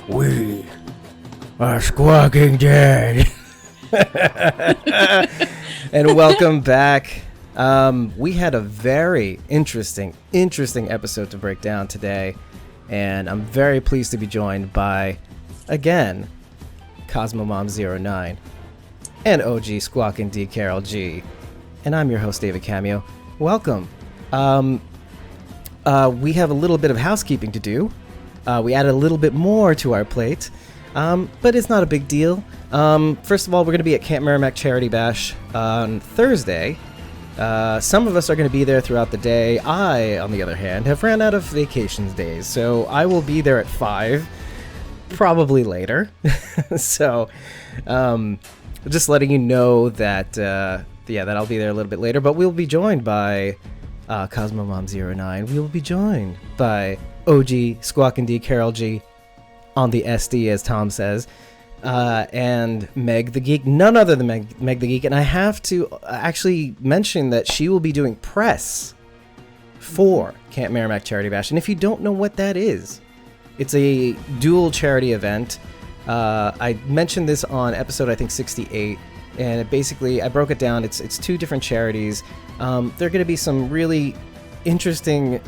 We are squawking dead. And welcome back. We had a very interesting episode to break down today, and I'm very pleased to be joined by, again, 𝔻𝔸𝕐𝕊 and OG Squawking D Carol G, and I'm your host David Cameo. Welcome. We have a little bit of housekeeping to do. We added a little bit more to our plate, but it's not a big deal. First of all, we're going to be at Camp Merrimack Charity Bash on Thursday. Some of us are going to be there throughout the day. I, on the other hand, have ran out of vacation days, so I will be there at 5, probably later. So, just letting you know that, that I'll be there a little bit later, but we'll be joined by 𝔻𝔸𝕐𝕊. We will be joined by OG Squawkin' D Carol G on the SD, as Tom says, and Meg the Geek, none other than Meg the Geek. And I have to actually mention that she will be doing press for Camp Merrimack Charity Bash. And if you don't know what that is, it's a dual charity event. I mentioned this on episode, I think, 68. And it basically, I broke it down. It's two different charities. There are going to be some really interesting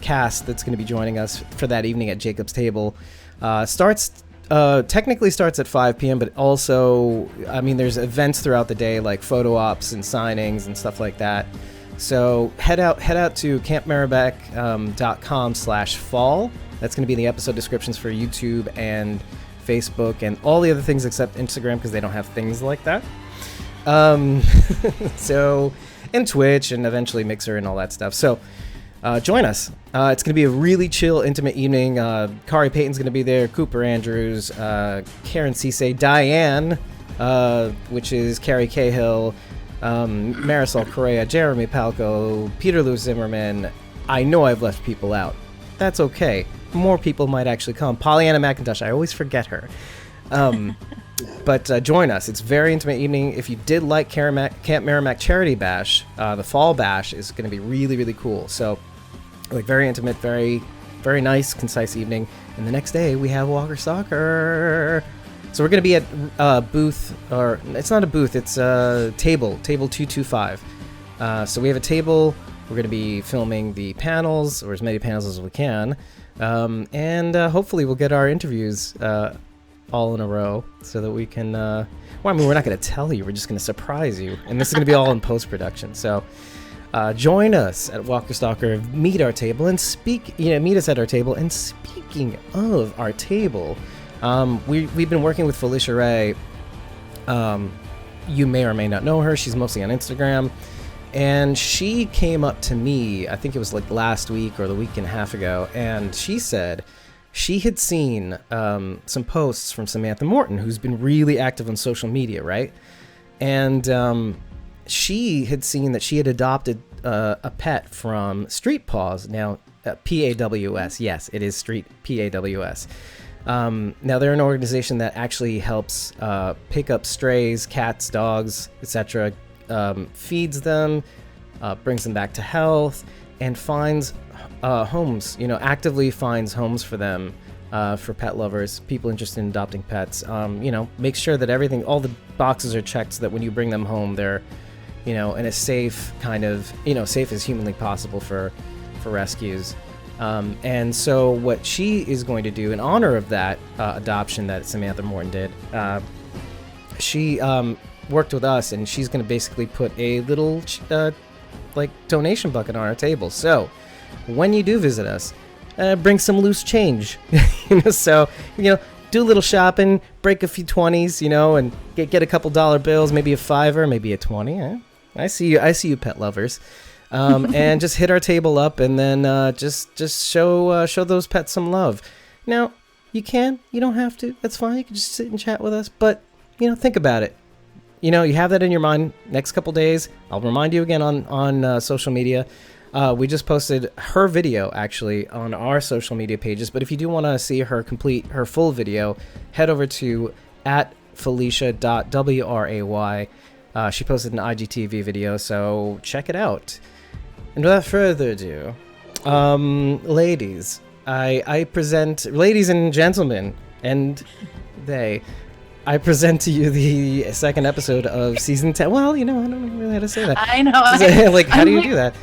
cast that's going to be joining us for that evening at Jacob's Table. Technically starts at 5 p.m., but also, I mean, there's events throughout the day like photo ops and signings and stuff like that. So head out to campmerrimack.com/fall. That's going to be in the episode descriptions for YouTube and Facebook and all the other things except Instagram, because they don't have things like that. So, and Twitch and eventually Mixer and all that stuff. So join us. It's going to be a really chill, intimate evening. Kari Payton's going to be there, Cooper Andrews, Karen Cisse, Diane, which is Carrie Cahill, Marisol Correa, Jeremy Palco, Peter Lou Zimmerman. I know I've left people out. That's okay. More people might actually come. Pollyanna McIntosh, I always forget her. But join us. It's a very intimate evening. If you did like Camp Merrimack Charity Bash, the Fall Bash is going to be really, really cool. So, like, very intimate, very, very nice, concise evening. And the next day, we have Walker Stalker. So we're going to be at booth, or it's not a booth, it's a table 225. So we have a table. We're going to be filming the panels, or as many panels as we can. And hopefully we'll get our interviews all in a row so that we can, we're not going to tell you, we're just going to surprise you. And this is going to be all in post-production. So join us at Walker Stalker, meet us at our table. And speaking of our table, we've been working with Felicia Ray. You may or may not know her. She's mostly on Instagram. And she came up to me, I think it was like last week or the week and a half ago, and she said she had seen some posts from Samantha Morton, who's been really active on social media, right? And she had seen that she had adopted a pet from Street Paws. Now, PAWS, yes, it is Street PAWS. Now, they're an organization that actually helps pick up strays, cats, dogs, etc., feeds them, brings them back to health, and finds homes, actively finds homes for them, for pet lovers, people interested in adopting pets. Make sure that all the boxes are checked so that when you bring them home, they're, in a safe kind of, safe as humanly possible for rescues. And so what she is going to do in honor of that adoption that Samantha Morton did, she worked with us, and she's going to basically put a little donation bucket on our table. So when you do visit us, bring some loose change. So do a little shopping, break a few 20s, and get a couple dollar bills, maybe a $5, maybe a 20. I see you pet lovers. And just hit our table up, and then just show those pets some love. Now, you don't have to, that's fine, you can just sit and chat with us, but think about it. You have that in your mind. Next couple days, I'll remind you again on social media. We just posted her video, actually, on our social media pages. But if you do want to see her full video, head over to @Felicia.WRAY. She posted an IGTV video, so check it out. And without further ado, ladies and gentlemen, and they. I present to you the second episode of season 10. Well, I don't know really how to say that. I know. Like, how do you do that?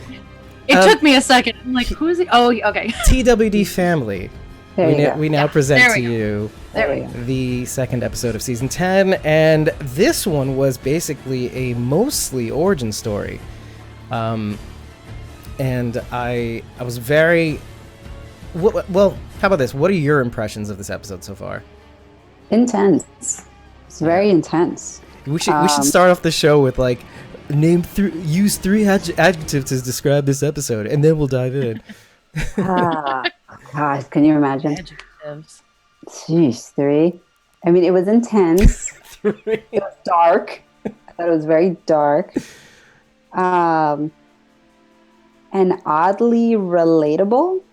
It took me a second. I'm like, who is he? Oh, okay. TWD family. We now present to you the second episode of season 10, and this one was basically a mostly origin story. And I was very... Well, how about this? What are your impressions of this episode so far? Intense. It's very intense. We should start off the show with like use three adjectives to describe this episode, and then we'll dive in. God, can you imagine? Adjectives. Jeez, 3. I mean, it was intense. 3. It was dark. I thought it was very dark. And oddly relatable.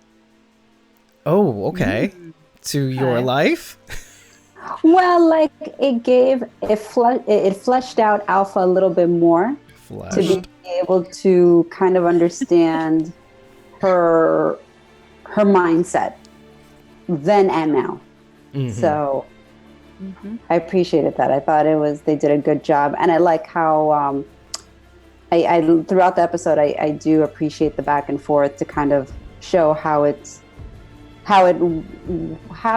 Oh, okay. To your life? Well, like it fleshed out Alpha a little bit more to be able to kind of understand her mindset then and now. Mm-hmm. So I appreciated that. I thought they did a good job, and I like how I throughout the episode I do appreciate the back and forth to kind of show how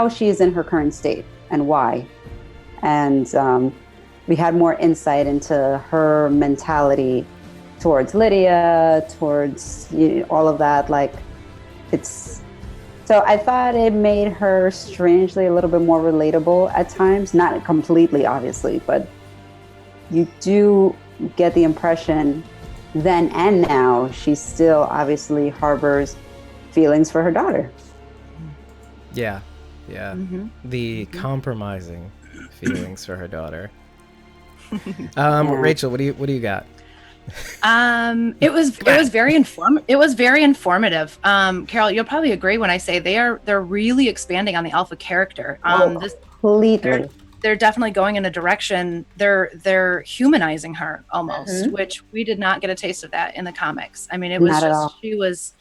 she's in her current state and why. And we had more insight into her mentality towards Lydia, towards all of that. Like, so I thought it made her strangely a little bit more relatable at times. Not completely, obviously, but you do get the impression then and now she still obviously harbors feelings for her daughter. Yeah. The compromising feelings for her daughter. Rachel, what do you got? It was very informative. Carol, you'll probably agree when I say they're really expanding on the Alpha character. Completely. They're definitely going in a direction. They're humanizing her almost, which we did not get a taste of that in the comics. I mean, it was she was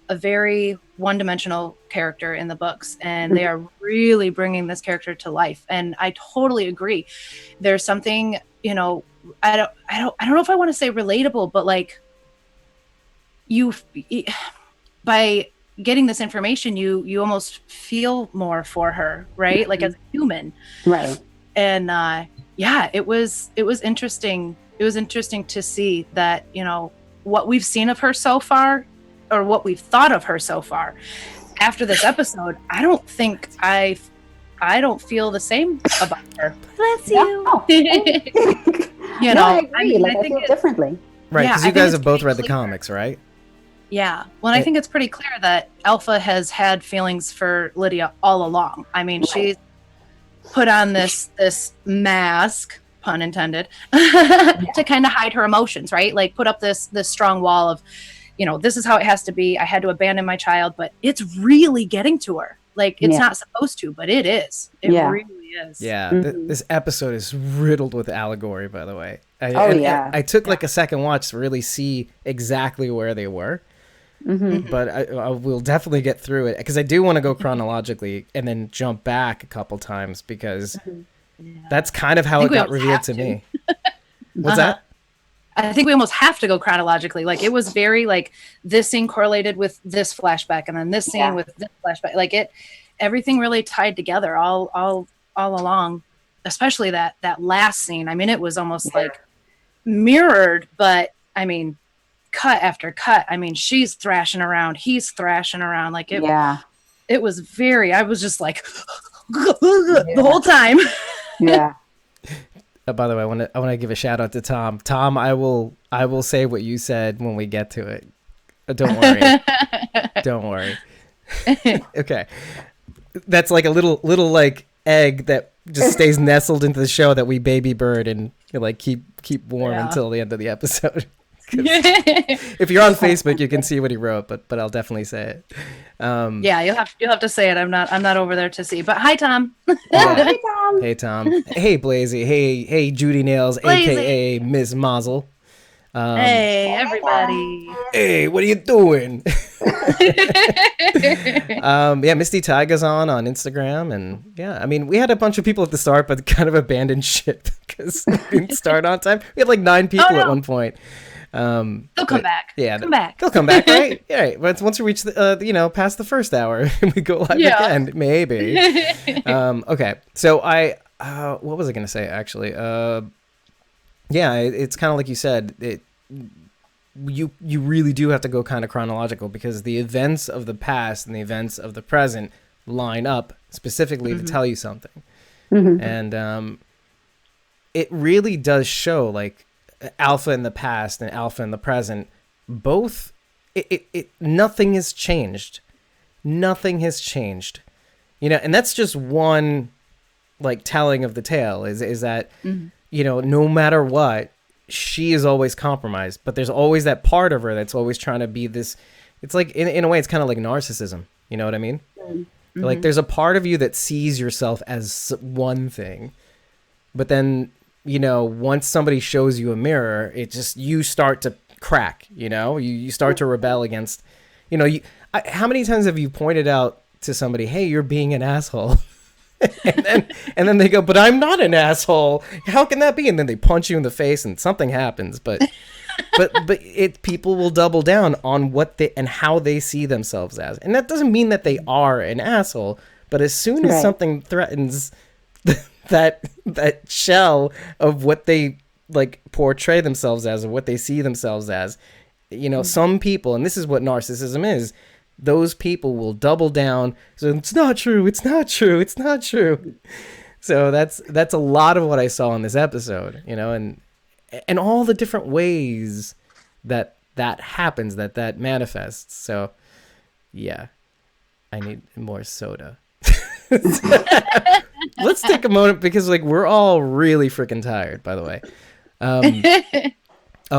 a very one-dimensional character in the books, and they are really bringing this character to life. And I totally agree. There's something, I don't know if I want to say relatable, but like by getting this information, you almost feel more for her, right? Like as a human, right? And it was interesting. It was interesting to see that what we've seen of her so far, or what we've thought of her so far. After this episode, I don't feel the same about her. Bless you. No. I agree. I feel differently. Right, because you guys have both read the comics, right? Yeah. Well, I think it's pretty clear that Alpha has had feelings for Lydia all along. I mean, she's put on this mask, pun intended, to kind of hide her emotions, right? Like put up this strong wall of, this is how it has to be. I had to abandon my child, but it's really getting to her. Like it's not supposed to, but it is. It really is. Yeah. This episode is riddled with allegory, by the way. I took like a second watch to really see exactly where they were. But I will definitely get through it because I do want to go chronologically and then jump back a couple times because that's kind of how it got revealed to me. What's that? I think we almost have to go chronologically. Like it was very like this scene correlated with this flashback, and then this scene with this flashback. Like everything really tied together all along. Especially that last scene. I mean, it was almost like mirrored, but I mean, cut after cut. I mean, she's thrashing around, he's thrashing around. Like it. Yeah. It was very. I was just like the whole time. Yeah. By the way, I want to give a shout out to Tom. Tom, I will say what you said when we get to it. Don't worry. Don't worry. Okay. That's like a little like egg that just stays nestled into the show that we baby bird and like keep warm until the end of the episode. If you're on Facebook, you can see what he wrote, but I'll definitely say it. You'll have to say it. I'm not over there to see. But hi, Tom. Hey, Tom. Hey, Tom. Hey, Blazy. Hey, Judy Nails, Blazy. aka Ms. Mazel. Hey, everybody. Hey, what are you doing? Yeah, Misty Tyga's on Instagram, and yeah, I mean, we had a bunch of people at the start, but kind of abandoned ship because we didn't start on time. We had like 9 people at one point. They'll come back. Yeah, come back. They'll come back, right? Yeah, right. But once we reach the, past the first hour, and we go live again, maybe. Okay, so what was I gonna say actually? Yeah, it's kind of like you said. You really do have to go kind of chronological because the events of the past and the events of the present line up specifically to tell you something. And it really does show like Alpha in the past and Alpha in the present. Both, nothing has changed. Nothing has changed. And that's just one like telling of the tale is that, no matter what, she is always compromised, but there's always that part of her that's always trying to be this. It's like in a way, it's kind of like narcissism. You know what I mean? Like there's a part of you that sees yourself as one thing, but then once somebody shows you a mirror, you start to crack. You start to rebel against. How many times have you pointed out to somebody, "Hey, you're being an asshole"? and then they go, "But I'm not an asshole. How can that be?" And then they punch you in the face and something happens. But people will double down on what they and how they see themselves as. And that doesn't mean that they are an asshole, but as soon as something threatens that shell of what they like portray themselves as or what they see themselves as, some people, and this is what narcissism is, those people will double down. So it's not true. It's not true. It's not true. So that's a lot of what I saw in this episode, and all the different ways that happens, that manifests. So yeah, I need more soda. Let's take a moment because like we're all really freaking tired, by the way.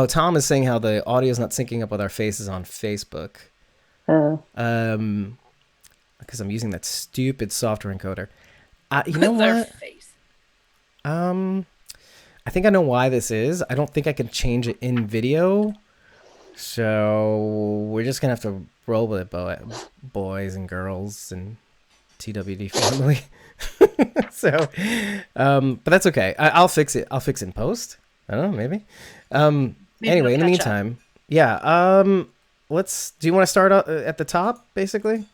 Tom is saying how the audio is not syncing up with our faces on Facebook. Because I'm using that stupid software encoder. You know what? Face. I think I know why this is. I don't think I can change it in video, so we're just gonna have to roll with it, boys and girls and TWD family. So, but that's okay. I'll fix it. I'll fix it in post. I don't know, maybe. Anyway, in the meantime, do you want to start at the top, basically?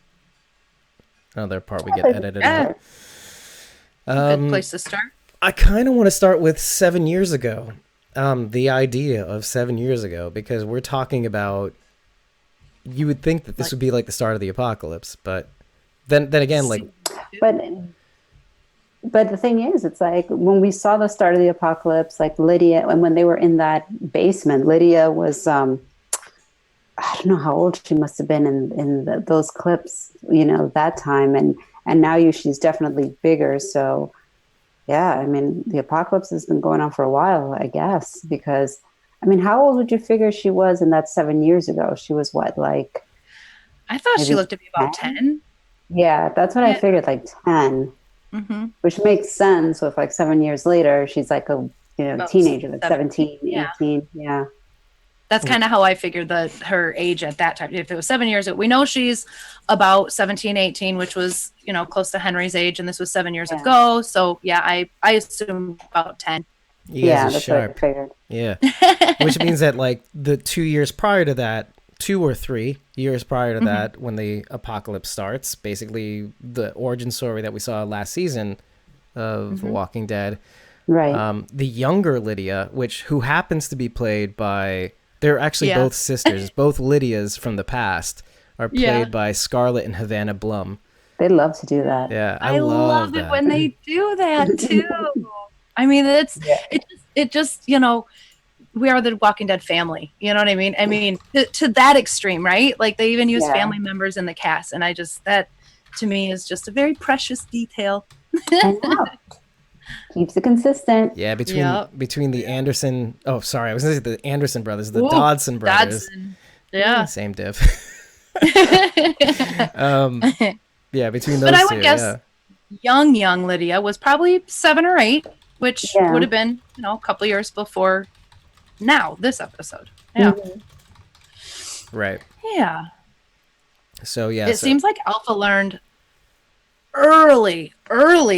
Another part we get edited out. Good place to start. I kind of want to start with 7 years ago. The idea of 7 years ago, because we're talking about, you would think that this would be like the start of the apocalypse, but then again, like... But the thing is, it's like when we saw the start of the apocalypse, like Lydia, and when they were in that basement, Lydia was... I don't know how old she must have been in those clips, that time. And now she's definitely bigger. So, yeah, I mean, the apocalypse has been going on for a while, I guess, because, I mean, how old would you figure she was in that 7 years ago? She was what, like... I thought she looked to be about 10. Yeah, that's what I figured, like 10, which makes sense. So if like 7 years later, she's like a teenager, like 17, 18, yeah. That's kind of how I figured her age at that time. If it was 7 years ago, we know she's about 17, 18, which was, close to Henry's age. And this was 7 years ago. So yeah, I assume about 10. That's sharp. What I figured. Yeah. Which means that like the 2 years prior to that, 2 or 3 years prior to that, when the apocalypse starts, basically the origin story that we saw last season of The Walking Dead. Right. The younger Lydia, who happens to be played by... They're actually both sisters. Both Lydias from the past are played by Scarlett and Havana Blum. They love to do that. Yeah, I love it when they do that too. I mean, it just we are the Walking Dead family. You know what I mean? I mean, to that extreme, right? Like they even use family members in the cast, and that to me is just a very precious detail. I know. Keeps it consistent. Yeah, between the Anderson... Oh, sorry. I was going to say the Anderson brothers. The Dodson brothers. Dodson. Yeah. Same diff. Yeah, between those two. But I would guess young Lydia was probably 7 or 8, which would have been, a couple years before now, this episode. Yeah. Right. Yeah. So yeah, It seems like Alpha learned early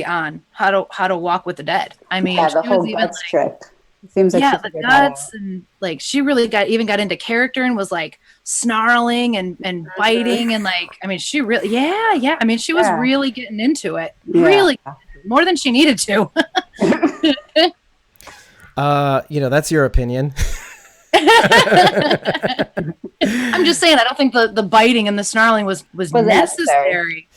on how to walk with the dead. I mean, the she whole was even guts trick. It seems like yeah, she the figured that out. guts, and like she really got into character and was like snarling and biting and like, I mean, she really yeah. I mean, she was really getting into it, really more than she needed to. That's your opinion. I'm just saying, I don't think the biting and the snarling was necessary.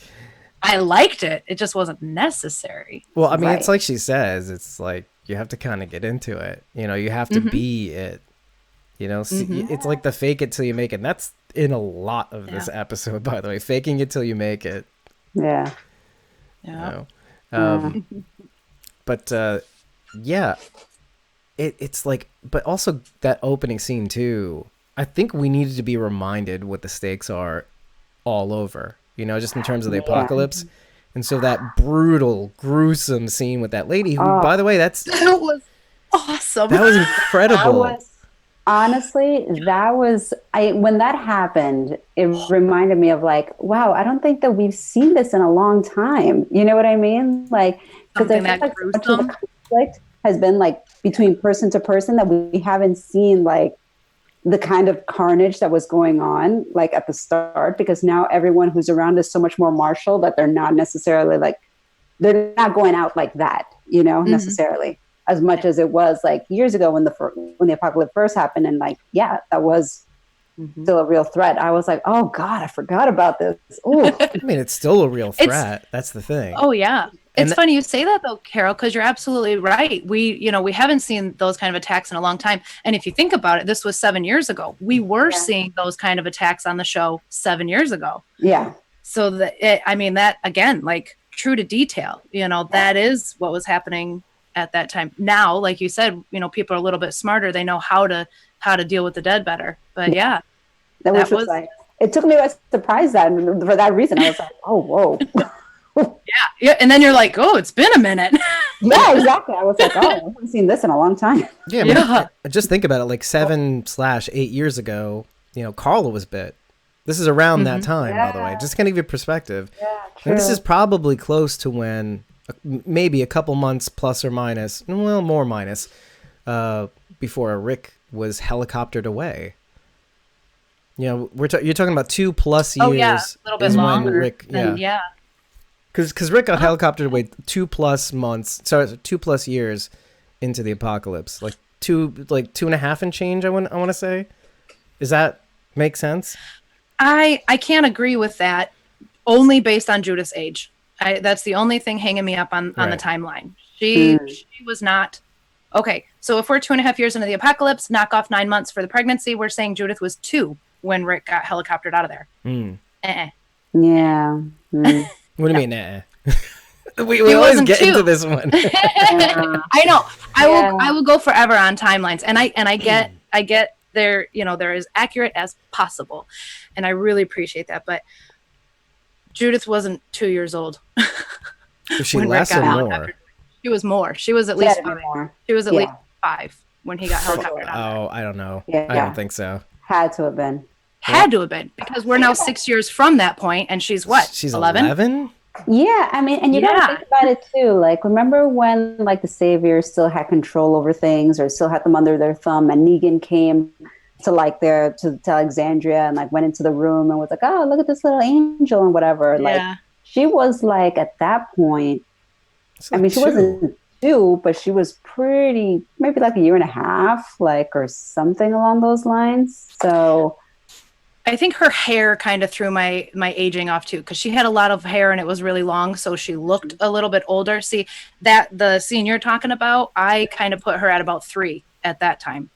I liked it. It just wasn't necessary. Well, I mean, it's like she says, it's like you have to kind of get into it. You have to be it. It's like the fake it till you make it. And that's in a lot of this episode, by the way. Faking it till you make it. Yeah. Yeah. But it's like, but also that opening scene too. I think we needed to be reminded what the stakes are all over. Just in terms of the apocalypse. And so that brutal, gruesome scene with that lady, who, by the way, that was awesome. That was incredible. When that happened, it reminded me of like, wow, I don't think that we've seen this in a long time. You know what I mean? Like, because I feel like so much of the conflict has been like between person to person that we haven't seen like the kind of carnage that was going on like at the start, because now everyone who's around is so much more martial that they're not necessarily like, they're not going out like that, necessarily as much as it was like years ago when the apocalypse first happened. And like, that was still a real threat. I was like, oh God, I forgot about this. Ooh. I mean, it's still a real threat. That's the thing. Oh yeah. It's funny you say that though, Carol, because you're absolutely right. We haven't seen those kind of attacks in a long time. And if you think about it, this was 7 years ago. We were seeing those kind of attacks on the show 7 years ago. Yeah. So that again, like true to detail, that is what was happening at that time. Now, like you said, people are a little bit smarter. They know how to deal with the dead better. But that was like, it took me by surprise that for that reason. I was like, oh, whoa. Yeah, and then you're like, oh, it's been a minute. Yeah, exactly. I was like, oh, I haven't seen this in a long time. Yeah. Just think about it. Like 7/8 years ago, Carla was bit. This is around that time, by the way. Just kind of give you perspective. Yeah, true. And this is probably close to when, maybe a couple months plus or minus, well, more minus, before Rick was helicoptered away. You're talking about 2+ years. Oh yeah, a little bit longer. Rick, Because Rick got helicoptered away 2+ months, 2+ years into the apocalypse, like 2.5 and change. I want to say, does that make sense? I can't agree with that, only based on Judith's age. That's the only thing hanging me up on the timeline. She was not okay. So if we're 2.5 years into the apocalypse, knock off 9 months for the pregnancy. We're saying Judith was 2 when Rick got helicoptered out of there. Yeah. What do you mean? We always get into this one. I know. I will go forever on timelines, and I get they're as accurate as possible, and I really appreciate that. But Judith wasn't 2 years old. Was she less or more? She was more. She was at least 5. She was at least 5 when he got helicoptered out. Oh, I don't know. Yeah. I don't think so. Had to have been. Had to have been, because we're now 6 years from that point, and she's what? She's 11? Yeah, I mean, and you gotta think about it too. Like, remember when like the Saviors still had control over things, or still had them under their thumb, and Negan came to Alexandria and like went into the room and was like, oh, look at this little angel and whatever. Like, she was like at that point. I mean, she wasn't 2, but she was maybe like a year and a half, like, or something along those lines. So I think her hair kind of threw my aging off too, because she had a lot of hair and it was really long, so she looked a little bit older. See, that the scene you're talking about, I kind of put her at about 3 at that time,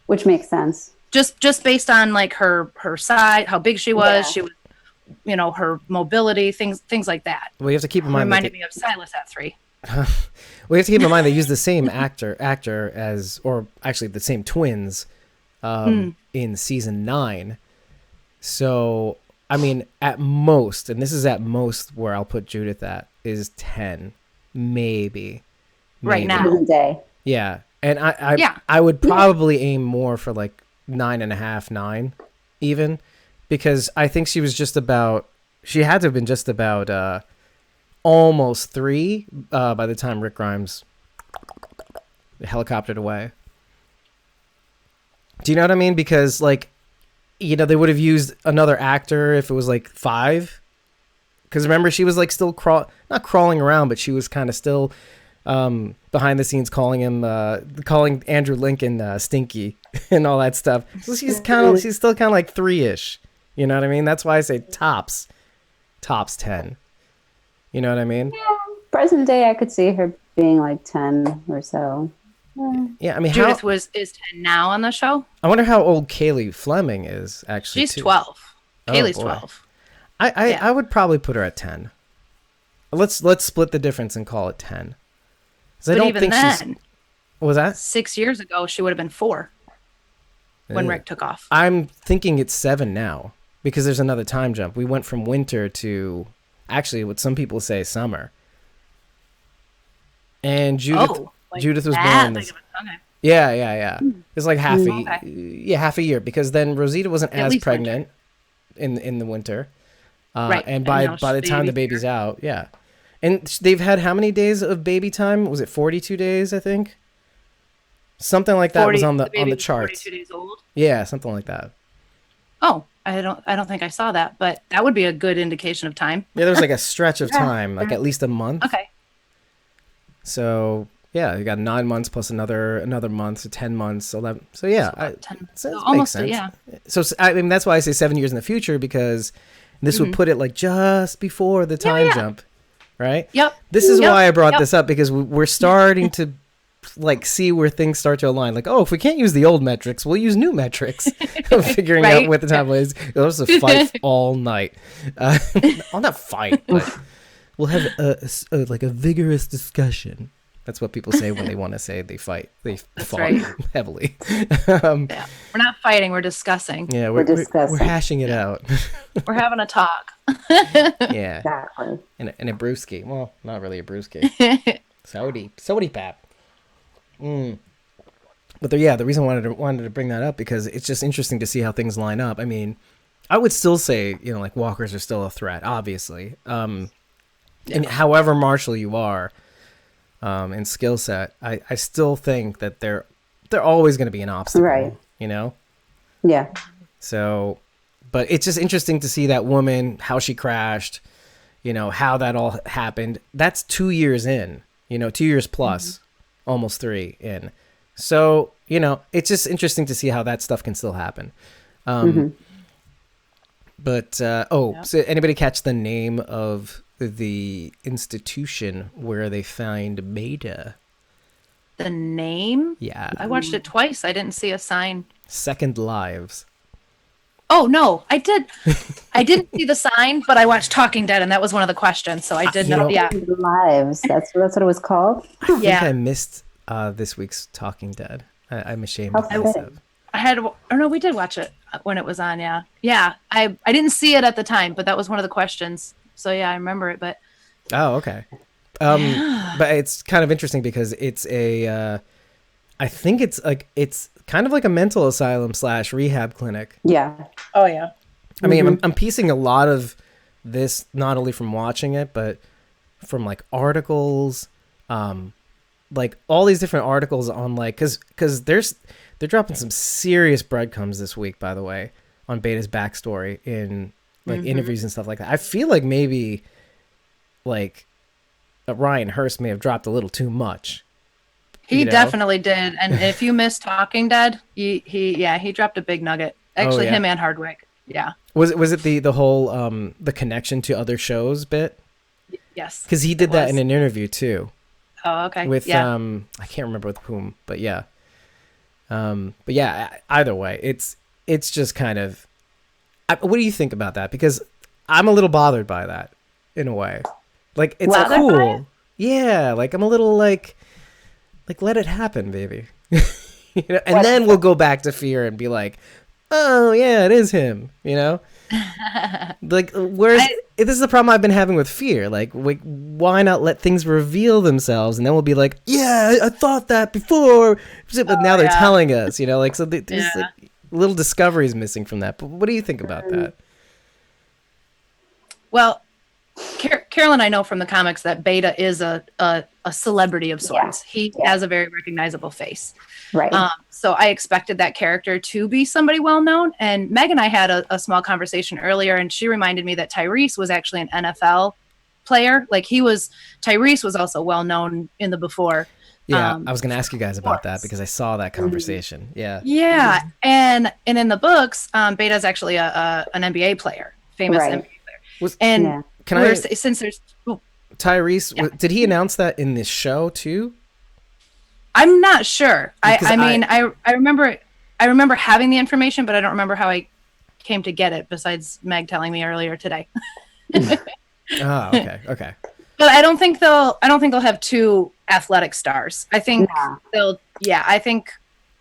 which makes sense. Just based on like her size, how big she was, she was, her mobility, things like that. Well, you have to keep in mind. Reminded me of Silas at 3. We have to keep in mind they use the same actor as, or actually the same twins, in season 9. So, I mean, at most, and this is at most where I'll put Judith at, is 10, maybe. Right now. Day. Yeah. And I would probably aim more for like 9.5, 9 even, because I think she was she had to have been just about almost 3 by the time Rick Grimes helicoptered away. Do you know what I mean? Because like, you know, they would have used another actor if it was like 5. Because remember, she was like still not crawling around, but she was kind of still behind the scenes calling Andrew Lincoln Stinky and all that stuff. So she's still kind of like 3-ish. You know what I mean? That's why I say tops 10. You know what I mean? Yeah. Present day, I could see her being like 10 or so. Yeah, I mean, Judith is 10 now on the show. I wonder how old Kaylee Fleming is actually. She's 12. Kaylee's boy. 12. I would probably put her at 10. Let's split the difference and call it 10. But even then, what was that? 6 years ago, she would have been 4 when Rick took off. I'm thinking it's 7 now because there's another time jump. We went from winter to actually what some people say summer. And Judith was born. Yeah. It's like half a year, because then Rosita wasn't as pregnant in the winter. Right. And by the time the baby's out, yeah. And they've had how many days of baby time? Was it 42 days, I think? Something like that was on the charts. 42 days old? Yeah, something like that. Oh, I don't think I saw that, but that would be a good indication of time. Yeah, there's like a stretch of time, like at least a month. Okay. So, yeah, you got 9 months plus another month, so 10 months, 11. So, yeah, so almost, makes sense. Yeah. So, I mean, that's why I say 7 years in the future, because this would put it like just before the time jump, right? Yep. This is why I brought this up, because we're starting to like see where things start to align. Like, oh, if we can't use the old metrics, we'll use new metrics of figuring out what the time is. It'll just fight all night. I'll not fight, but we'll have a vigorous discussion. That's what people say when they want to say they fight. They fought heavily. We're not fighting. We're discussing. Yeah, we're discussing. We're hashing it out. We're having a talk. Yeah. Exactly. And a brewski. Well, not really a brewski. Sody pap. But the reason I wanted to bring that up, because it's just interesting to see how things line up. I mean, I would still say, you know, like walkers are still a threat, obviously. And however martial you are, in skill set, I still think that they're always going to be an obstacle, right? You know? Yeah. So, but it's just interesting to see that woman, how she crashed, you know, how that all happened. That's 2 years in, you know, 2 years plus. Almost 3 in. So, you know, it's just interesting to see how that stuff can still happen. But, so anybody catch the name of the institution where they find Beta? The name? Yeah. I watched it twice. I didn't see a sign. Second Lives. Oh, no, I did. I didn't see the sign, but I watched Talking Dead, and that was one of the questions. So I did know. Yeah. Lives. That's what it was called. I think I missed this week's Talking Dead. I'm ashamed of myself. We did watch it when it was on. Yeah. Yeah. I didn't see it at the time, but that was one of the questions. So yeah, I remember it, but. Oh, okay. But it's kind of interesting because it's I think it's kind of like a mental asylum / rehab clinic. Yeah. Oh yeah. I mean, I'm piecing a lot of this not only from watching it, but from like articles, like all these different articles on like, cause they're dropping some serious breadcrumbs this week, by the way, on Beta's backstory in like interviews and stuff like that. I feel like maybe like Ryan Hurst may have dropped a little too much. He definitely did. And if you missed Talking Dead, he dropped a big nugget. Actually, him and Hardwick. Yeah. Was it the whole the connection to other shows bit? Yes. Because he did that in an interview too. Oh, okay. With I can't remember with whom, but yeah. But yeah, either way, it's just kind of. What do you think about that? Because I'm a little bothered by that, in a way. Like it's cool. Yeah, like I'm a little like let it happen, baby. You know? And then we'll go back to fear and be like, oh yeah, it is him. You know, like where's this is the problem I've been having with fear. Like, why not let things reveal themselves, and then we'll be like, yeah, I thought that before, but now they're telling us, you know, like, so there's like little discoveries missing from that. But what do you think about that? Well, Carol and I know from the comics that Beta is a celebrity of sorts. He has a very recognizable face. Right. So I expected that character to be somebody well-known. And Meg and I had a small conversation earlier, and she reminded me that Tyrese was actually an NFL player. Like Tyrese was also well-known in the before. Yeah, I was going to ask you guys about that because I saw that conversation. Yeah. Yeah. And in the books, Beta is actually an NBA player, famous NBA player. Since there's Tyrese, did he announce that in this show too? I'm not sure. I remember having the information, but I don't remember how I came to get it. Besides Meg telling me earlier today. Oh, okay. But I don't think they'll have two athletic stars. I think I think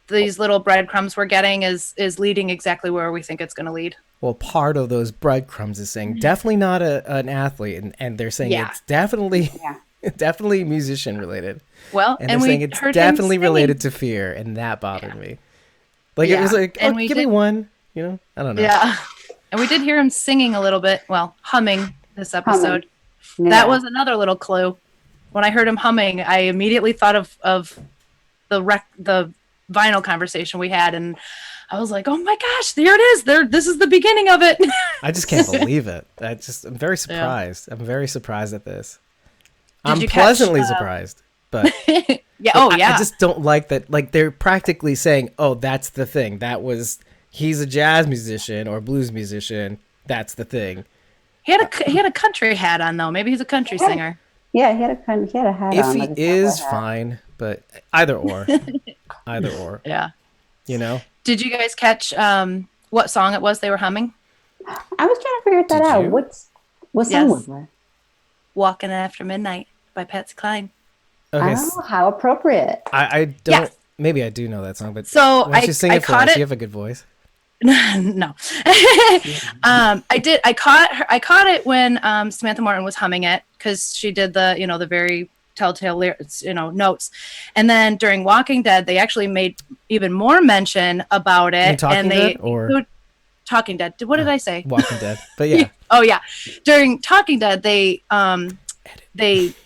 these little breadcrumbs we're getting is leading exactly where we think it's going to lead. Well, part of those breadcrumbs is saying definitely not an athlete, and they're saying it's definitely definitely musician related. Well, and they're saying it's definitely related to fear, and that bothered me. Like it was like, give me one, you know? I don't know. Yeah, and we did hear him singing a little bit, humming this episode. Yeah. That was another little clue. When I heard him humming, I immediately thought of the vinyl conversation we had, and I was like, oh my gosh, there it is. This is the beginning of it. I just can't believe it. I'm very surprised. Yeah. I'm very surprised at this. I'm pleasantly surprised, but I just don't like that. Like, they're practically saying, oh, that's the thing. He's a jazz musician or blues musician. That's the thing. He had a country hat on though. Maybe he's a country singer. Yeah, he had a hat if on. If he is, fine, but either or. Yeah. You know? Did you guys catch what song it was they were humming? I was trying to figure that out. What song was that? Walkin' After Midnight by Patsy Cline. Okay. Oh, how appropriate. I don't, maybe I do know that song, but so why don't you sing it for us? You have a good voice. No. I did. I caught it when Samantha Morton was humming it, because she did the very telltale lyrics, notes. And then during Walking Dead, they actually made even more mention about it. Talking Dead or Talking Dead. What did I say? Walking Dead. But yeah. Oh yeah. During Talking Dead, they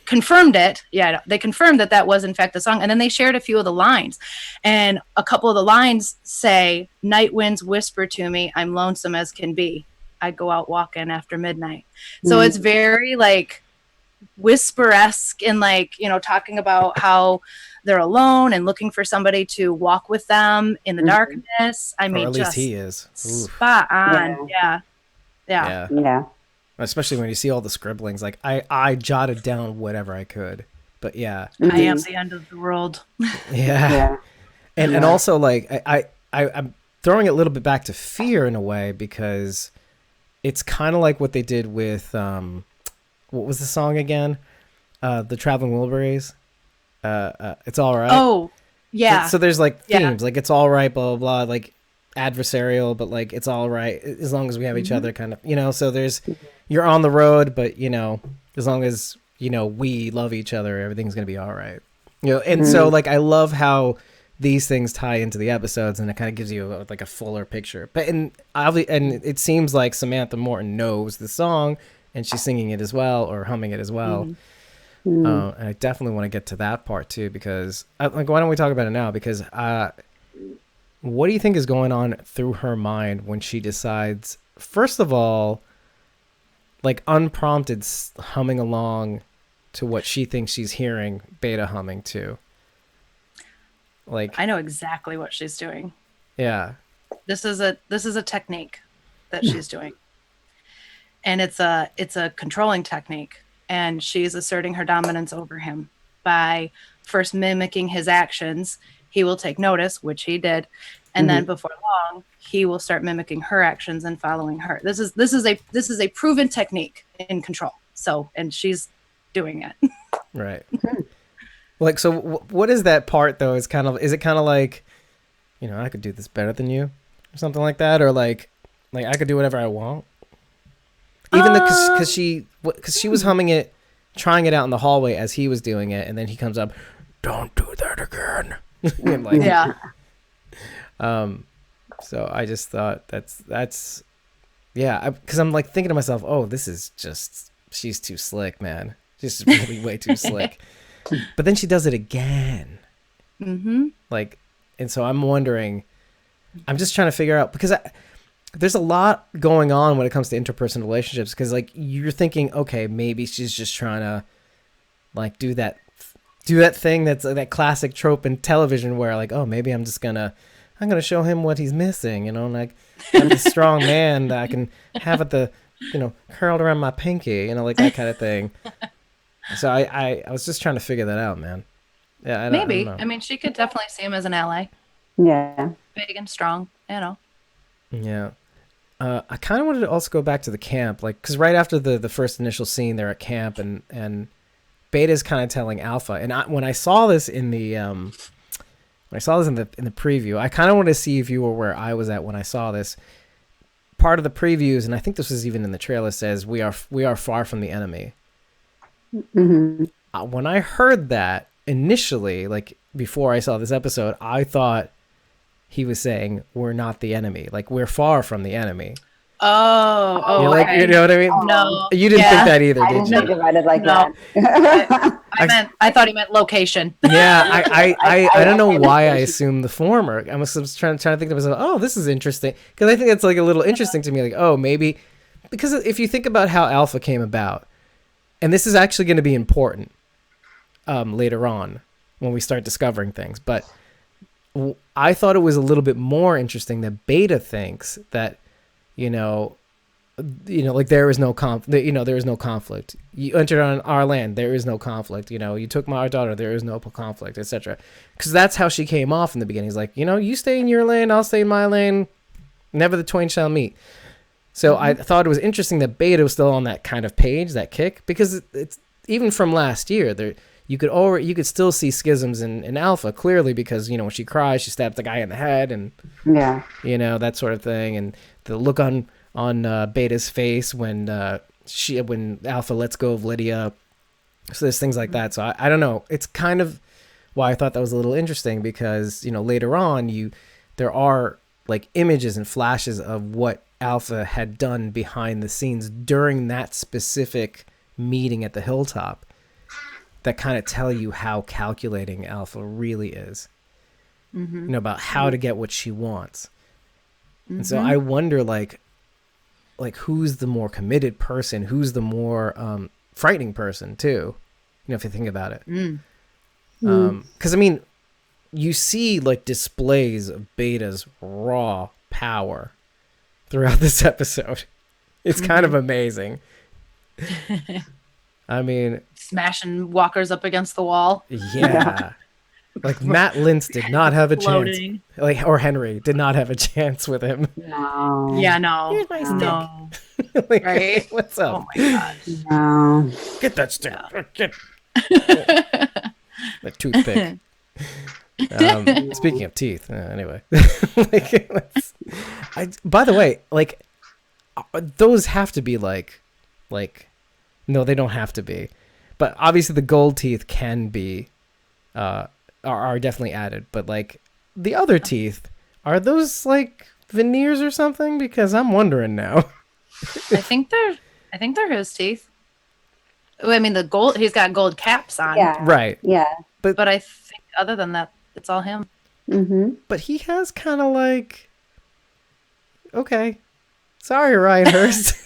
confirmed it. Yeah, they confirmed that was in fact the song, and then they shared a few of the lines, and a couple of the lines say, "Night winds whisper to me, I'm lonesome as can be. I'd go out walking after midnight." So it's very like whisper-esque, and talking about how they're alone and looking for somebody to walk with them in the darkness. I mean, or at least he is spot on. Yeah. Especially when you see all the scribblings. Like, I jotted down whatever I could, but yeah, I am the end of the world. And also, like, I'm throwing it a little bit back to fear in a way, because it's kind of like what they did with what was the song again? The Traveling Wilburys. It's all right. Oh, yeah. So there's like themes, like it's all right, blah blah blah, like adversarial, but like it's all right as long as we have each other, kind of, So there's, you're on the road, but as long as we love each other, everything's gonna be all right. And so like I love how these things tie into the episodes, and it kind of gives you a fuller picture. But and it seems like Samantha Morton knows the song, and she's singing it as well, or humming it as well. And I definitely want to get to that part too, because why don't we talk about it now? Because what do you think is going on through her mind when she decides, first of all, like unprompted, humming along to what she thinks she's hearing Beta humming to? Like, I know exactly what she's doing. Yeah. This is a technique that she's doing. And it's a controlling technique, and she's asserting her dominance over him by first mimicking his actions. He will take notice, which he did, and then before long, he will start mimicking her actions and following her. This is a proven technique in control. So, and she's doing it. Right. Like, so what is that part though? Is it kind of like, I could do this better than you, or something like that, or like I could do whatever I want? Even because she was humming it, trying it out in the hallway as he was doing it, and then he comes up, "Don't do that again." Like, yeah. So I just thought that's yeah, because I'm like thinking to myself, oh, this is just, she's too slick, man. She's really way too slick. But then she does it again. Mm-hmm. Like, and so I'm wondering, I'm just trying to figure out, because there's a lot going on when it comes to interpersonal relationships, because like you're thinking, okay, maybe she's just trying to like do that thing that's that classic trope in television where like, oh, maybe I'm gonna show him what he's missing, you know, like I'm a strong man that I can have at the, you know, curled around my pinky, you know, like that kind of thing. So I was just trying to figure that out, man. Yeah, maybe. I don't know. I mean, she could definitely see him as an ally. Yeah. Big and strong, you know. Yeah. I kind of wanted to also go back to the camp, like, because right after the first initial scene, they're at camp, and Beta's kind of telling Alpha, and when I saw this in the in the preview, I kind of wanted to see if you were where I was at when I saw this. Part of the previews, and I think this was even in the trailer, says we are far from the enemy. Mm-hmm. When I heard that initially, like before I saw this episode, I thought he was saying we're not the enemy, like we're far from the enemy. Oh, You're like, okay. you know what I mean? No, You didn't think that either, I did didn't you? think about it like No. that. I thought he meant location. Yeah, I don't know why I assumed the former. I was trying to think to myself, oh, this is interesting, because I think it's like a little interesting to me, like, oh, maybe because if you think about how Alpha came about, and this is actually going to be important later on when we start discovering things, but I thought it was a little bit more interesting that Beta thinks that, you know, like there is no there is no conflict. You entered on our land, there is no conflict. You know, you took our daughter, there is no conflict, etc. Because that's how she came off in the beginning. He's like, you know, you stay in your lane, I'll stay in my lane. Never the twain shall meet. So I thought it was interesting that Beta was still on that kind of page, that kick, because it's even from last year there. You could still see schisms in Alpha clearly, because, you know, when she cries, she stabs the guy in the head, and Yeah. you know, that sort of thing, and the look on Beta's face when Alpha lets go of Lydia. So there's things like that. So I don't know. It's kind of why I thought that was a little interesting, because, you know, later on there are like images and flashes of what Alpha had done behind the scenes during that specific meeting at the Hilltop, that kind of tell you how calculating Alpha really is. Mm-hmm. You know, about how to get what she wants. And so I wonder, like who's the more committed person, who's the more frightening person too, you know, if you think about it. Because I mean, you see like displays of Beta's raw power throughout this episode. It's kind of amazing. I mean, Smashing walkers up against the wall. yeah. Like Matt Lintz did not have a Exploding. chance. Like, or Henry did not have a chance with him. No. Yeah, no. Here's my stick. No. Like, Right? what's up? Oh my god. No. Get that stick. Get the toothpick. Speaking of teeth, anyway. By the way, like those have to be like, no, they don't have to be, but obviously the gold teeth can be, are definitely added. But like the other teeth, are those like veneers or something? Because I'm wondering now. I think they're his teeth. I mean, he's got gold caps on. Yeah. Right. Yeah. But I think other than that, it's all him. Mm-hmm. But he has kind of like, okay, sorry, Ryan Hurst.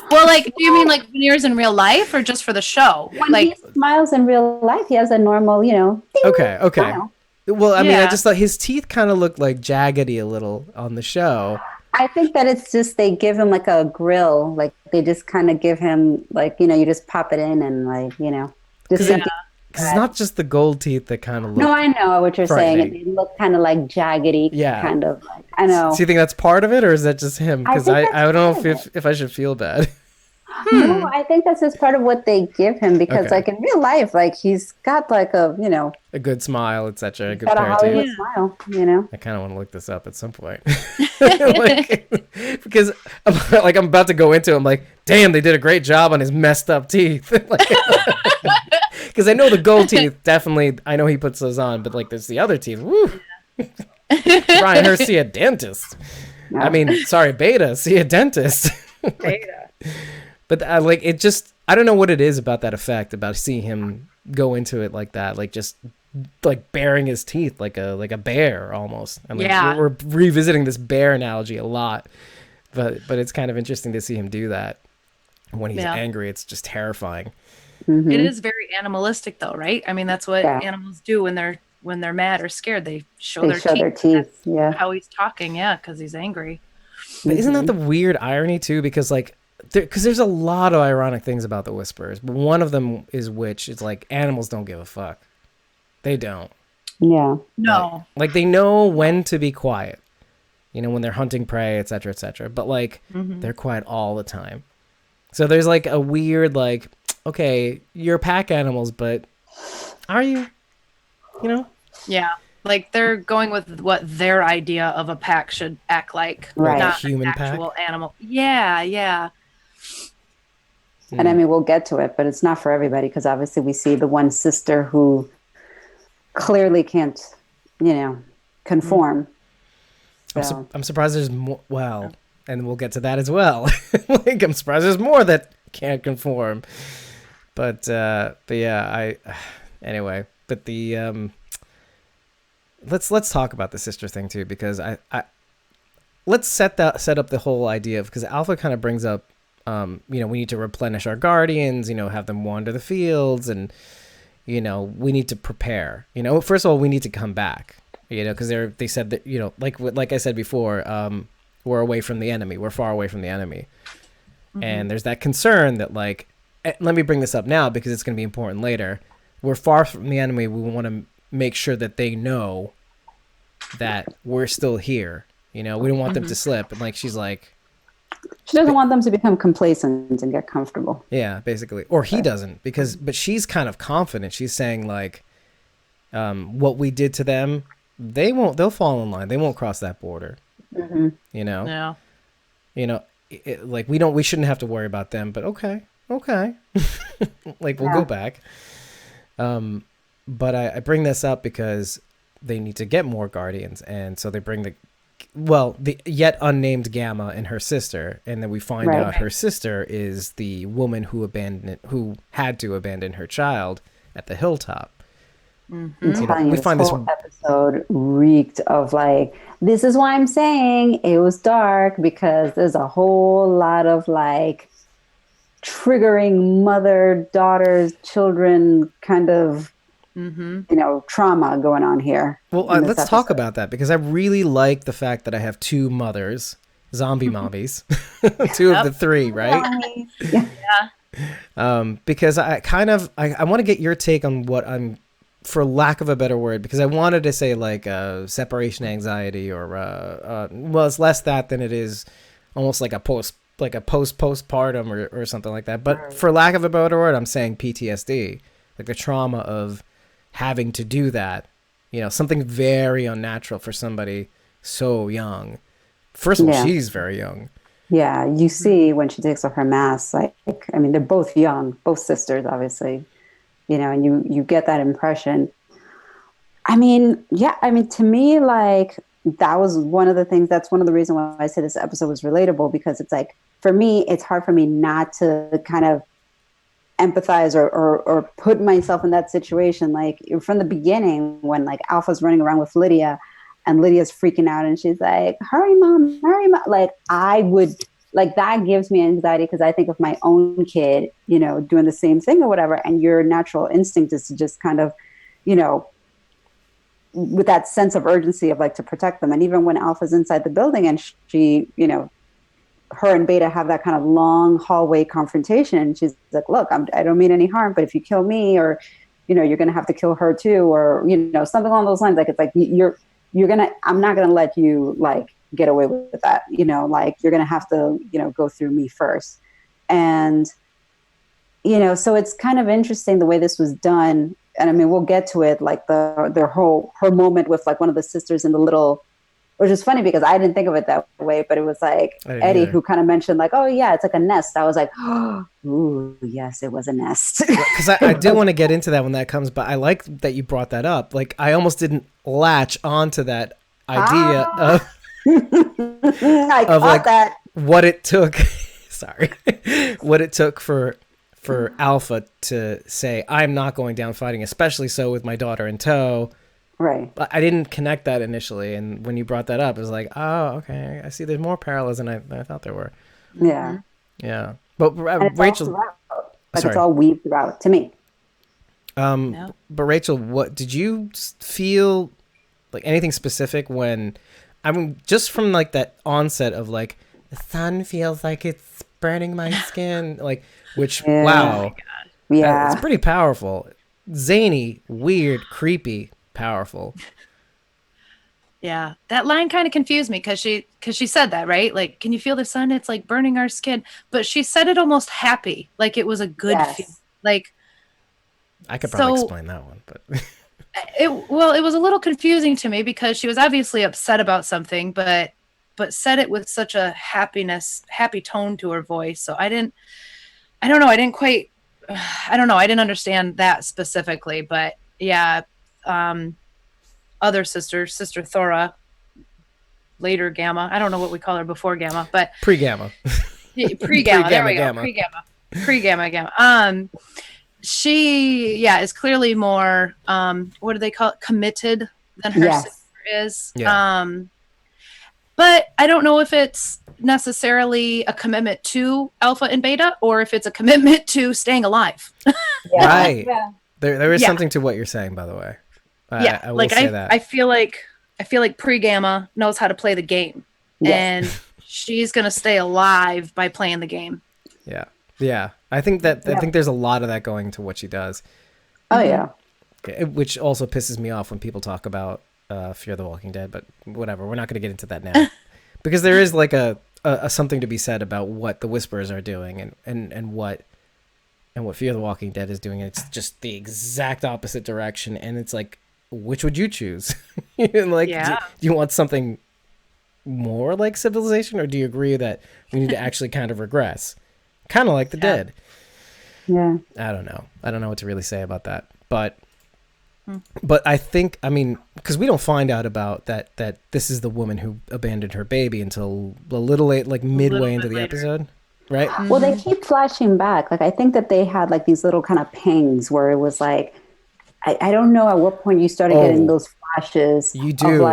Well, like, do you mean like veneers in real life or just for the show? When Like, he smiles in real life, he has a normal, you know. ding Okay. smile. Well, I mean, I Yeah. just thought his teeth kind of looked like jaggedy a little on the show. I think that it's just they give him like a grill, like they just kind of give him like, you know, you just pop it in and like, you know, just Because to it's not just the gold teeth that kind of look. No, I know what you're saying. frightening. They look kind of like jaggedy, Yeah. kind of. Like, I know. So you think that's part of it, or is that just him? I Because think I that's don't know part of if I should feel bad. No, I think that's just part of what they give him because, like, in real life, like, he's got, like, a good smile, etc. A good got a pair of Hollywood teeth. smile, I kind of want to look this up at some point. Because I'm about to go into it. I'm like, damn, they did a great job on his messed up teeth. Because I know the gold teeth, definitely, I know he puts those on, but, like, there's the other teeth. Woo! Brian Hurst, see a dentist. No. I mean, sorry, Beta, see a dentist. Beta. But like, it just, I don't know what it is about that effect, about seeing him go into it like that, like just like baring his teeth like a bear almost. And like, we're revisiting this bear analogy a lot, but it's kind of interesting to see him do that when he's angry. It's just terrifying. Mm-hmm. It is very animalistic though, right? I mean, that's what animals do when they're mad or scared. They show their teeth. That's how he's talking, because he's angry. But isn't that the weird irony too? Because like, because there's a lot of ironic things about the Whisperers, but one of them is it's like animals don't give a fuck. They don't. Yeah. No. Like they know when to be quiet, when they're hunting prey, etc., etc. But like they're quiet all the time. So there's like a weird like, okay, you're pack animals, but are you? Yeah. Like they're going with what their idea of a pack should act like, right? Not human an actual pack. Animal. Yeah. And I mean, we'll get to it, but it's not for everybody because obviously we see the one sister who clearly can't, conform. So. I'm surprised there's more. Well, and we'll get to that as well. Like I'm surprised there's more that can't conform. But yeah, anyway. But the let's talk about the sister thing too, because I let's set up the whole idea because Alpha kind of brings up. We need to replenish our guardians, have them wander the fields and, we need to prepare, first of all, we need to come back, because they said that, like I said before, we're away from the enemy. We're far away from the enemy. Mm-hmm. And there's that concern that like, let me bring this up now because it's going to be important later. We're far from the enemy. We want to make sure that they know that we're still here. We don't want them to slip. And like, she's like, she doesn't want them to become complacent and get comfortable. Yeah, basically. Or he doesn't but she's kind of confident. She's saying like, what we did to them, they'll fall in line. They won't cross that border. Mm-hmm. Yeah. Like we shouldn't have to worry about them, but okay. Like we'll go back. But I bring this up because they need to get more guardians. And so they bring the yet unnamed Gamma and her sister, and then we find out her sister is the woman who had to abandon her child at the Hilltop. Mm-hmm. We find this whole episode reeked of like, this is why I'm saying it was dark, because there's a whole lot of like triggering mother, daughters, children kind of trauma going on here. Well, let's talk about that because I really like the fact that I have two mothers, zombie mommies, two of the three, right? Yeah. Because I kind of I want to get your take on what I'm, for lack of a better word, because I wanted to say like separation anxiety or well, it's less that than it is almost like a postpartum or something like that. But for lack of a better word, I'm saying PTSD, like the trauma of having to do that, something very unnatural for somebody so young. First of all, she's very young. Yeah, you see when she takes off her mask, like, I mean, they're both young, both sisters, obviously, and you get that impression. I mean, to me, like, that was one of the things, that's one of the reasons why I say this episode was relatable, because it's like, for me, it's hard for me not to kind of empathize or put myself in that situation. Like from the beginning when like Alpha's running around with Lydia and Lydia's freaking out and she's like, hurry mom, like I would, like that gives me anxiety because I think of my own kid, doing the same thing or whatever, and your natural instinct is to just kind of, with that sense of urgency of like to protect them. And even when Alpha's inside the building and she, her and Beta have that kind of long hallway confrontation. And she's like, look, I don't mean any harm, but if you kill me or, you're going to have to kill her too, or, something along those lines. Like, it's like, I'm not going to let you like get away with that. Like you're going to have to, go through me first. And, so it's kind of interesting the way this was done. And I mean, we'll get to it, like her moment with like one of the sisters in the little, which is funny because I didn't think of it that way, but it was like Eddie who kind of mentioned like, oh yeah, it's like a nest. I was like, oh, ooh, yes, it was a nest. Because I do want to get into that when that comes, but I like that you brought that up. Like I almost didn't latch onto that idea of like that. What it took. Sorry, what it took for Alpha to say, I'm not going down fighting, especially so with my daughter in tow. Right. But I didn't connect that initially. And when you brought that up, it was like, oh, okay. I see there's more parallels than I thought there were. Yeah. Yeah. But Rachel. It's all weaved throughout to me. But Rachel, what did you feel like anything specific when, I mean, just from like that onset of like, the sun feels like it's burning my skin, like, which, wow. Yeah. It's pretty powerful. Zany, weird, creepy. Powerful. Yeah, that line kind of confused me because she said that, right? Like, can you feel the sun? It's like burning our skin. But she said it almost happy, like it was a good feel. Like, I could probably explain that one, but it was a little confusing to me because she was obviously upset about something, but said it with such a happy tone to her voice. So I didn't understand that specifically, but yeah. Other sister Thora, later Gamma. I don't know what we call her before Gamma, but pre-Gamma. Pre-Gamma. There we go. Pre-Gamma. She is clearly more what do they call it? Committed than her sister is. Yeah. But I don't know if it's necessarily a commitment to Alpha and Beta or if it's a commitment to staying alive. Right. Yeah. There is something to what you're saying, by the way. I will say that. I feel like pre-Gamma knows how to play the game, and she's gonna stay alive by playing the game. Yeah. I think there's a lot of that going to what she does. Oh yeah. Which also pisses me off when people talk about Fear the Walking Dead, but whatever. We're not going to get into that now, because there is like a something to be said about what the Whisperers are doing and what Fear the Walking Dead is doing. It's just the exact opposite direction, and it's like, which would you choose? Like, do you want something more like Civilization, or do you agree that we need to actually kind of regress, kind of like the Dead? Yeah. I don't know what to really say about that, but I think, I mean, because we don't find out about that this is the woman who abandoned her baby until a little late, like midway into the episode, right? Well, they keep flashing back. Like, I think that they had like these little kind of pangs where it was like, I don't know at what point you started getting those flashes. You do.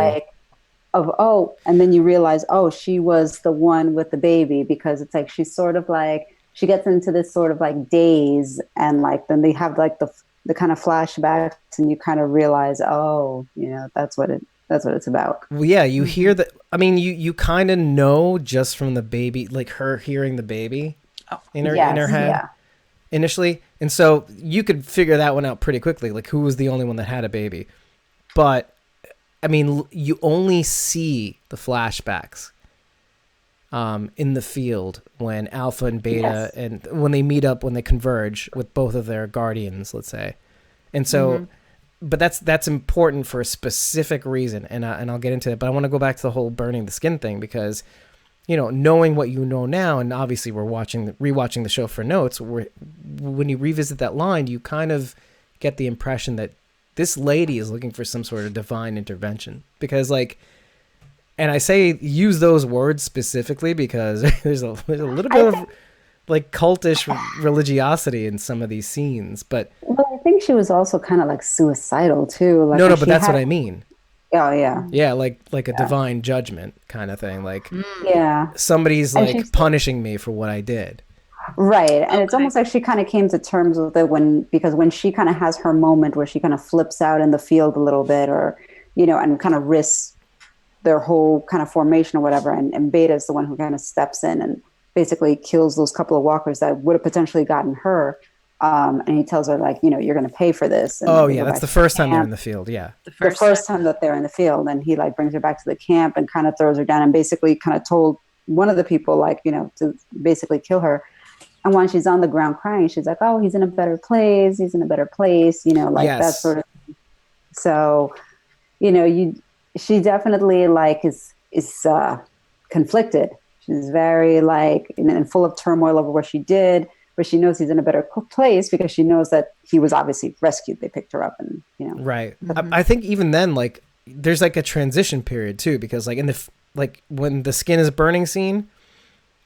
And then you realize, she was the one with the baby, because it's like she's sort of like, she gets into this sort of like daze, and like then they have like the kind of flashbacks, and you kind of realize, that's what it's about. Well, yeah, you hear that. I mean, you kind of know just from the baby, like her hearing the baby in her head initially, and so you could figure that one out pretty quickly, like who was the only one that had a baby. But I mean, you only see the flashbacks in the field when Alpha and Beta and when they meet up, when they converge with both of their guardians, let's say. And so, but that's important for a specific reason, and I'll get into it. But I want to go back to the whole burning the skin thing, because, knowing what you know now, and obviously we're rewatching the show for notes, when you revisit that line, you kind of get the impression that this lady is looking for some sort of divine intervention, because like, and I say use those words specifically because there's a little bit of like cultish religiosity in some of these scenes, but I think she was also kind of like suicidal too. Like, no, but that's what I mean. Oh yeah. Yeah, like a divine judgment kind of thing. Like, somebody's and like punishing me for what I did. Right. And it's almost like she kind of came to terms with it because when she kind of has her moment where she kind of flips out in the field a little bit, or, and kind of risks their whole kind of formation or whatever. And Beta is the one who kind of steps in and basically kills those couple of walkers that would have potentially gotten her. And he tells her, like, you're going to pay for this. And that's the first time they're in the field. Yeah. The first time that they're in the field. And he like brings her back to the camp and kind of throws her down and basically kind of told one of the people, like, to basically kill her. And when she's on the ground crying, she's like, oh, he's in a better place. He's in a better place, like that sort of thing. So, she definitely like is conflicted. She's very like and full of turmoil over what she did, but she knows he's in a better place because she knows that he was obviously rescued. They picked her up and, Right. I think even then, like, there's like a transition period too, because like when the skin is burning scene,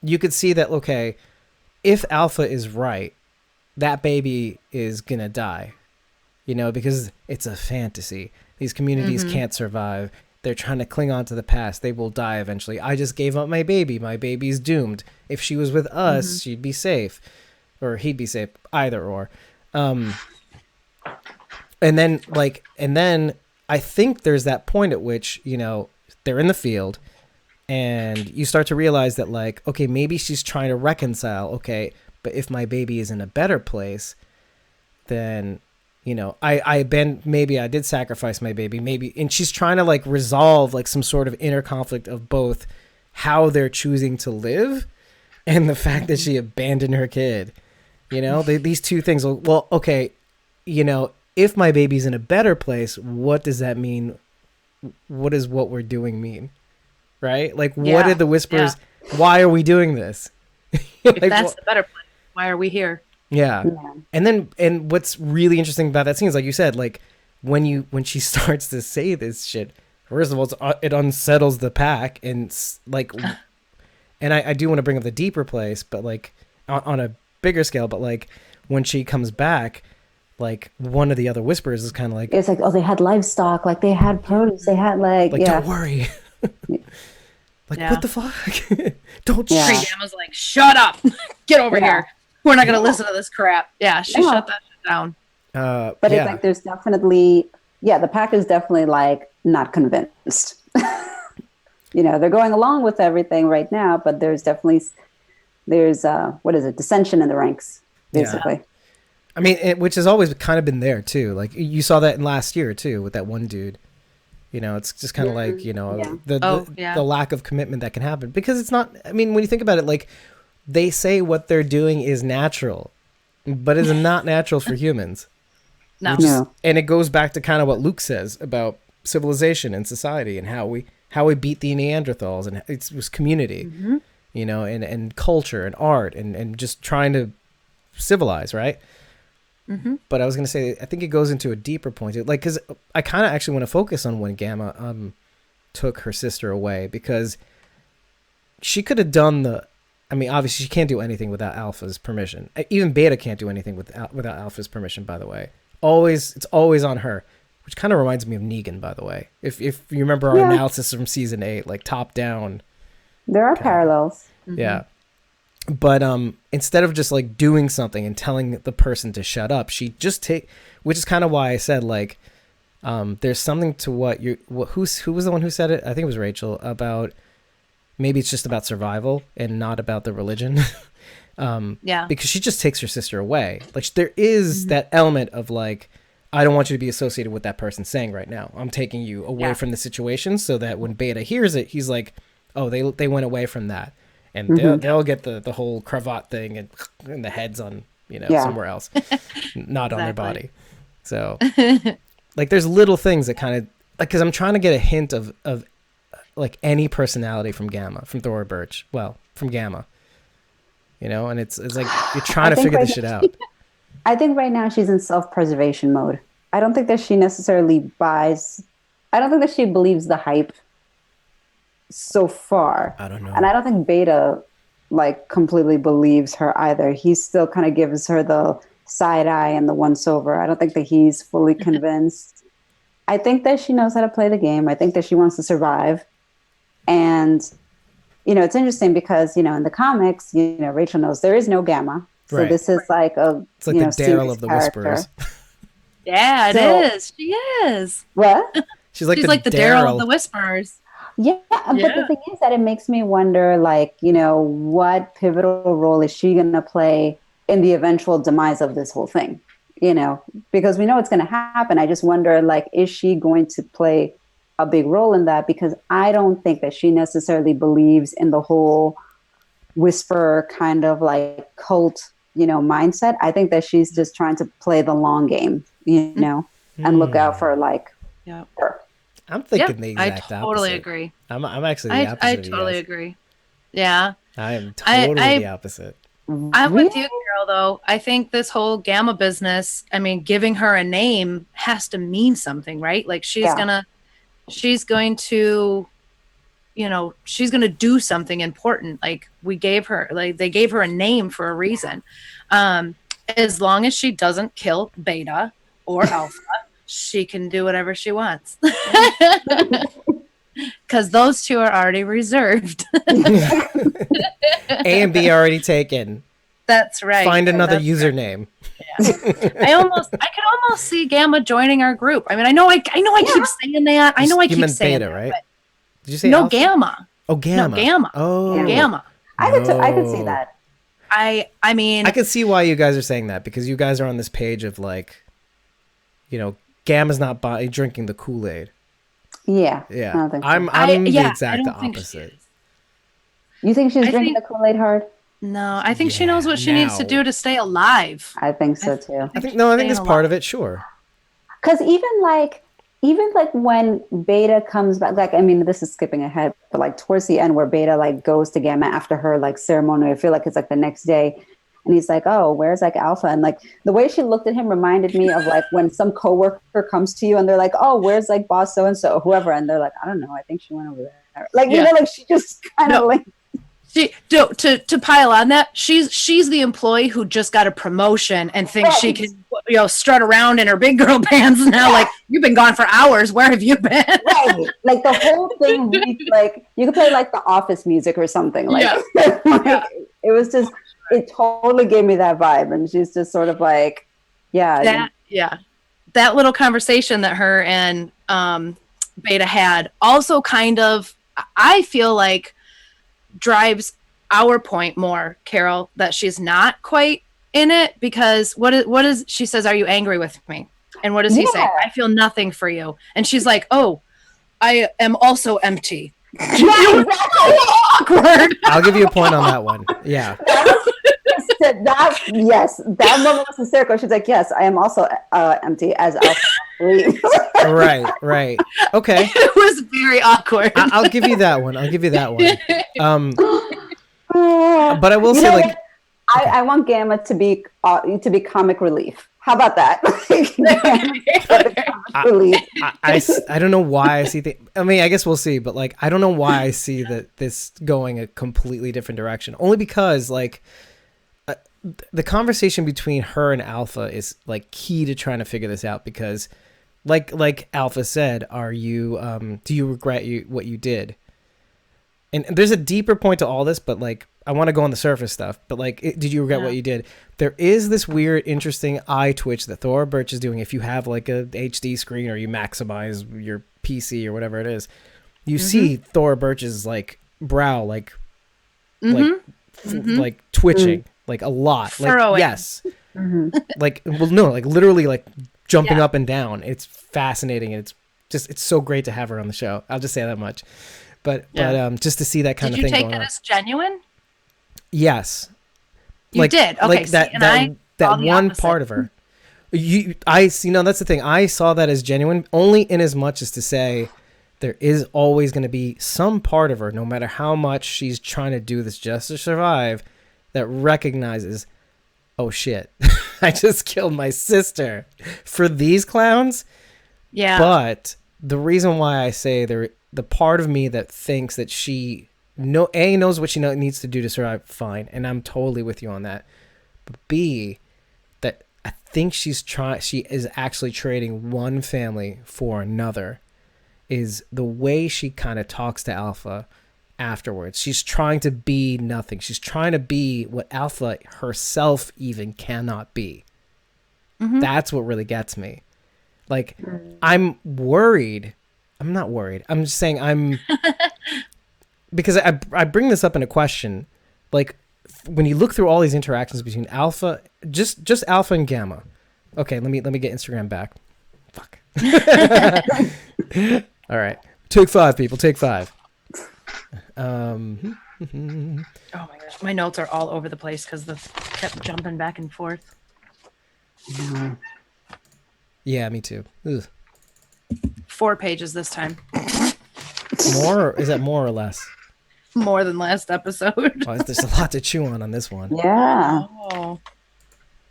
you could see that, okay, if Alpha is right, that baby is going to die, because it's a fantasy. These communities can't survive. They're trying to cling on to the past. They will die eventually. I just gave up my baby. My baby's doomed. If she was with us, she'd be safe, or he'd be safe, either or. And then I think there's that point at which, they're in the field and you start to realize that, like, okay, maybe she's trying to reconcile. Okay, but if my baby is in a better place, then, maybe I did sacrifice my baby, maybe. And she's trying to like resolve like some sort of inner conflict of both how they're choosing to live and the fact that she abandoned her kid. These two things. Well, okay, if my baby's in a better place, what does that mean? What does what we're doing mean? Right? Like, what did the whispers, why are we doing this? If that's the better place, why are we here? Yeah. And what's really interesting about that scene is, like you said, like when she starts to say this shit, first of all, it unsettles the pack, and like, and I do want to bring up the deeper place, but like on a bigger scale, but like when she comes back, like one of the other whispers is kind of like, it's like, oh, they had livestock, like they had produce, they had like don't worry. Like, what the fuck? Don't Gamma's like, shut up. Get over here. We're not going to listen to this crap. Yeah, she shut that shit down. But it's like, there's definitely, the pack is definitely like not convinced. They're going along with everything right now, but there's definitely, dissension in the ranks, basically. Yeah. I mean, which has always kind of been there too. Like, you saw that in last year too, with that one dude. It's just kind of like, the lack of commitment that can happen, because it's not, I mean, when you think about it, like, they say what they're doing is natural, but it's not natural for humans. No. And it goes back to kind of what Luke says about civilization and society and how we beat the Neanderthals, and it was community, and culture and art and just trying to civilize, right? But I was going to say, I think it goes into a deeper point, like, because I kind of actually want to focus on when Gamma took her sister away, because she could have done obviously she can't do anything without Alpha's permission. Even Beta can't do anything without Alpha's permission, by the way. It's always on her, which kind of reminds me of Negan, by the way. If you remember our analysis from season 8, like top down. There are parallels. Yeah. But instead of just like doing something and telling the person to shut up, she just which is kind of why I said, like, there's something to who was the one who said it? I think it was Rachael, about maybe it's just about survival and not about the religion. Because she just takes her sister away. Like, there is that element of like, I don't want you to be associated with that person saying right now, I'm taking you away from the situation, so that when Beta hears it, he's like, oh, they went away from that. And they'll get the whole cravat thing and the heads on, somewhere else, not on their body. So like, there's little things that kind of like, because I'm trying to get a hint of like any personality from Thora Birch. Well, from Gamma, and it's like you're trying to figure this shit out. I think right now she's in self-preservation mode. I don't think that she necessarily I don't think that she believes the hype so far. I don't know. And I don't think Beta like completely believes her either. He still kind of gives her the side eye and the once over. I don't think that he's fully convinced. I think that she knows how to play the game. I think that she wants to survive. And, it's interesting because, in the comics, Rachael knows there is no Gamma. So this is like it's like the Daryl of the Whisperers. Yeah, it is. She is. What? She's like the Daryl of the Whisperers. Yeah, but the thing is that it makes me wonder, like, what pivotal role is she going to play in the eventual demise of this whole thing? Because we know it's going to happen. I just wonder, like, is she going to play a big role in that? Because I don't think that she necessarily believes in the whole, whisperer kind of like cult, mindset. I think that she's just trying to play the long game, and look out for like her. I'm thinking the exact opposite. I totally agree. I'm actually the opposite. I totally agree. Yeah. I am totally the opposite. I'm with you, Carol, though. I think this whole Gamma business, I mean, giving her a name has to mean something, right? Like she's going to, she's going to do something important. Like they gave her a name for a reason. As long as she doesn't kill Beta or Alpha, she can do whatever she wants. Because those two are already reserved. A and B already taken. That's right. Find another username. Yeah. I could almost see Gamma joining our group. I mean, I know I keep saying that. I know I keep saying Beta, that, right? But did you say no Alpha? Gamma? Oh, Gamma. No, Gamma. Oh, Gamma. I could see that. I mean, I can see why you guys are saying that, because you guys are on this page of like, Gamma's not drinking the Kool-Aid. Yeah. Yeah. I don't think so. I'm the exact opposite. You think she's drinking the Kool-Aid hard? No, I think she knows what she needs to do to stay alive. I think so too. I think it's part of it, sure. Because even like when Beta comes back, like, I mean, this is skipping ahead, but like towards the end where Beta like goes to Gamma after her like ceremony, I feel like it's like the next day, and he's like, oh, where's like Alpha? And like the way she looked at him reminded me of like when some coworker comes to you and they're like, oh, where's like boss so and so, whoever, and they're like, I don't know, I think she went over there. Like like she just kind of like. To pile on that, she's the employee who just got a promotion and thinks she can strut around in her big girl pants now. Like, you've been gone for hours. Where have you been? Right. Like the whole thing reads like you could play like the Office music or something. Like, it was just, it totally gave me that vibe. And she's just sort of like, that little conversation that her and Beta had also kind of, I feel like, drives our point more, Carol, that she's not quite in it, because what is she says, are you angry with me? And what does he say? I feel nothing for you. And she's like, oh, I am also empty. Awkward. I'll give you a point on that one. Yeah. That moment was hysterical. She's like, yes, I am also empty as Alpha leaves. Right. Okay. It was very awkward. I'll give you that one. But I will say, like, I want Gamma to be comic relief. How about that? I don't know why I see I mean, I guess we'll see, but like, I don't know why I see this going a completely different direction. Only because like the conversation between her and Alpha is like key to trying to figure this out, because like Alpha said, are you do you regret what you did? And there's a deeper point to all this, but like, I want to go on the surface stuff, but like, did you regret what you did? There is this weird, interesting eye twitch that Thora Birch is doing. If you have like a HD screen or you maximize your PC or whatever it is, you see Thora Birch's like brow, like twitching, like a lot. Furrowing. Like, yes. Like, well, no, like literally like jumping up and down. It's fascinating. And it's so great to have her on the show. I'll just say that much. But just to see that kind of thing going on. Did you take it as genuine? Yes. You did? Okay. Like that one part of her. That's the thing. I saw that as genuine only in as much as to say there is always going to be some part of her, no matter how much she's trying to do this just to survive, that recognizes, oh shit, I just killed my sister for these clowns. Yeah. But the reason why I say the part of me that thinks that she knows what she needs to do to survive, fine, and I'm totally with you on that. But B, that I think she is actually trading one family for another, is the way she kind of talks to Alpha afterwards. She's trying to be nothing. She's trying to be what Alpha herself even cannot be. That's what really gets me. Like, I'm worried. I'm not worried. I'm just saying because I bring this up in a question. Like, when you look through all these interactions between Alpha, just Alpha and Gamma. Okay, let me get Instagram back. Fuck. All right. Take 5, people. Take 5. Oh my gosh, my notes are all over the place because the kept jumping back and forth. Yeah, me too. Ugh. 4 pages this time. More? Is that more or less? More than last episode. Oh, there's a lot to chew on this one. Yeah. Oh.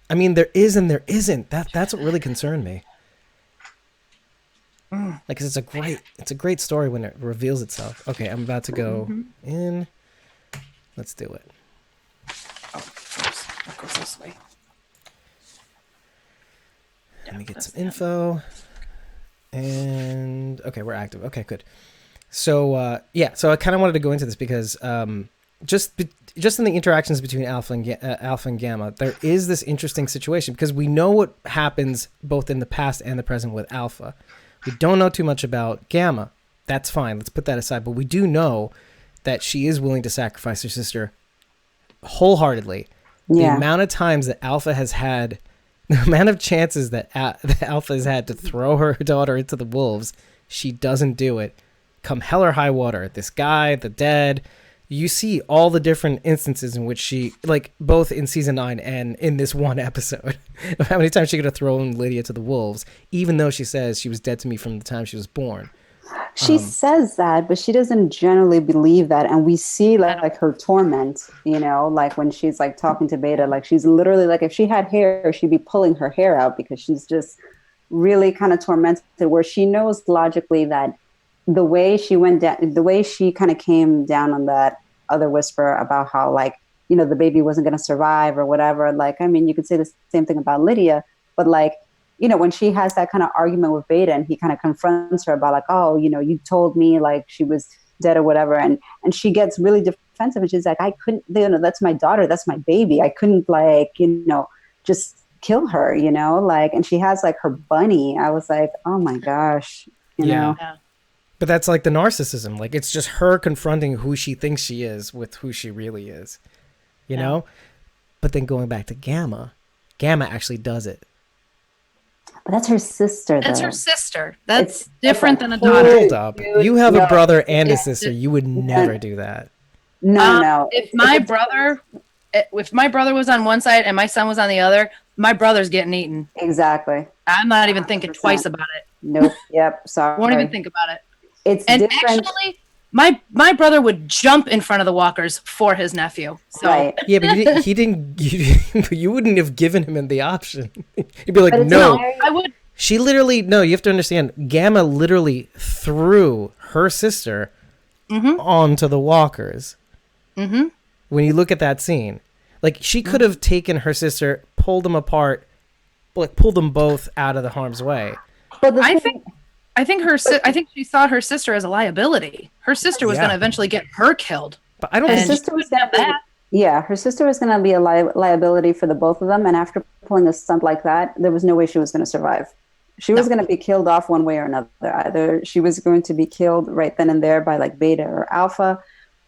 I mean, there is and there isn't. That's what really concerned me. Like, 'cause it's a great story when it reveals itself. Okay, I'm about to go in. Let's do it. Oh, that goes this way. Let me get some info. And okay, we're active. Okay, good. So so I kind of wanted to go into this because just in the interactions between Alpha and Gamma, there is this interesting situation because we know what happens both in the past and the present with Alpha. We don't know too much about Gamma. That's fine. Let's put that aside. But we do know that she is willing to sacrifice her sister wholeheartedly. Yeah. The amount of times that Alpha has had, the amount of chances that Alpha has had to throw her daughter into the wolves, she doesn't do it. Come hell or high water, this guy, the dead, you see all the different instances in which she, like both in season 9 and in this one episode, of how many times she could have thrown Lydia to the wolves, even though she says she was dead to me from the time she was born. She says that, but she doesn't generally believe that. And we see like her torment, like when she's like talking to Beta, like she's literally like, if she had hair, she'd be pulling her hair out because she's just really kind of tormented, where she knows logically that the way she went down, the way she kind of came down on that other whisper about how like, the baby wasn't going to survive or whatever. Like, I mean, you could say the same thing about Lydia, but like, when she has that kind of argument with Beta and he kind of confronts her about like, oh, you told me like she was dead or whatever. And she gets really defensive and she's like, I couldn't, that's my daughter. That's my baby. I couldn't like, just kill her, like, and she has like her bunny. I was like, oh my gosh, you know? Yeah. But that's like the narcissism. Like, it's just her confronting who she thinks she is with who she really is, you know? But then going back to Gamma actually does it. But that's her sister, though. That's her sister. That's It's different like, than a daughter. Hold up. You have a brother and a it's- sister. You would never do that. No. If my brother was on one side and my son was on the other, my brother's getting eaten. Exactly. I'm not even thinking 100%. twice about it. Nope. Yep. Sorry. Won't even think about it. It's And different. actually, my brother would jump in front of the walkers for his nephew. So Right. Yeah, but he didn't. You wouldn't have given him the option. He'd be like, But it's no. not- I would. She literally, no, you have to understand, Gamma literally threw her sister onto the walkers. Mm-hmm. When you look at that scene, like, she could have taken her sister, pulled them apart, like pulled them both out of the harm's way. But the I thing- think she saw her sister as a liability. Her sister was Yeah. going to eventually get her killed. But I don't her And think sister she was couldn't gonna have be, that. yeah, her sister was going to be a liability for the both of them. And after pulling a stunt like that, there was no way she was going to survive. She was going to be killed off one way or another. Either she was going to be killed right then and there by like Beta or Alpha,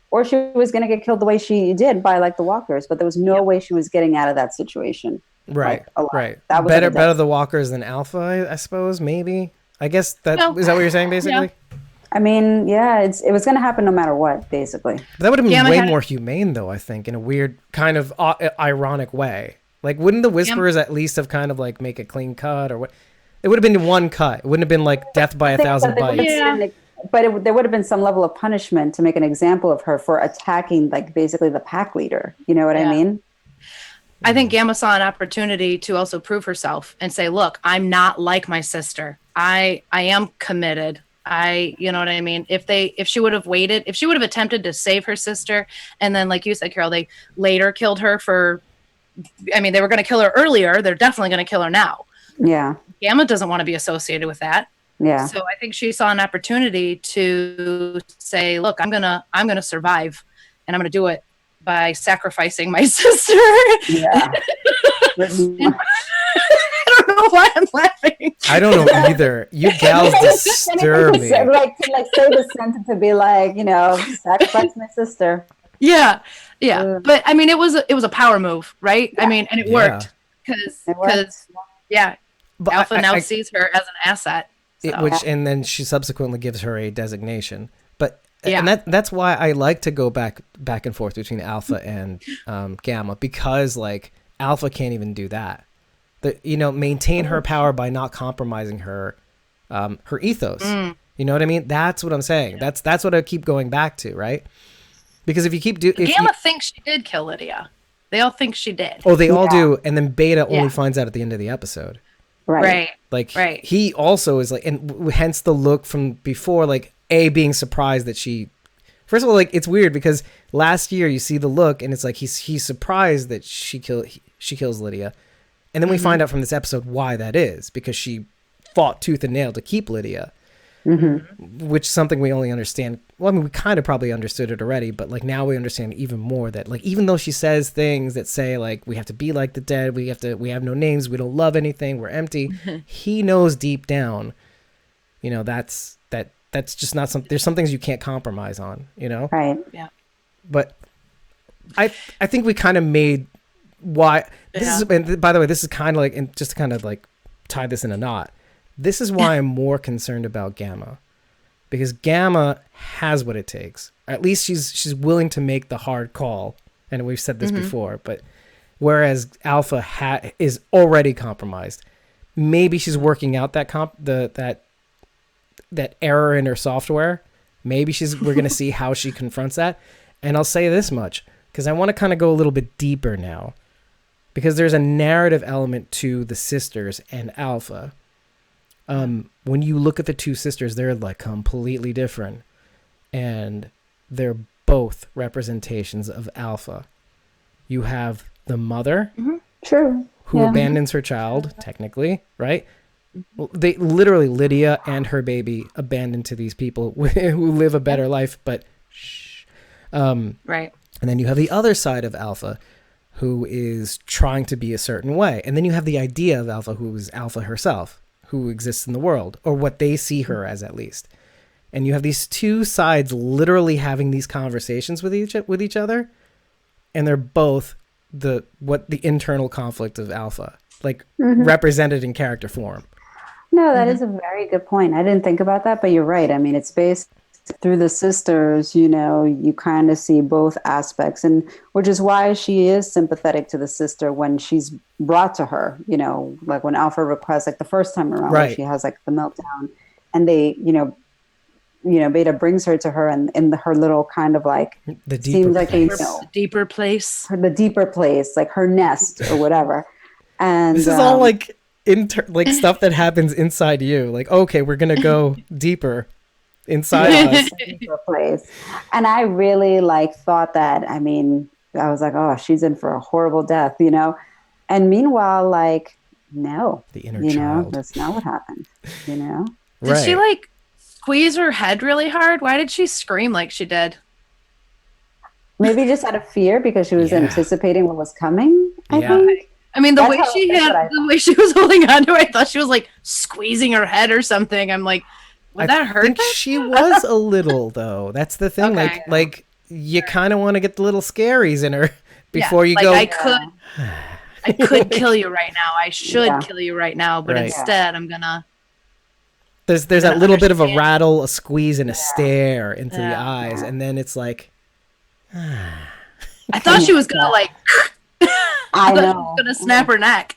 or she was going to get killed the way she did by like the walkers. But there was no way she was getting out of that situation. right, alive. right. That was Better the walkers than Alpha, I suppose, maybe. I guess is that what you're saying, basically? I mean, yeah, it was going to happen no matter what, basically. But that would have been Gamma way had- more humane, though, I think, in a weird kind of ironic way. Like, wouldn't the Whisperers at least have kind of like make a clean cut or what? It would have been one cut. It wouldn't have been like death by 1,000 bites. Yeah. But there would have been some level of punishment to make an example of her for attacking, like, basically the pack leader. You know what I Yeah. mean? I think Gamma saw an opportunity to also prove herself and say, look, I'm not like my sister. I am committed. You know what I mean? If she would have waited, if she would have attempted to save her sister, and then, like you said, Carol, they later killed her they were going to kill her earlier. They're definitely going to kill her now. Yeah. Gamma doesn't want to be associated with that. Yeah. So I think she saw an opportunity to say, look, I'm gonna survive, and I'm gonna do it by sacrificing my sister. Yeah. I don't know why I'm laughing. I don't know either. You gals disturb me. Like say the sentence to be like, sacrifice my sister. Yeah. But I mean, it was a power move, right? I mean, and it worked because But Alpha now I- sees her as an asset. So. and then she subsequently gives her a designation. But And that's why I like to go back and forth between Alpha and Gamma, because like Alpha can't even do that. Maintain her power by not compromising her ethos. You know what I mean? That's what I'm saying. That's what I keep going back to, right? Because if you keep Gamma thinks she did kill Lydia. They all think she did. Oh, they all do, and then Beta only finds out at the end of the episode. Right. Like he also is like, and hence the look from before, like being surprised that she. First of all, like it's weird because last year you see the look, and it's like he's surprised that she kills Lydia, and then we find out from this episode why that is, because she fought tooth and nail to keep Lydia. Which is something we only understand. Well, I mean, we kind of probably understood it already, but like now we understand even more that like even though she says things that say like we have to be like the dead, we have no names, we don't love anything, we're empty. He knows deep down, that's just not something. There's some things you can't compromise on, Right. Yeah. But I think we kind of made why this is. And by the way, this is kind of like, and just to kind of like tie this in a knot. This is why I'm more concerned about Gamma, because Gamma has what it takes. At least she's willing to make the hard call, and we've said this before. But whereas Alpha is already compromised, maybe she's working out that that error in her software. Maybe we're gonna see how she confronts that. And I'll say this much, because I want to kind of go a little bit deeper now, because there's a narrative element to the sisters and Alpha. When you look at the two sisters, they're like completely different, and they're both representations of Alpha. You have the mother, True, who abandons her child, technically, right? Well, they literally, Lydia and her baby abandoned to these people who live a better life, but right. And then you have the other side of Alpha, who is trying to be a certain way, and then you have the idea of Alpha, who is Alpha herself, who exists in the world, or what they see her as, at least. And you have these two sides literally having these conversations with each other, and they're both the internal conflict of Alpha, like represented in character form. No, that is a very good point. I didn't think about that, but you're right. I mean, it's based through the sisters, you kind of see both aspects, and which is why she is sympathetic to the sister when she's brought to her, like when Alpha requests, like the first time around, where she has like the meltdown, and they, Beta brings her to her, and in her little kind of like, the deeper like deeper place, the deeper place, like her nest or whatever. And this is all like like stuff that happens inside you. Like, okay, we're gonna go deeper inside us. Place. And I really thought that, I mean, I was like, oh, she's in for a horrible death, and meanwhile, no, the inner child. That's not what happened, Did she squeeze her head really hard? Why did she scream like she did? Maybe just out of fear, because she was anticipating what was coming. I think. I mean, the way she was holding on to her, I thought she was like squeezing her head or something. I'm like, would that hurt? I think she was a little, though. That's the thing. Okay, like you kind of want to get the little scaries in her before you go. I could kill you right now. I should kill you right now, but instead I'm gonna. There's that little bit of a rattle, a squeeze, and a stare into the eyes, and then it's like. I thought she was gonna I know. She was gonna snap her neck.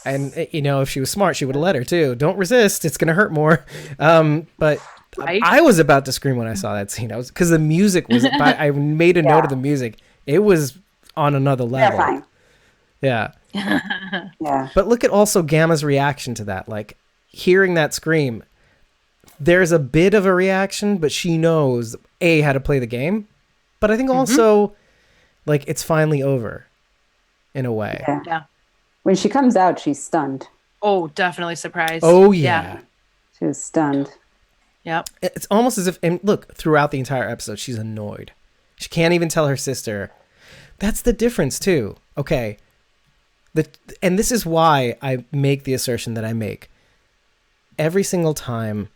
And if she was smart, she would have let her too. Don't resist; it's gonna hurt more. But I was about to scream when I saw that scene. Because the music was. I made a note of the music. It was on another level. Yeah. Yeah. But look at also Gamma's reaction to that. Like hearing that scream, there's a bit of a reaction, but she knows how to play the game. But I think also, it's finally over, in a way. Yeah. When she comes out, she's stunned. Oh, definitely surprised. Oh, yeah. She was stunned. Yep. It's almost as if, and look, throughout the entire episode, she's annoyed. She can't even tell her sister. That's the difference, too. Okay. And this is why I make the assertion that I make. Every single time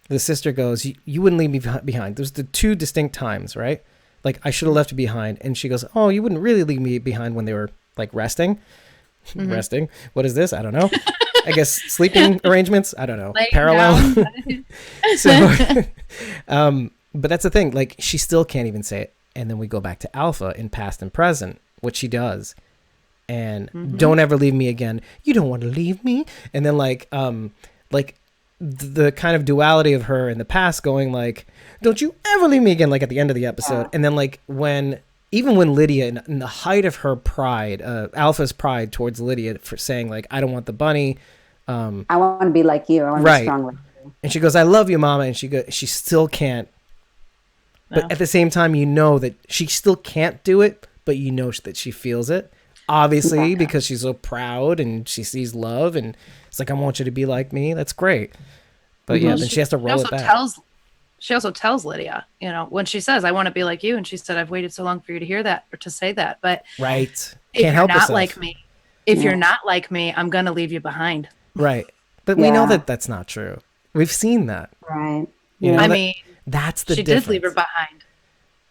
the sister goes, you wouldn't leave me behind. There's the two distinct times, right? Like, I should have left you behind. And she goes, oh, you wouldn't really leave me behind when they were, resting. Resting? What is this? I don't know. I guess sleeping arrangements? I don't know. Parallel. But that's the thing. Like, she still can't even say it. And then we go back to Alpha in past and present, which she does. And don't ever leave me again. You don't want to leave me. And then like the kind of duality of her in the past going like, don't you ever leave me again, like at the end of the episode. And then like even when Lydia in the height of her pride, Alpha's pride towards Lydia for saying like, I don't want the bunny. I want to be like you. I want to be strong like you. And she goes, I love you, Mama. And she still can't. But at the same time, you know that she still can't do it, but you know that she feels it. Obviously, because she's so proud and she sees love and it's like, I want you to be like me. That's great. But then she has to roll it back. She also tells Lydia, you know, when she says, I want to be like you. And she said, I've waited so long for you to hear that or to say that. But right. Can't help yourself. If you're not like me, I'm going to leave you behind. Right. But we know that that's not true. We've seen that. Right. You know, I mean, that's the she difference. did leave her behind.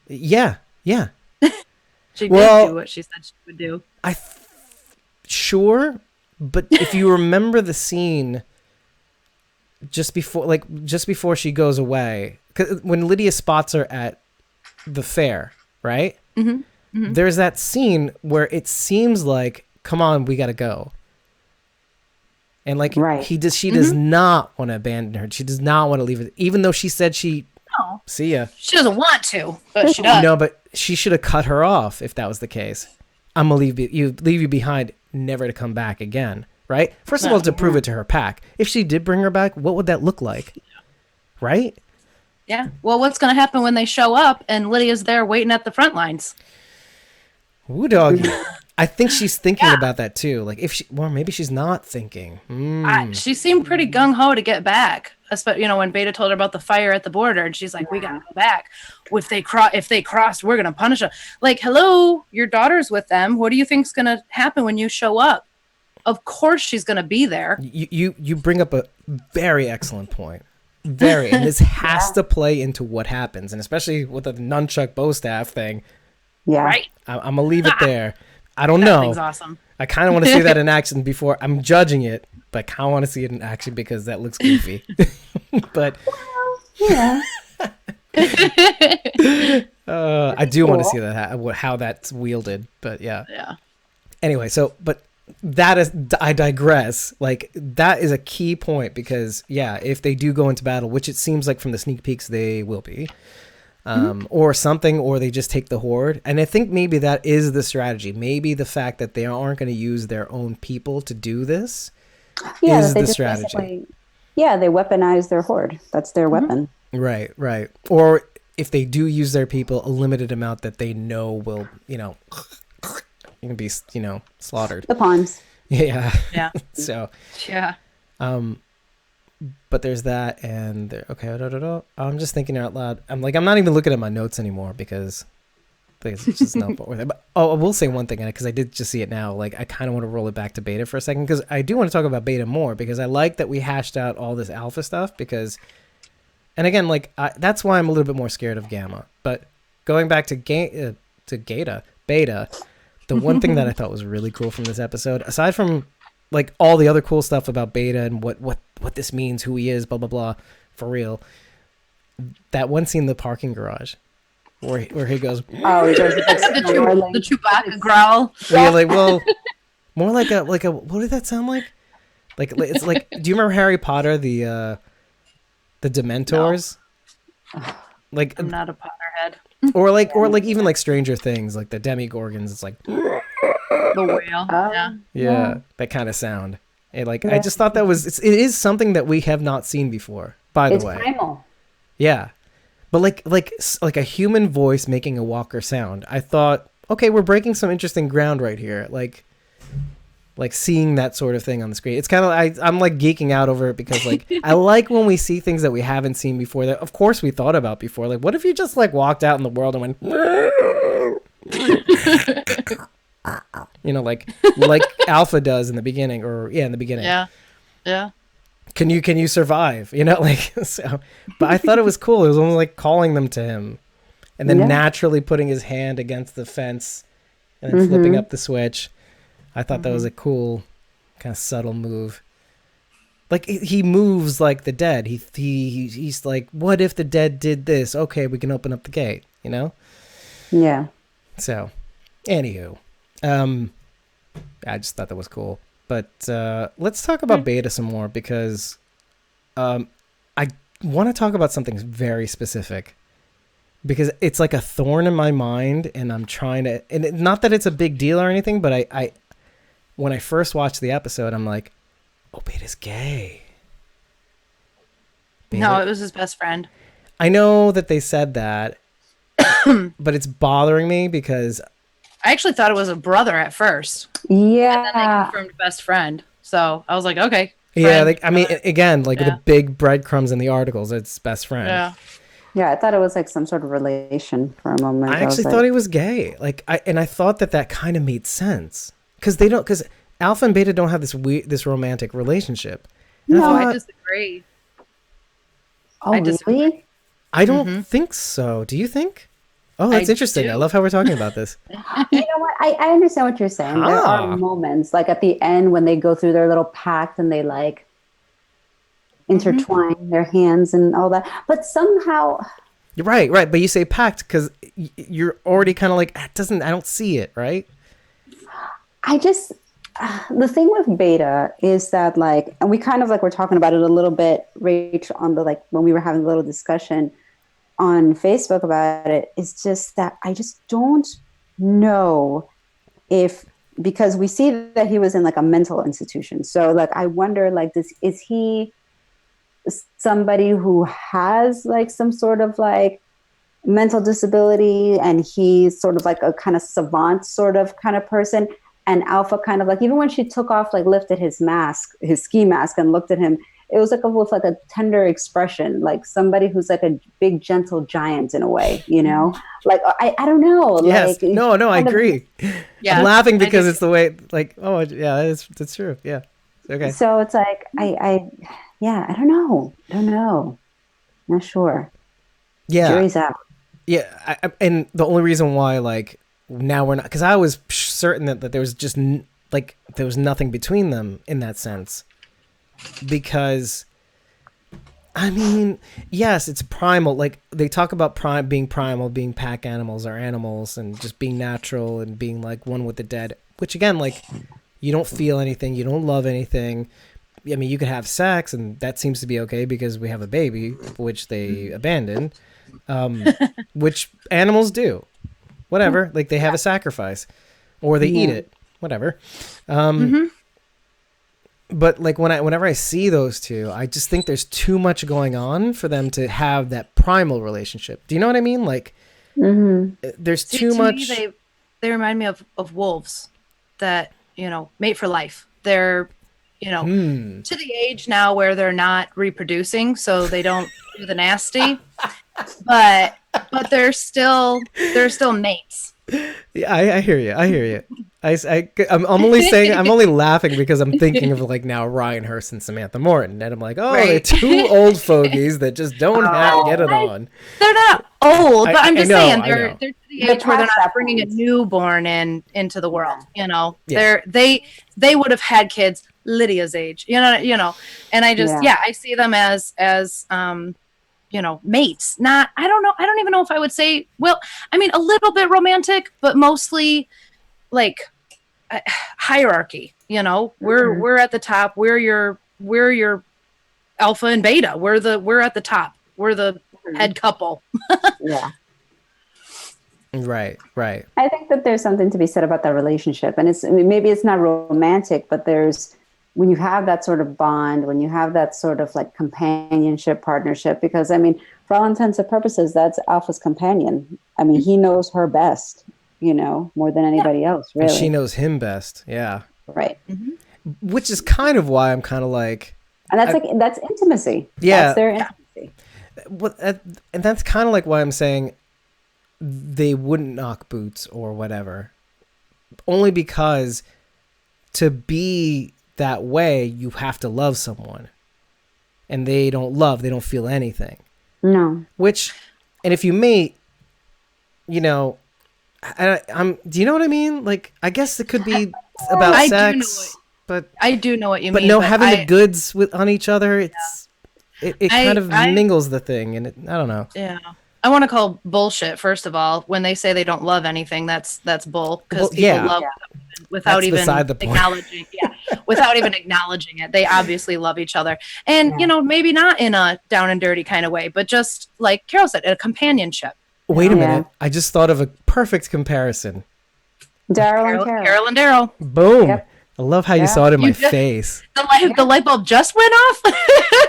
Yeah. Yeah. She did do what she said she would do. Sure. But if you remember the scene just before she goes away, 'cause when Lydia spots her at the fair, right? There's that scene where it seems like, come on, we got to go. And like she does not want to abandon her. She does not want to leave it, even though she said see ya. She doesn't want to, but she does. No, but she should have cut her off if that was the case. I'm gonna leave you behind, never to come back again. Right? First of all, to prove it to her pack. If she did bring her back, what would that look like? Right? Yeah. Well, what's going to happen when they show up and Lydia's there waiting at the front lines? Ooh, doggy. I think she's thinking about that too. Like maybe she's not thinking. She seemed pretty gung ho to get back. Especially, you know, when Beta told her about the fire at the border, and she's like, "We gotta go back. If they cross, we're gonna punish them." Like, hello, your daughter's with them. What do you think's gonna happen when you show up? Of course, she's gonna be there. You bring up a very excellent point. And this has to play into what happens, and especially with the nunchuck bow staff thing. Yeah, right. I'm gonna leave it there. I don't know. That thing's awesome. I kind of want to see that in action before I'm judging it, but I kind of want to see it in action because that looks goofy. But yeah, I do want to see that how that's wielded. But yeah. Anyway, but that is, I digress. Like, that is a key point because if they do go into battle, which it seems like from the sneak peeks they will be. Or something, or they just take the horde. And I think maybe that is the strategy. Maybe the fact that they aren't going to use their own people to do this is the strategy. Yeah, they weaponize their horde. That's their weapon. Right. Or if they do use their people, a limited amount that they know will, be, slaughtered. The pawns. Yeah. So. Yeah. But there's that, and I'm just thinking out loud. I'm not even looking at my notes anymore because there's just no point with it. But I will say one thing, because I did just see it now. Like, I kind of want to roll it back to Beta for a second because I do want to talk about Beta more because I like that we hashed out all this Alpha stuff because, and again, that's why I'm a little bit more scared of Gamma. But going back to Beta, the one thing that I thought was really cool from this episode, aside from like all the other cool stuff about Beta and what this means, who he is, blah, blah, blah, for real. That one scene in the parking garage where he goes, the Chewbacca growl. Yeah, like, well, more like a, what did that sound like? Like, it's like, do you remember Harry Potter, the Dementors? No. Like, I'm not a Potterhead. Or like even like Stranger Things, like the Demigorgons, it's like, the whale. Yeah, that kind of sound. And I just thought that it is something that we have not seen before, by the way. It's primal. Yeah. But like a human voice making a walker sound. I thought, okay, we're breaking some interesting ground right here. Like seeing that sort of thing on the screen. It's kind of, I'm like geeking out over it because like, I like when we see things that we haven't seen before that of course we thought about before. Like, what if you just like walked out in the world and went, like Alpha does in the beginning, in the beginning. Yeah. Can you survive? So. But I thought it was cool. It was almost like calling them to him, and then naturally putting his hand against the fence, and then flipping up the switch. I thought that was a cool, kind of subtle move. Like he moves like the dead. He's like, what if the dead did this? Okay, we can open up the gate, you know? Yeah. So, anywho, I just thought that was cool. But let's talk about Beta some more, because I want to talk about something very specific, because it's like a thorn in my mind, and I'm trying to, and not that it's a big deal or anything, but I when I first watched the episode, I'm like, oh, Beta's gay. Beta? No, it was his best friend. I know that they said that, but it's bothering me because I actually thought it was a brother at first. Yeah. And then they confirmed best friend. So I was like, okay. Yeah, friend, I mean, again, like the big breadcrumbs in the articles, it's best friend. Yeah. Yeah, I thought it was like some sort of relation for a moment. I actually thought he was gay. I thought that kind of made sense, because Alpha and Beta don't have this romantic relationship. And No, I disagree. Oh, really? I don't think so. Do you think? Oh, that's interesting. I love how we're talking about this. You know what? I understand what you're saying. There are moments, like at the end when they go through their little pact and they like intertwine their hands and all that. But somehow... You're right. But you say pact because you're already kind of like, I don't see it, right? I just... the thing with Beta is that, like, and we kind of like, we're talking about it a little bit, Rach, on the, like, when we were having a little discussion on Facebook about it, it's just that I just don't know if, because we see that he was in like a mental institution. So like, I wonder, like, is he somebody who has like some sort of like mental disability, and he's sort of like a kind of savant sort of kind of person? And Alpha kind of like, even when she took off, like lifted his mask, his ski mask, and looked at him, it was like with like a tender expression, like somebody who's like a big, gentle giant in a way, you know? Like, I don't know. Yes. Like, no, I agree. Yeah. I'm laughing because it's the way, like, oh, yeah, that's true. Yeah. Okay. So it's like, I don't know. Not sure. Yeah. Jury's out. Yeah. And the only reason why, like, now we're not, because I was certain that there was just there was nothing between them in that sense, because I mean, yes, it's primal. Like they talk about being primal, being pack animals or animals, and just being natural and being like one with the dead, which again, like, you don't feel anything, you don't love anything. I mean, you could have sex and that seems to be okay because we have a baby, which they abandoned, which animals do. Whatever, like they have a sacrifice, or they eat it, whatever. But like whenever I see those two, I just think there's too much going on for them to have that primal relationship. Do you know what I mean? Like, there's too much. Me, they remind me of wolves that, you know, mate for life. They're, you know, to the age now where they're not reproducing, so they don't do the nasty, but they're still mates. Yeah, I hear you. I'm only laughing because I'm thinking of like now Ryan Hurst and Samantha Morton, and I'm like, oh, they're two old fogies that just don't get it on. They're not old, but I'm just saying they're to the The age where they're not past bringing a ones. newborn into the world. You know, Yeah. they would have had kids Lydia's age. You know, and I just I see them as you know, mates. Not, I don't even know if I would say, well, I mean, a little bit romantic, but mostly like hierarchy, you know. We're at the top. We're your alpha and beta. We're at the top. We're the head couple. Yeah. Right. I think that there's something to be said about that relationship. And maybe it's not romantic, but when you have that sort of bond, when you have that sort of like companionship, partnership, because I mean, for all intents and purposes, that's Alpha's companion. I mean, he knows her best, you know, more than anybody else, really. And she knows him best. Yeah. Right. Which is kind of why I'm kind of like, and that's intimacy. Yeah. That's their intimacy. And that's kind of like why I'm saying they wouldn't knock boots or whatever, only because to be that way, you have to love someone, and they don't feel anything. No. And if you mate, you know, do you know what I mean? Like, I guess it could be about sex. but I do know what you mean. But no, having the goods on each other, it kind of mingles the thing, and I don't know. Yeah. I want to call bullshit, first of all. When they say they don't love anything, that's bull, because people love without even acknowledging without even acknowledging it. They obviously love each other. And maybe not in a down and dirty kind of way, but just like Carol said, a companionship. Wait a minute. I just thought of a perfect comparison. Carol and Daryl. Boom. Yep. I love how you saw it in my face. The light bulb just went off.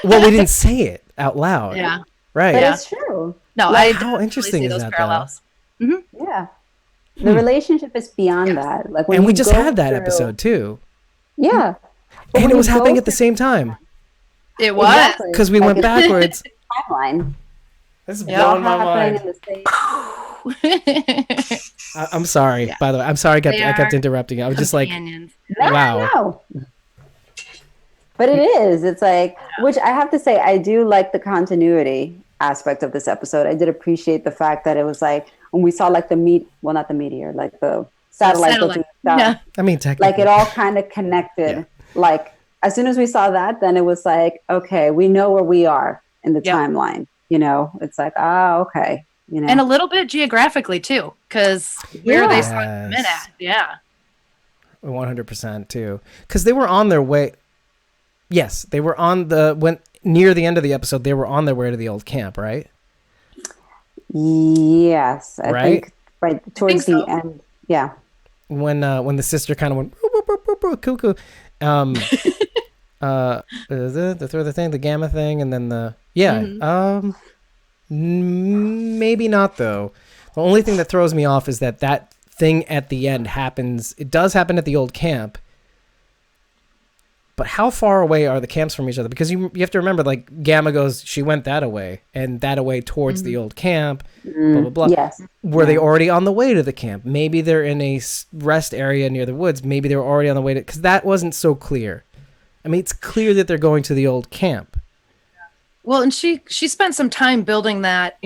Well, we didn't say it out loud. Yeah. Right. But it's true. No, how interesting is that, parallels. Mm-hmm. Yeah. The relationship is beyond that. Like, when and we just had that episode too. Yeah. And it was happening at the same time. It was. Because we went backwards. Timeline. This is blowing my mind. I'm sorry, by the way. I'm sorry I kept interrupting you. I was just like, wow. No. But it is. It's like, which I have to say, I do like the continuity aspect of this episode. I did appreciate the fact that it was like, when we saw like not the meteor, like the satellite go through the sky. Yeah. I mean, technically. Like, it all kind of connected. Yeah. Like, as soon as we saw that, then it was like, okay, we know where we are in the timeline. It's like, okay. And a little bit geographically too, because where they start the minute. Yeah. 100% too. Because they were on their way. Yes, they were near the end of the episode, they were on their way to the old camp, right? Yes. I think right towards the end. Yeah. When the sister kind of went cuckoo. The thing, the gamma thing, and then maybe not though. The only thing that throws me off is that thing at the end happens. It does happen at the old camp. But how far away are the camps from each other? Because you have to remember, like, Gamma goes, she went that away, and that away towards the old camp, blah, blah, blah. Yes. Were they already on the way to the camp? Maybe they're in a rest area near the woods. Maybe they were already on the way to... Because that wasn't so clear. I mean, it's clear that they're going to the old camp. Well, and she spent some time building that,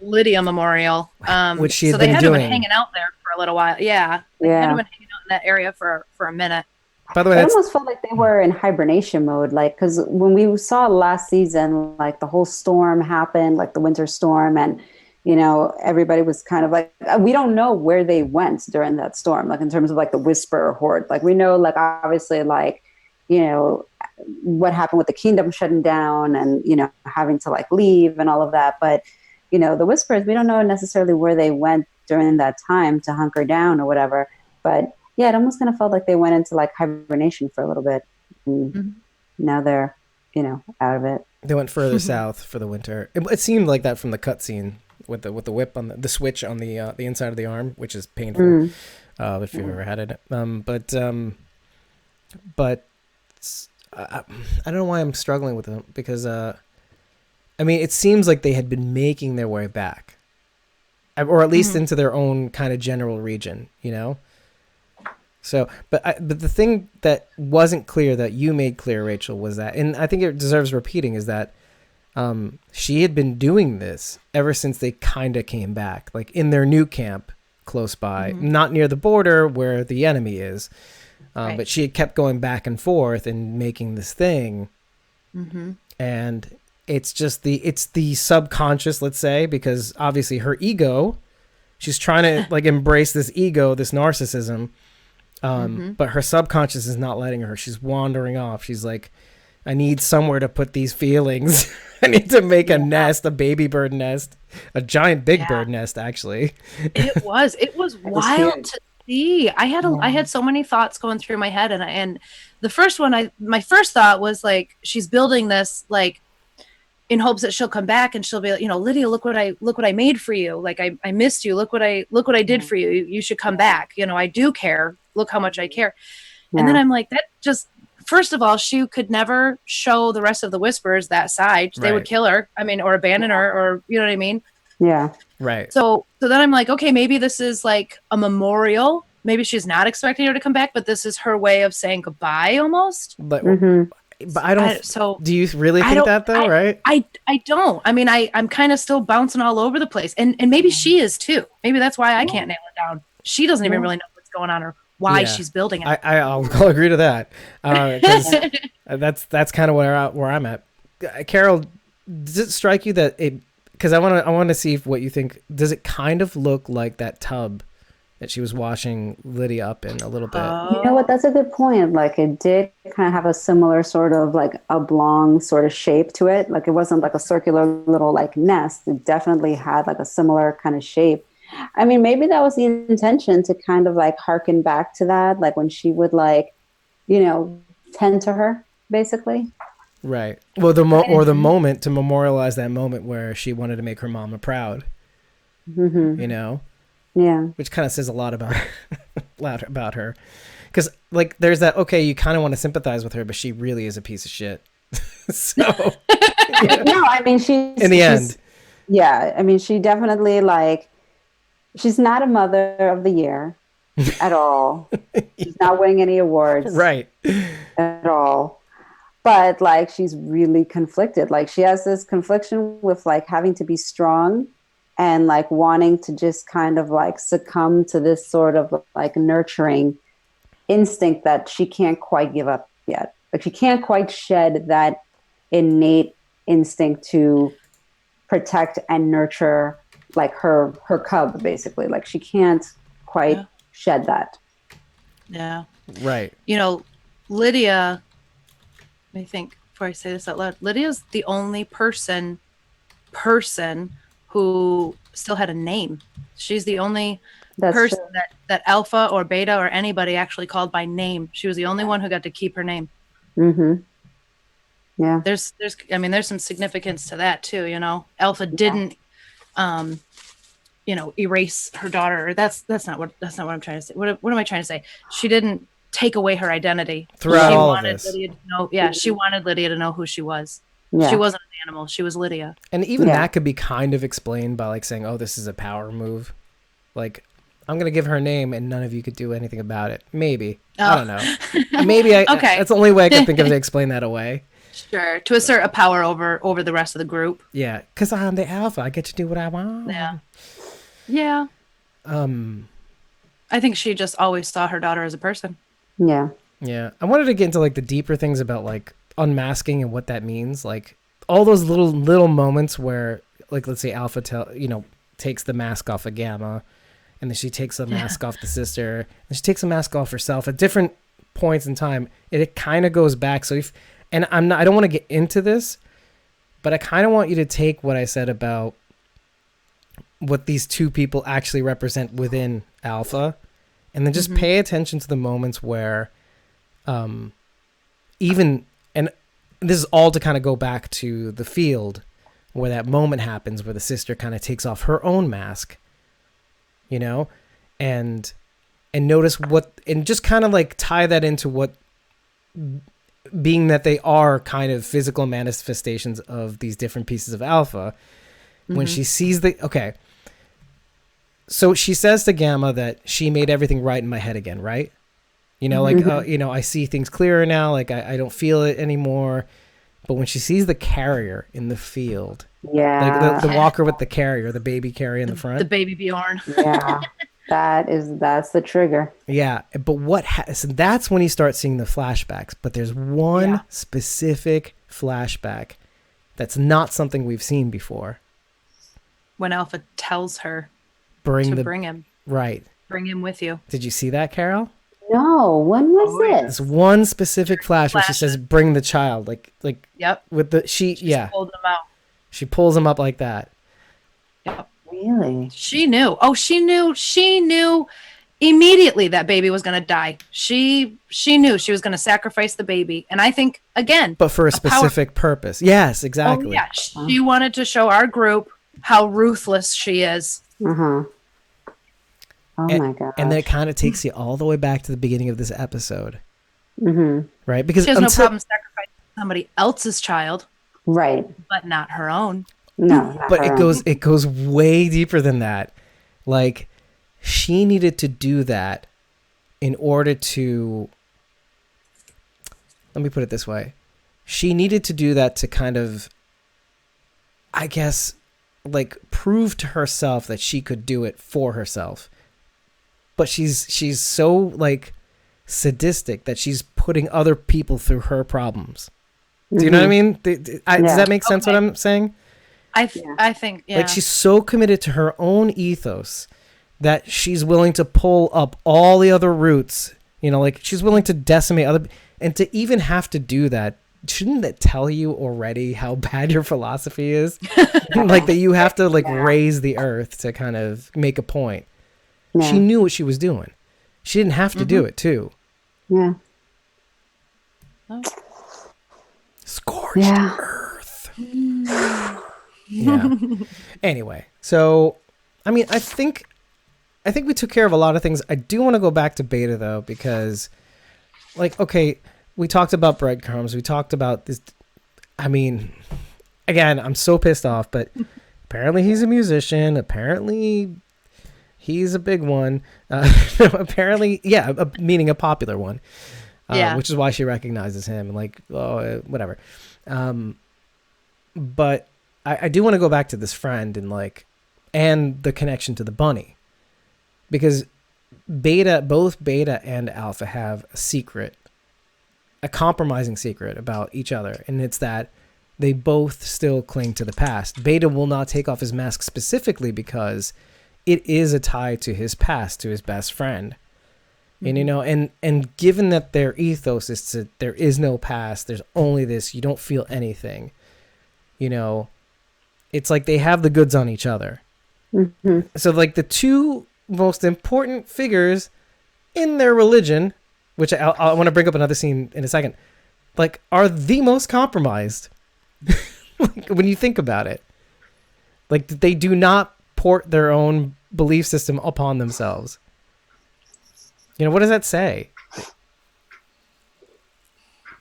Lydia Memorial. Which she had so been they had doing. been hanging out there for a little while. Yeah. They had been hanging out in that area for a minute. By the way, it almost felt like they were in hibernation mode, like, because when we saw last season, like, the whole storm happened, like the winter storm, and everybody was kind of like, we don't know where they went during that storm, like, in terms of like the Whisper horde. Like, we know, like, obviously, like, what happened with the kingdom shutting down and having to like leave and all of that, but the Whispers, we don't know necessarily where they went during that time to hunker down or whatever, but yeah, it almost kind of felt like they went into like hibernation for a little bit. And now they're, out of it. They went further south for the winter. It seemed like that from the cutscene with the whip on the switch on the inside of the arm, which is painful if you've ever had it. But I don't know why I'm struggling with them, because I mean, it seems like they had been making their way back, or at least into their own kind of general region, So, but the thing that wasn't clear that you made clear, Rachel, was that, and I think it deserves repeating, is that she had been doing this ever since they kind of came back, like in their new camp close by, not near the border where the enemy is, but she had kept going back and forth and making this thing, and it's just the subconscious, let's say, because obviously her ego, she's trying to like embrace this ego, this narcissism. But her subconscious is not letting her. She's wandering off. She's like, I need somewhere to put these feelings. I need to make a nest, a baby bird nest, a giant big bird nest, actually. It was wild to see. I had so many thoughts going through my head, and the first one, my first thought was like, she's building this like in hopes that she'll come back and she'll be like, Lydia, look what I made for you. Like, I missed you. Look what I did for you. You should come back. I do care. Look how much I care. And then I'm like, that just, first of all, she could never show the rest of the Whispers that side. They would kill her. I mean, or abandon her, or, you know what I mean? Yeah. Right. So then I'm like, okay, maybe this is like a memorial. Maybe she's not expecting her to come back, but this is her way of saying goodbye almost. But I don't. Do you really think that though? Right? I don't. I mean, I'm kind of still bouncing all over the place, and maybe she is too. Maybe that's why I can't nail it down. She doesn't even really know what's going on, why she's building it. I'll agree to that. Because that's kind of where I'm at. Carol, does it strike you that because I want to see what you think. Does it kind of look like that tub that she was washing Lydia up in a little bit? You know what? That's a good point. Like it did kind of have a similar sort of like oblong sort of shape to it. Like it wasn't like a circular little like nest. It definitely had like a similar kind of shape. I mean, maybe that was the intention, to kind of like harken back to that, like when she would like, tend to her, basically. Right. Well, the moment to memorialize that moment where she wanted to make her mama proud. Mm-hmm. Yeah. Which kind of says a lot about her. Because like there's that, okay, you kind of want to sympathize with her, but she really is a piece of shit. So no, I mean she's in the end. Yeah. I mean she definitely like, she's not a mother of the year at all. She's not winning any awards. Right. At all. But like she's really conflicted. Like she has this confliction with like having to be strong and like wanting to just kind of like succumb to this sort of like nurturing instinct that she can't quite give up yet. Like she can't quite shed that innate instinct to protect and nurture like her cub, basically. Like she can't quite shed that. Yeah. Right. Lydia, let me think before I say this out loud. Lydia's the only person who still had a name. She's the only person that Alpha or Beta or anybody actually called by name. She was the only one who got to keep her name. Mm-hmm. Yeah. There's some significance to that too. Alpha didn't, erase her daughter. That's not what I'm trying to say. What am I trying to say? She didn't take away her identity. Throughout all of this. Lydia to know, she wanted Lydia to know who she was. Yeah. She wasn't an animal. She was Lydia. And even that could be kind of explained by like saying, oh, this is a power move. Like, I'm going to give her a name and none of you could do anything about it. Maybe. I don't know. Maybe okay. That's the only way I can think of to explain that away. Sure. To assert a power over the rest of the group. Yeah. Because I'm the alpha. I get to do what I want. Yeah. Yeah. I think she just always saw her daughter as a person. Yeah. Yeah. I wanted to get into like the deeper things about like unmasking and what that means. Like all those little moments where like, let's say Alpha takes the mask off of Gamma, and then she takes the mask off the sister, and she takes the mask off herself at different points in time. It kind of goes back. So I don't want to get into this, but I kind of want you to take what I said about what these two people actually represent within Alpha, and then just pay attention to the moments where, even, and this is all to kind of go back to the field where that moment happens where the sister kind of takes off her own mask, and notice and just kind of like tie that into what, being that they are kind of physical manifestations of these different pieces of Alpha. When she sees so she says to Gamma that she made everything right in my head again, right? I see things clearer now. Like I don't feel it anymore. But when she sees the carrier in the field, like the walker with the carrier, the baby carrier in the front, the baby Bjorn. Yeah, that's the trigger. Yeah, but so that's when you start seeing the flashbacks. But there's one specific flashback that's not something we've seen before. When Alpha tells her bring him. Right. Bring him with you. Did you see that, Carol? No. When was this? This one specific flash where she says, "Bring the child." Like. Yep. With the she pulled him out. She pulls him up like that. Yep. Really? She knew. Oh, she knew immediately that baby was going to die. She knew she was going to sacrifice the baby. And I think, again, but for a specific purpose. Yes, exactly. Oh, yeah. She wanted to show our group how ruthless she is. Oh my God. And then it kind of takes you all the way back to the beginning of this episode. Right? Because she has no problem sacrificing somebody else's child. Right. But not her own. No. But it goes way deeper than that. Like, she needed to do that in order to, let me put it this way. She needed to do that to kind of, I guess, like prove to herself that she could do it for herself. but she's so like sadistic that she's putting other people through her problems. Do you know what I mean? Does that make sense what I'm saying? I think, yeah. Like she's so committed to her own ethos that she's willing to pull up all the other roots, you know, like she's willing to decimate other, and to even have to do that, shouldn't that tell you already how bad your philosophy is? Like that you have to like raise the earth to kind of make a point. Yeah. She knew what she was doing. She didn't have to do it too. Yeah. Oh. Scorched earth. Yeah. Anyway, so I mean, I think we took care of a lot of things. I do want to go back to Beta though, because like, okay, we talked about breadcrumbs. We talked about this. I mean, again, I'm so pissed off, but apparently he's a musician. Apparently he's a big one. Apparently, meaning a popular one. Which is why she recognizes him and like, whatever. But I do want to go back to this friend and like, and the connection to the bunny, because both Beta and Alpha have a secret, a compromising secret about each other. And it's that they both still cling to the past. Beta will not take off his mask specifically because it is a tie to his past, to his best friend. And, you know, and given that their ethos is to, there is no past, there's only this, you don't feel anything, you know, it's like they have the goods on each other. Mm-hmm. So like the two most important figures in their religion, which I want to bring up another scene in a second, like are the most compromised. Like, when you think about it, like they do not port their own belief system upon themselves. You know, what does that say?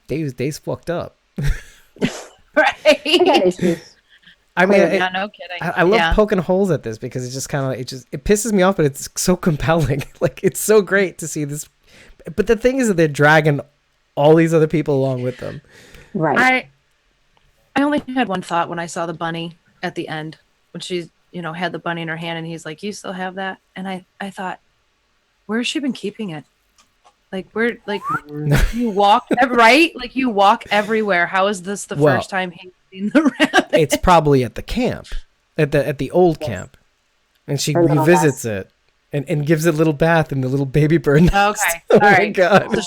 They's fucked up. Right. I mean, no kidding. I love poking holes at this because it's just kind of, it pisses me off, but it's so compelling. Like, it's so great to see this. But the thing is that they're dragging all these other people along with them. Right. I only had one thought when I saw the bunny at the end, when she's, you know, had the bunny in her hand and he's like, you still have that? And I thought, where has she been keeping it? Like, where, like, you walk, right? Like, you walk everywhere. How is this the first time he's seen the rabbit? It's probably at the camp, at the old camp. And she revisits it and gives it a little bath in the little baby bird nest. Okay. Oh, all my right. God. So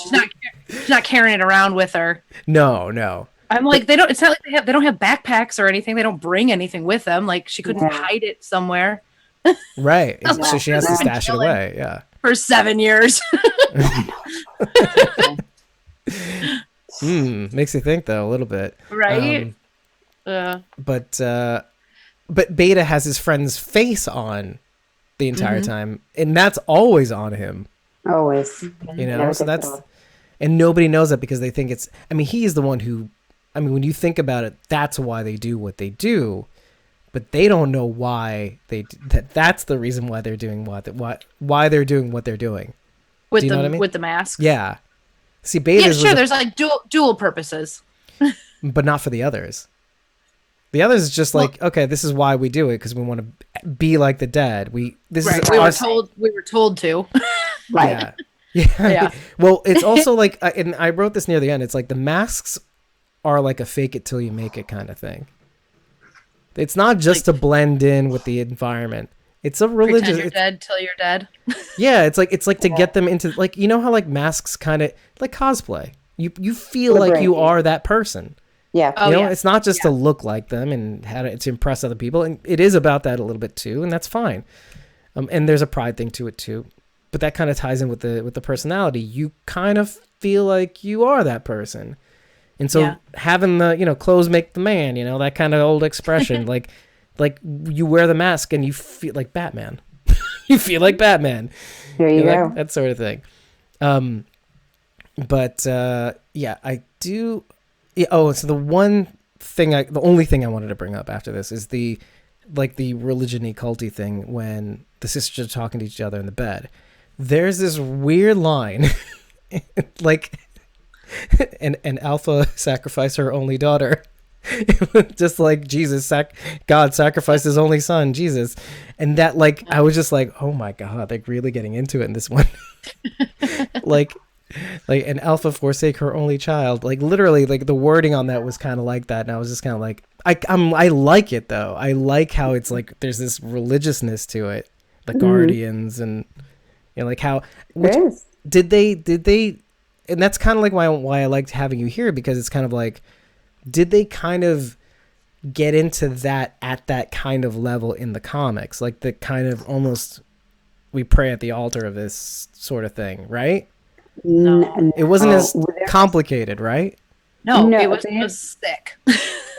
she's not carrying it around with her. No. I'm like, it's not like they don't have backpacks or anything. They don't bring anything with them. Like, she couldn't hide it somewhere. Right. So she has to stash it away. Yeah. For 7 years. Makes you think though a little bit. Right. But Beta has his friend's face on the entire time, and that's always on him. Always. You know, so that's, and nobody knows that because they think it's, I mean, he is the one who, I mean, when you think about it, that's why they do what they do, but they don't know why that's the reason why they're doing why they're doing what they're doing. With do you know what I mean? With the mask. Yeah. See, Beta's there's like dual purposes. But not for the others. The others is just like, okay, this is why we do it, because we want to be like the dead. We were told to. Right. Yeah. Well, it's also like, and I wrote this near the end. It's like the masks are like a fake it till you make it kind of thing. It's not just to blend in with the environment. It's a religious. Pretend you're dead till you're dead. Yeah, it's like to get them into, like, you know how like masks kind of like cosplay. You feel like you are that person. Yeah. You know, it's not just to look like them and to impress other people, and it is about that a little bit too, and that's fine. And there's a pride thing to it too, but that kind of ties in with the personality. You kind of feel like you are that person, and so having the, you know, clothes make the man, you know, that kind of old expression, like you wear the mask and you feel like Batman. You feel like Batman. There you go. That sort of thing. But I do. Yeah. Oh, so the only thing I wanted to bring up after this is the religion-y culty thing when the sisters are talking to each other in the bed. There's this weird line, like, and Alpha sacrificed her only daughter. Just like Jesus, God sacrificed his only son, Jesus. And that, like, I was just like, oh my God, they're really getting into it in this one. like an alpha forsake her only child. Like, literally, like, the wording on that was kind of like that. And I was just kind of like, I like it though. I like how it's like, there's this religiousness to it. The guardians and, you know, like how, did they, and that's kind of like why I liked having you here, because it's kind of like, did they kind of get into that at that kind of level in the comics? Like the kind of almost, we pray at the altar of this sort of thing, right? No. It wasn't as complicated, right? No, it was just sick.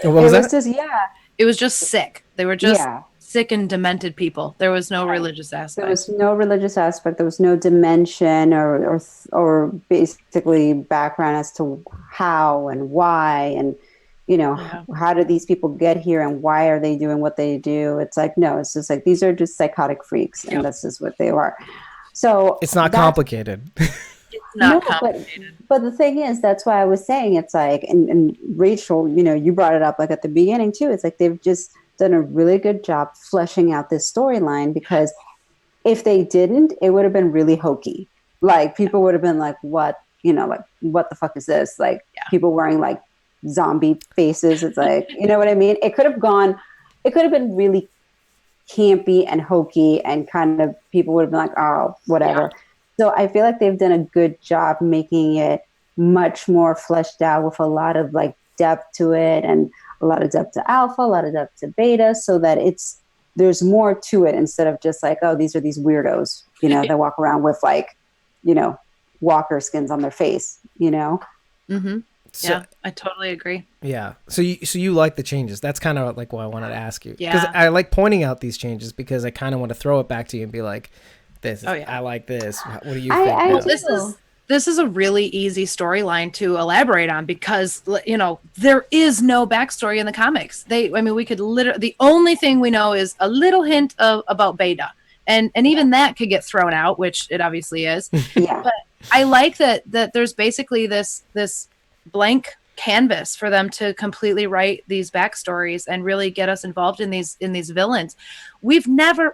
What was that? It was just sick. They were just sick and demented people. There was no religious aspect. There was no religious aspect. There was no dimension or basically background as to how and why and, you know, how did these people get here and why are they doing what they do? It's like, no, it's just like, these are just psychotic freaks and that's just what they are. So it's not complicated. It's not complicated. But the thing is, that's why I was saying it's like, and Rachel, you know, you brought it up like at the beginning too. It's like, they've just done a really good job fleshing out this storyline, because if they didn't, it would have been really hokey. Like people would have been like, what, you know, like, what the fuck is this? Like people wearing like zombie faces. It's like, you know what I mean? It could have been really campy and hokey and kind of people would have been like, oh, whatever. Yeah. So I feel like they've done a good job making it much more fleshed out with a lot of like depth to it and a lot of depth to alpha, a lot of depth to beta, so that there's more to it instead of just like, oh, these are these weirdos, you know, that walk around with like, you know, walker skins on their face, you know? Mm-hmm. So, yeah, I totally agree. Yeah. So you like the changes. That's kind of like what I wanted to ask you. Yeah. Because I like pointing out these changes because I kind of want to throw it back to you and be like, I like this. What do you think? This is a really easy storyline to elaborate on because, you know, there is no backstory in the comics. We could literally, the only thing we know is a little hint about Beta. And even that could get thrown out, which it obviously is. Yeah. But I like that there's basically this blank canvas for them to completely write these backstories and really get us involved in these villains. We've never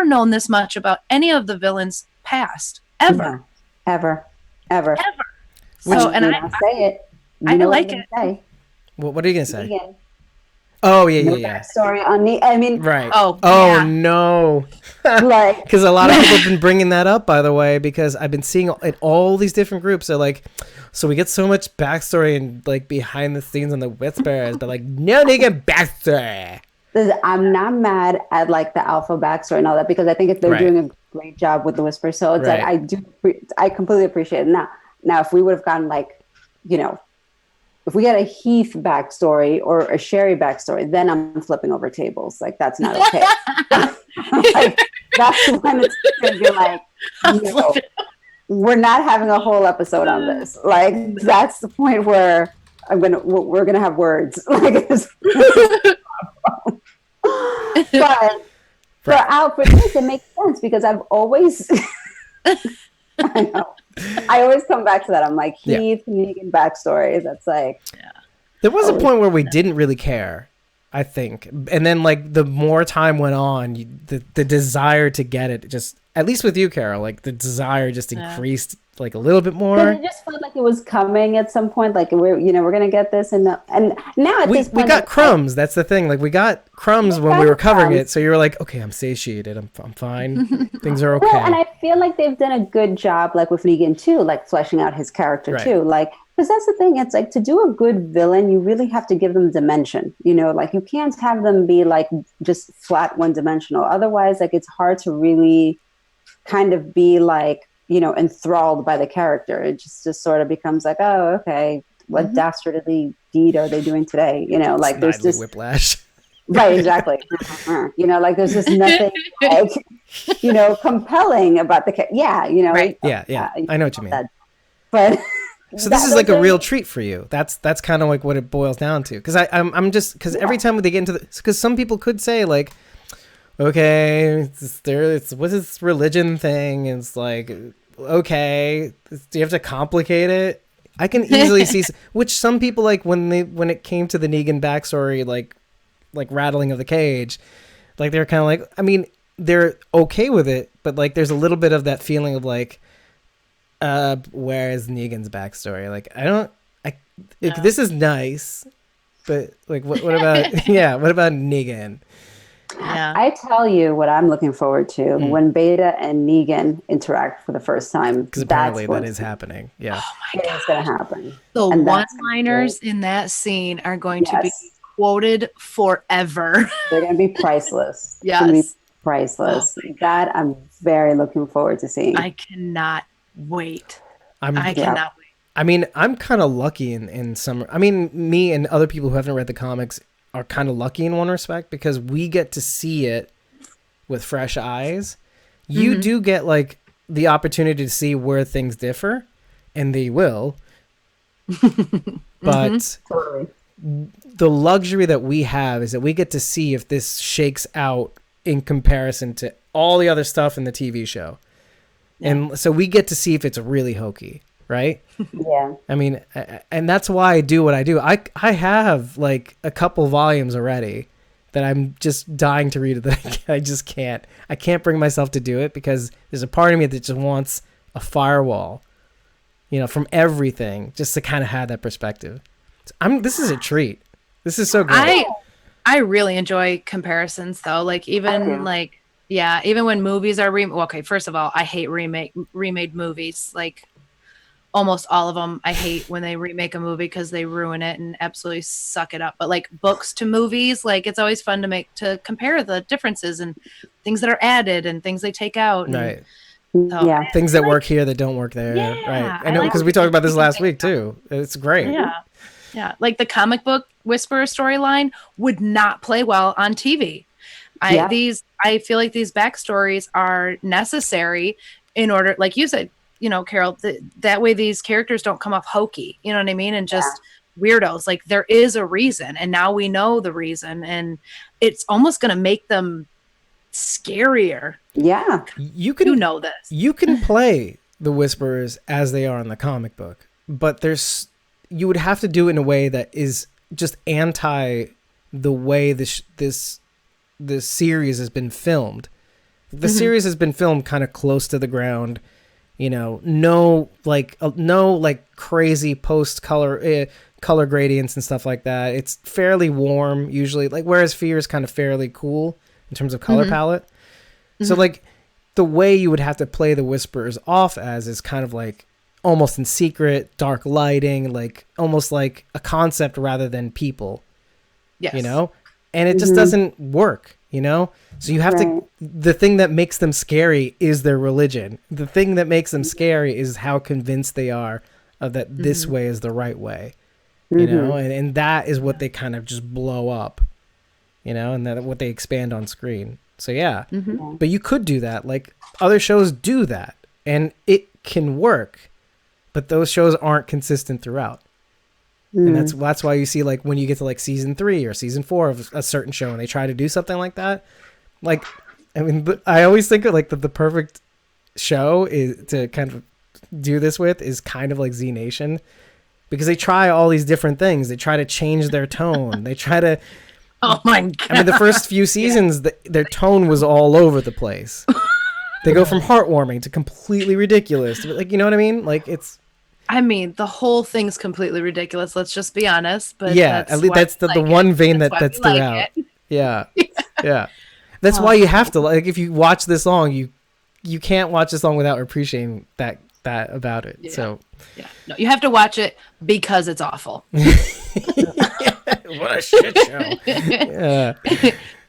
known this much about any of the villains past ever. Ever. So, and I say it. I like it. Say. What are you gonna say? Again. Oh yeah. Story on me. I mean, right. Oh no. Like, because a lot of people have been bringing that up, by the way, because I've been seeing in all these different groups. They're like, so we get so much backstory and like behind the scenes on the Whispers, but like no nigga backstory. I'm not mad at like the alpha backstory and all that because I think they're doing a great job with the Whisper. So it's like I completely appreciate it. Now if we would have gotten like, you know, if we get a Heath backstory or a Sherry backstory, then I'm flipping over tables. Like that's not okay. Like, that's when it's gonna be like, no, we're not having a whole episode on this. Like that's the point where we're gonna have words. Like but for Alfred, it makes sense because I've always I always come back to that. I'm like, Heath, Negan backstories. That's like, there was a point where we didn't really care, I think, and then like the more time went on, the desire to get it just, at least with you, Carol, like the desire just increased like a little bit more. But it just felt like it was coming at some point. Like we're gonna get this, and now at this point we got crumbs. That's the thing. Like we got crumbs when we were covering it. So you were like, okay, I'm satiated. I'm fine. Things are okay. Well, and I feel like they've done a good job, like with Negan too, like fleshing out his character too. Like, because that's the thing. It's like to do a good villain, you really have to give them dimension. You know, like you can't have them be like just flat one dimensional. Otherwise, like it's hard to really kind of be like, you know, enthralled by the character. It just sort of becomes like, oh, okay, what dastardly deed are they doing today? You know, like there's just whiplash. Right, exactly. You know, like there's just nothing like, you know, compelling about the you know, right? Yeah. I know what you mean. But so this is like a real treat for you. That's kind of like what it boils down to. Because I'm just because every time they get into because some people could say like, okay, what's this religion thing? And it's like, okay, do you have to complicate it? I can easily see, which some people like when it came to the Negan backstory, like rattling of the cage, like they're kind of like, I mean, they're okay with it, but like there's a little bit of that feeling of like, where is Negan's backstory? Like this is nice, but like what about what about Negan? Yeah. I tell you what I'm looking forward to when Beta and Negan interact for the first time. Because apparently that is happening. Yeah. Oh my God. It's going to happen. The one-liners in that scene are going to be quoted forever. They're going to be priceless. Yes. They're going to be priceless. That I'm very looking forward to seeing. I cannot wait. I cannot wait. I mean, I'm kind of lucky in some. I mean, me and other people who haven't read the comics are kind of lucky in one respect because we get to see it with fresh eyes. You do get like the opportunity to see where things differ, and they will. But the luxury that we have is that we get to see if this shakes out in comparison to all the other stuff in the TV show. Yeah. And so we get to see if it's really hokey, right? Yeah. I mean, and that's why I do what I do. I have like a couple volumes already that I'm just dying to read that I just can't. I can't bring myself to do it because there's a part of me that just wants a firewall, from everything just to kind of have that perspective. This is a treat. This is so great. I really enjoy comparisons though. Like even even when movies are okay, first of all, I hate remade movies. Like almost all of them. I hate when they remake a movie because they ruin it and absolutely suck it up. But like books to movies, like it's always fun to compare the differences and things that are added and things they take out. Right. So, things that work here that don't work there. Right. I know because we talked about this last week too. It's great. Yeah. Like the comic book Whisperer storyline would not play well on TV. I feel like these backstories are necessary in order, like you said, Carol, that way these characters don't come off hokey, you know what I mean? And just weirdos. Like there is a reason, and now we know the reason, and it's almost going to make them scarier. Yeah. You know this. You can play the Whisperers as they are in the comic book, but you would have to do it in a way that is just anti the way this series has been filmed. The series has been filmed kind of close to the ground, no crazy post color gradients and stuff like that. It's fairly warm usually, like whereas Fear is kind of fairly cool in terms of color palette. So like the way you would have to play the Whisperers off as is kind of like almost in secret, dark lighting, like almost like a concept rather than people. Yes. And it just doesn't work, So you have to, the thing that makes them scary is their religion. The thing that makes them scary is how convinced they are of that this way is the right way, and that is what they kind of just blow up, and that what they expand on screen. So but you could do that. Like other shows do that and it can work, but those shows aren't consistent throughout. And that's why you see like when you get to like season 3 or season 4 of a certain show and they try to do something like that, like, I mean, I always think of like the perfect show is to kind of do this with is kind of like Z Nation, because they try all these different things. They try to change their tone. They try to, oh my God. I mean, the first few seasons, their tone was all over the place. They go from heartwarming to completely ridiculous. Like, you know what I mean? Like the whole thing's completely ridiculous. Let's just be honest. But at least that's the one vein that's throughout. Yeah. That's why you have to, like, if you watch this long, you can't watch this long without appreciating that about it. Yeah. So no, you have to watch it because it's awful. What a shit show. Yeah.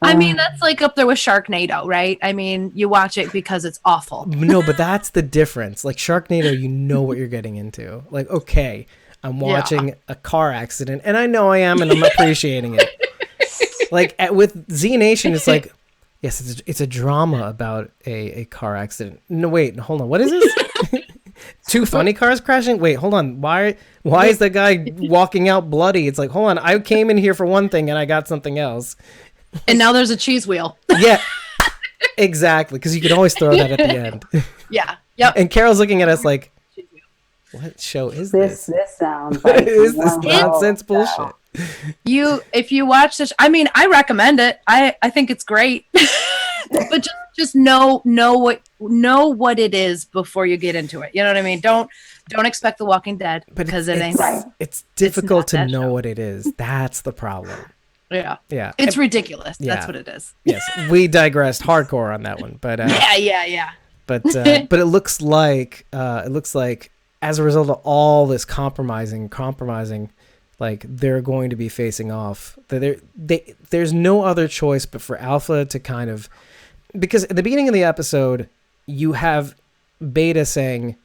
I mean, that's like up there with Sharknado, right? I mean, you watch it because it's awful. No, but that's the difference. Like Sharknado, you know what you're getting into. Like, okay, I'm watching a car accident, and I know I am, and I'm appreciating it. Like with Z Nation, it's like, yes, it's a drama about a car accident. No, wait, hold on. What is this? Two funny cars crashing? Wait, hold on. Why is the guy walking out bloody? It's like, hold on. I came in here for one thing and I got something else. And now there's a cheese wheel. Yeah, exactly. Because you can always throw that at the end. Yeah. Yep. And Carol's looking at us like, What show is This this? sounds What like is this one nonsense hell of a bullshit? If you watch this, I mean, I recommend it. I think it's great. But just know what it is before you get into it. You know what I mean? Don't expect The Walking Dead because it ain't. It's difficult to know show. what it is. That's the problem. Yeah. Yeah. It's ridiculous. Yeah. That's what it is. Yes, we digressed hardcore on that one, but Yeah. but it looks like as a result of all this compromising, like they're going to be facing off. There's no other choice but for Alpha to kind of, because at the beginning of the episode you have Beta saying,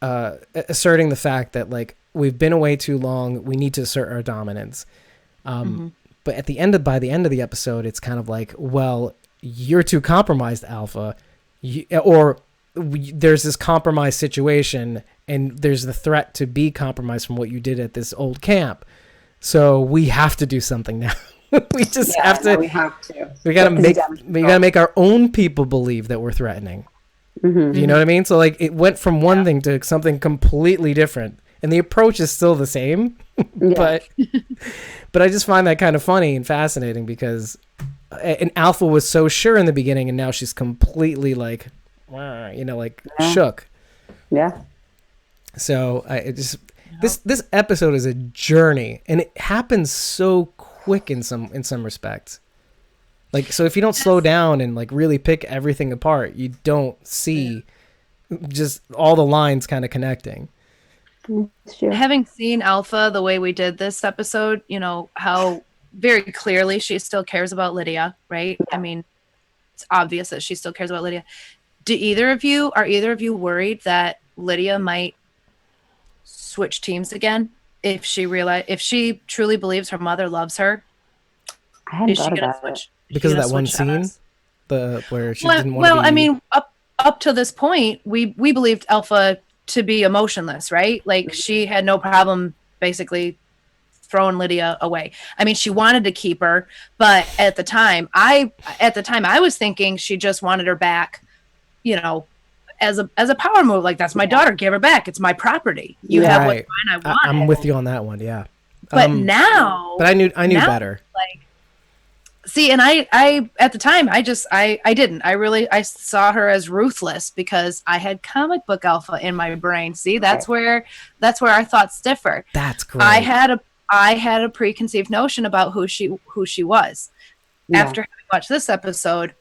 asserting the fact that like we've been away too long, we need to assert our dominance. But by the end of the episode, it's kind of like, well, you're too compromised, Alpha, there's this compromised situation, and there's the threat to be compromised from what you did at this old camp. So we have to do something now. We just have to. We have to. We gotta make our own people believe that we're threatening. You know what I mean? So like it went from one thing to something completely different, and the approach is still the same. But I just find that kind of funny and fascinating because and Alpha was so sure in the beginning, and now she's completely like, shook. Yeah. So this episode is a journey, and it happens so quick in some respects. Like, so if you don't slow down and like really pick everything apart, you don't see just all the lines kind of connecting. Having seen Alpha the way we did this episode, you know how very clearly she still cares about Lydia, right? I mean, it's obvious that she still cares about Lydia. Are either of you worried that Lydia might switch teams again if she truly believes her mother loves her? I hadn't thought about it. Because of that one scene, where she didn't want to be... Well, I mean, up to this point, we believed Alpha to be emotionless, right? Like she had no problem basically throwing Lydia away. I mean, she wanted to keep her, but at the time I was thinking she just wanted her back, you know, as a power move. Like, that's my daughter, give her back. It's my property. You have what's mine. I want it. I'm with you on that one. Yeah. But now, but I knew better. Like, see, and I at the time I didn't. I saw her as ruthless because I had comic book Alpha in my brain. See, that's where our thoughts differ. That's great. I had a preconceived notion about who she was. Yeah. After having watched this episode,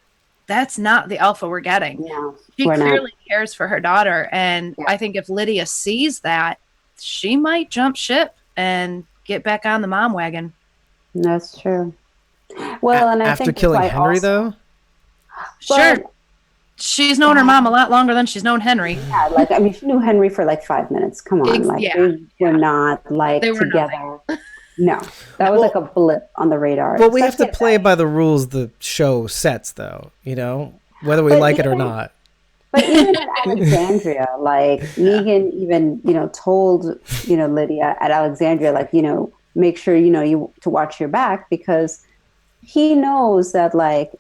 that's not the Alpha we're getting. No, she clearly cares for her daughter, and I think if Lydia sees that, she might jump ship and get back on the mom wagon. That's true. Well, and after killing Henry, though? Sure. She's known her mom a lot longer than she's known Henry. Yeah, like, I mean, she knew Henry for like 5 minutes. Come on. They were not like together. No, that was like a blip on the radar. Well, we have to play by the rules the show sets, though, you know, whether we like it or not. But even at Alexandria, like Negan even, you know, told, you know, Lydia at Alexandria, like, you know, make sure, you know, you to watch your back, because he knows that like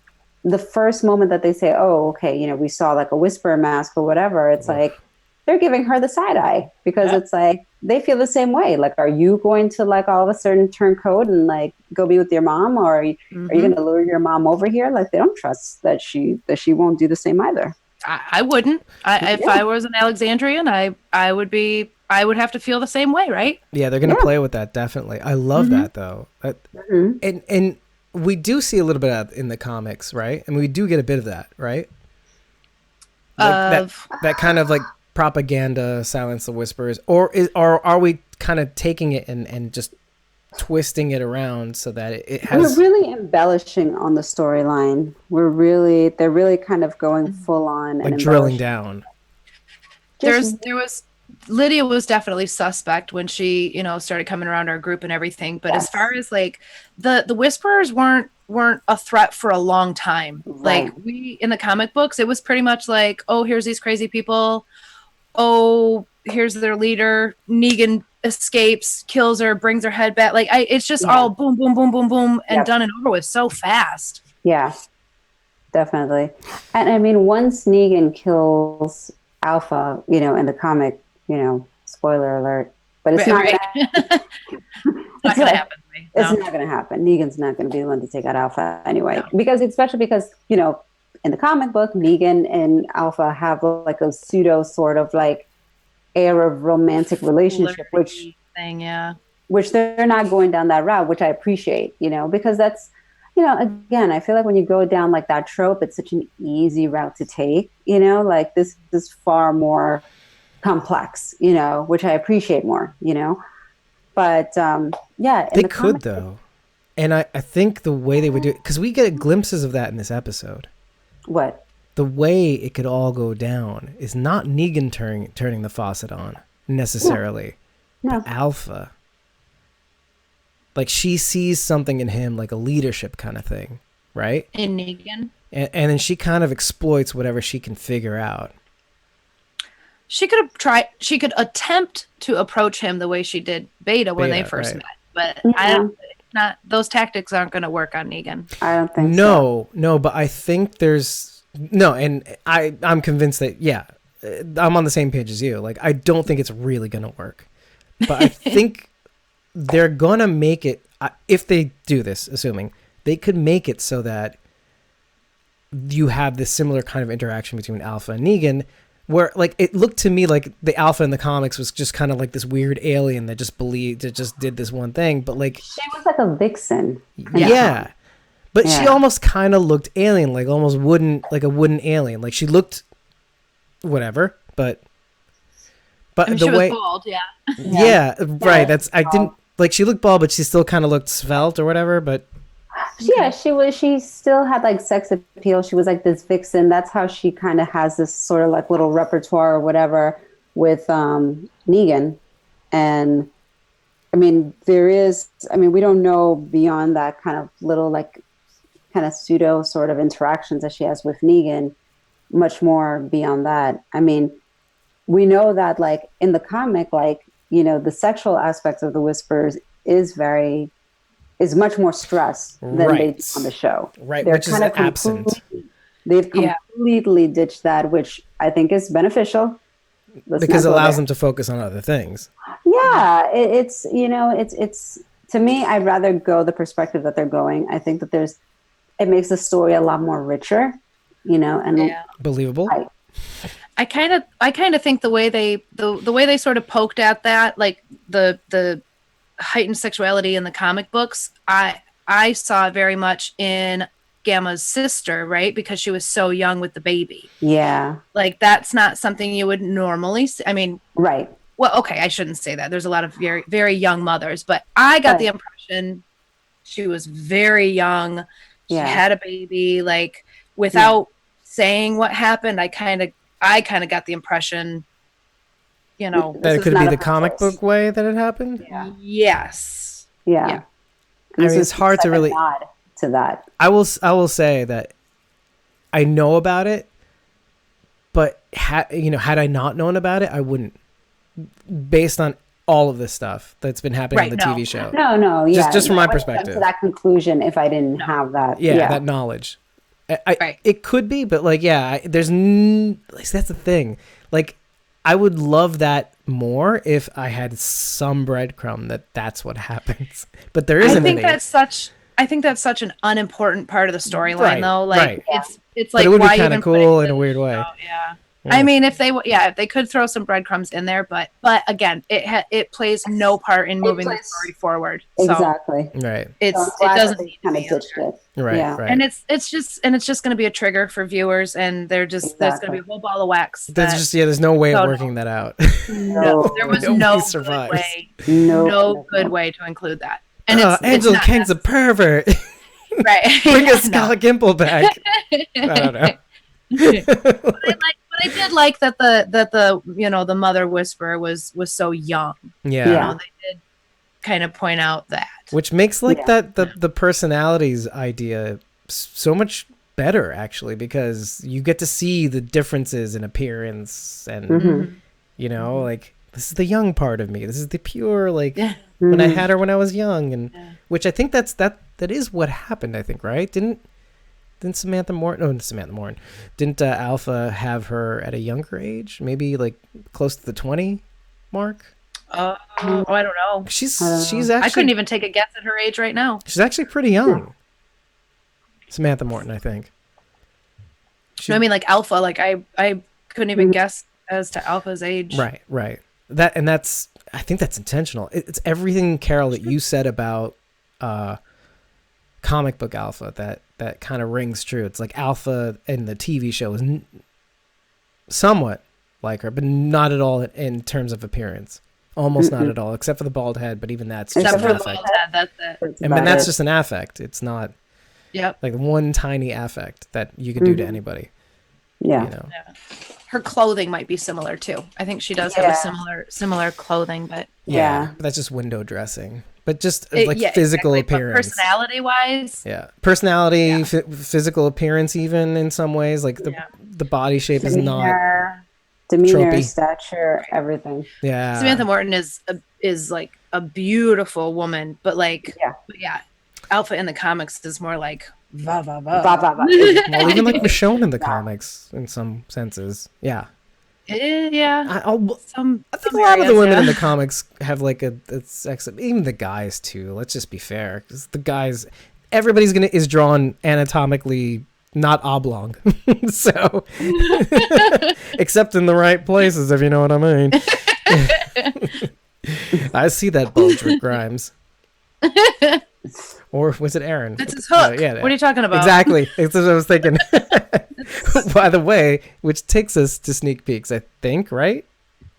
the first moment that they say, oh, okay, you know, we saw like a whisperer mask or whatever, it's like they're giving her the side eye, because it's like they feel the same way. Like, are you going to like all of a sudden turn code and like go be with your mom, or are you going to lure your mom over here? Like, they don't trust that she won't do the same either. I wouldn't. If I was an Alexandrian, I would have to feel the same way, right? Yeah, they're going to play with that, definitely. I love that, though. And we do see a little bit of that in the comics, right? I mean, we do get a bit of that, right? Like that kind of like propaganda, silence the whispers, or are we kind of taking it and just twisting it around so that it has... We're really embellishing on the storyline. They're really kind of going full on like drilling down. Lydia was definitely suspect when she, you know, started coming around our group and everything. But as far as like the whisperers weren't a threat for a long time. Right. Like we in the comic books, it was pretty much like, oh, here's these crazy people. Oh, here's their leader. Negan escapes, kills her, brings her head back. Like it's just all boom, boom, boom, boom, boom, and done and over with so fast. Yeah, definitely. And I mean, once Negan kills Alpha, in the comic, spoiler alert, but it's not. Right. Not going to happen. It's not going to happen. Negan's not going to be the one to take out Alpha anyway, especially because in the comic book, Negan and Alpha have like a pseudo sort of like air of romantic relationship, which they're not going down that route, which I appreciate, because that's, again, I feel like when you go down like that trope, it's such an easy route to take, like this is far more complex, which I appreciate more, but they could though. And I think the way they would do it, because we get glimpses of that in this episode. What? The way it could all go down is not Negan turning the faucet on necessarily. No. But Alpha. Like she sees something in him, like a leadership kind of thing, right? In Negan. And then she kind of exploits whatever she can figure out. She could attempt to approach him the way she did Beta when they first met. But those tactics aren't going to work on Negan. I don't think so. No, but I think and I'm convinced that, I'm on the same page as you. Like, I don't think it's really going to work. But I think they're going to make it, if they do this, assuming, they could make it so that you have this similar kind of interaction between Alpha and Negan, where like it looked to me like the Alpha in the comics was just kind of like this weird alien that just did this one thing, but like she was like a vixen. But she almost kind of looked alien, like almost wooden, like a wooden alien. Like she looked whatever, but I mean, the she way was bald, right. That's I didn't like she looked bald, but she still kind of looked svelte or whatever. But she still had like sex appeal. She was like this vixen. That's how she kind of has this sort of like little repertoire or whatever with Negan. And I mean, we don't know beyond that kind of little like kind of pseudo sort of interactions that she has with Negan, much more beyond that. I mean, we know that like in the comic, like, the sexual aspects of the Whispers is much more stress than they do on the show. Right, They're which is absent. They've completely ditched that, which I think is beneficial. Because it allows them to focus on other things. Yeah, it's to me, I'd rather go the perspective that they're going. I think that it makes the story a lot more richer, and believable. I kind of think the way they sort of poked at that, like the heightened sexuality in the comic books, I saw it very much in Gamma's sister, right? Because she was so young with the baby. Yeah. Like that's not something you would normally see. I mean, right. Well, okay, I shouldn't say that. There's a lot of very, very young mothers, but I got the impression she was very young. She had a baby, like without saying what happened. I kind of got the impression, that it could be the comic book way that it happened. Yeah. Yes. Yeah. I mean, it's hard to really nod to that. I will say that I know about it, but had I not known about it, I wouldn't. Based on all of this stuff that's been happening on the TV show. No, yeah. Just from my perspective. To that conclusion, if I didn't have that. Yeah, that knowledge. It could be, but like, that's the thing. Like, I would love that more if I had some breadcrumb that's what happens. But there isn't any. I think that's such an unimportant part of the storyline, though. Like, it's like, but it would why be kind of cool in a weird way. Yeah. I mean, if they could throw some breadcrumbs in there, but again, it plays no part in moving the story forward. So exactly. Right. It doesn't need to be ditched it. Right. Yeah. Right. And it's just going to be a trigger for viewers, and there's going to be a whole ball of wax. There's no way of working that out. No, there was no good way. No good way to include that. And Angela Kang's a pervert. Right. Bring a 𝔻𝔸𝕐𝕊 back. I don't know. But I did like that the mother whisperer was so young. Yeah. They did kind of point out that, which makes the personalities idea so much better, actually, because you get to see the differences in appearance and like, this is the young part of me. This is the pure, like, when I had her when I was young, and which I think that is what happened. I think, right? Didn't Samantha Morton? Oh, Samantha Morton. Didn't Alpha have her at a younger age? Maybe like close to the 20 mark. I don't know. She's actually. I couldn't even take a guess at her age right now. She's actually pretty young. Samantha Morton, I think. No, I mean like Alpha. Like I couldn't even guess as to Alpha's age. Right. I think that's intentional. It's everything, Carol, that you said about comic book Alpha that kind of rings true. It's like Alpha in the TV show is somewhat like her, but not at all in terms of appearance. Almost not at all, except for the bald head. But even that's just Except an for the affect. bald head, that's it. And that's just an affect. It's not Yep. like one tiny affect that you could do to anybody. Yeah. You know? Yeah. Her clothing might be similar too. I think she does have a similar clothing, but But that's just window dressing. But just like physical appearance. Personality wise. Yeah. Personality, physical appearance, even in some ways. Like the body shape is not. Demeanor, tropey. stature, everything. Yeah. Samantha Morton is like a beautiful woman, but like Alpha in the comics is more like va va va. Va, va, va. Well, even like Michonne in the comics, in some senses. Yeah. Yeah. I think Some a lot of the areas, women in the comics have like a sex. Even the guys too. Let's just be fair, because the guys, everybody's is drawn anatomically not oblong, so except in the right places, if you know what I mean. I see that bulge with Grimes. Or was it Aaron? That's his hook. Yeah. What are you talking about? Exactly. That's what I was thinking. By the way, which takes us to sneak peeks, I think, right?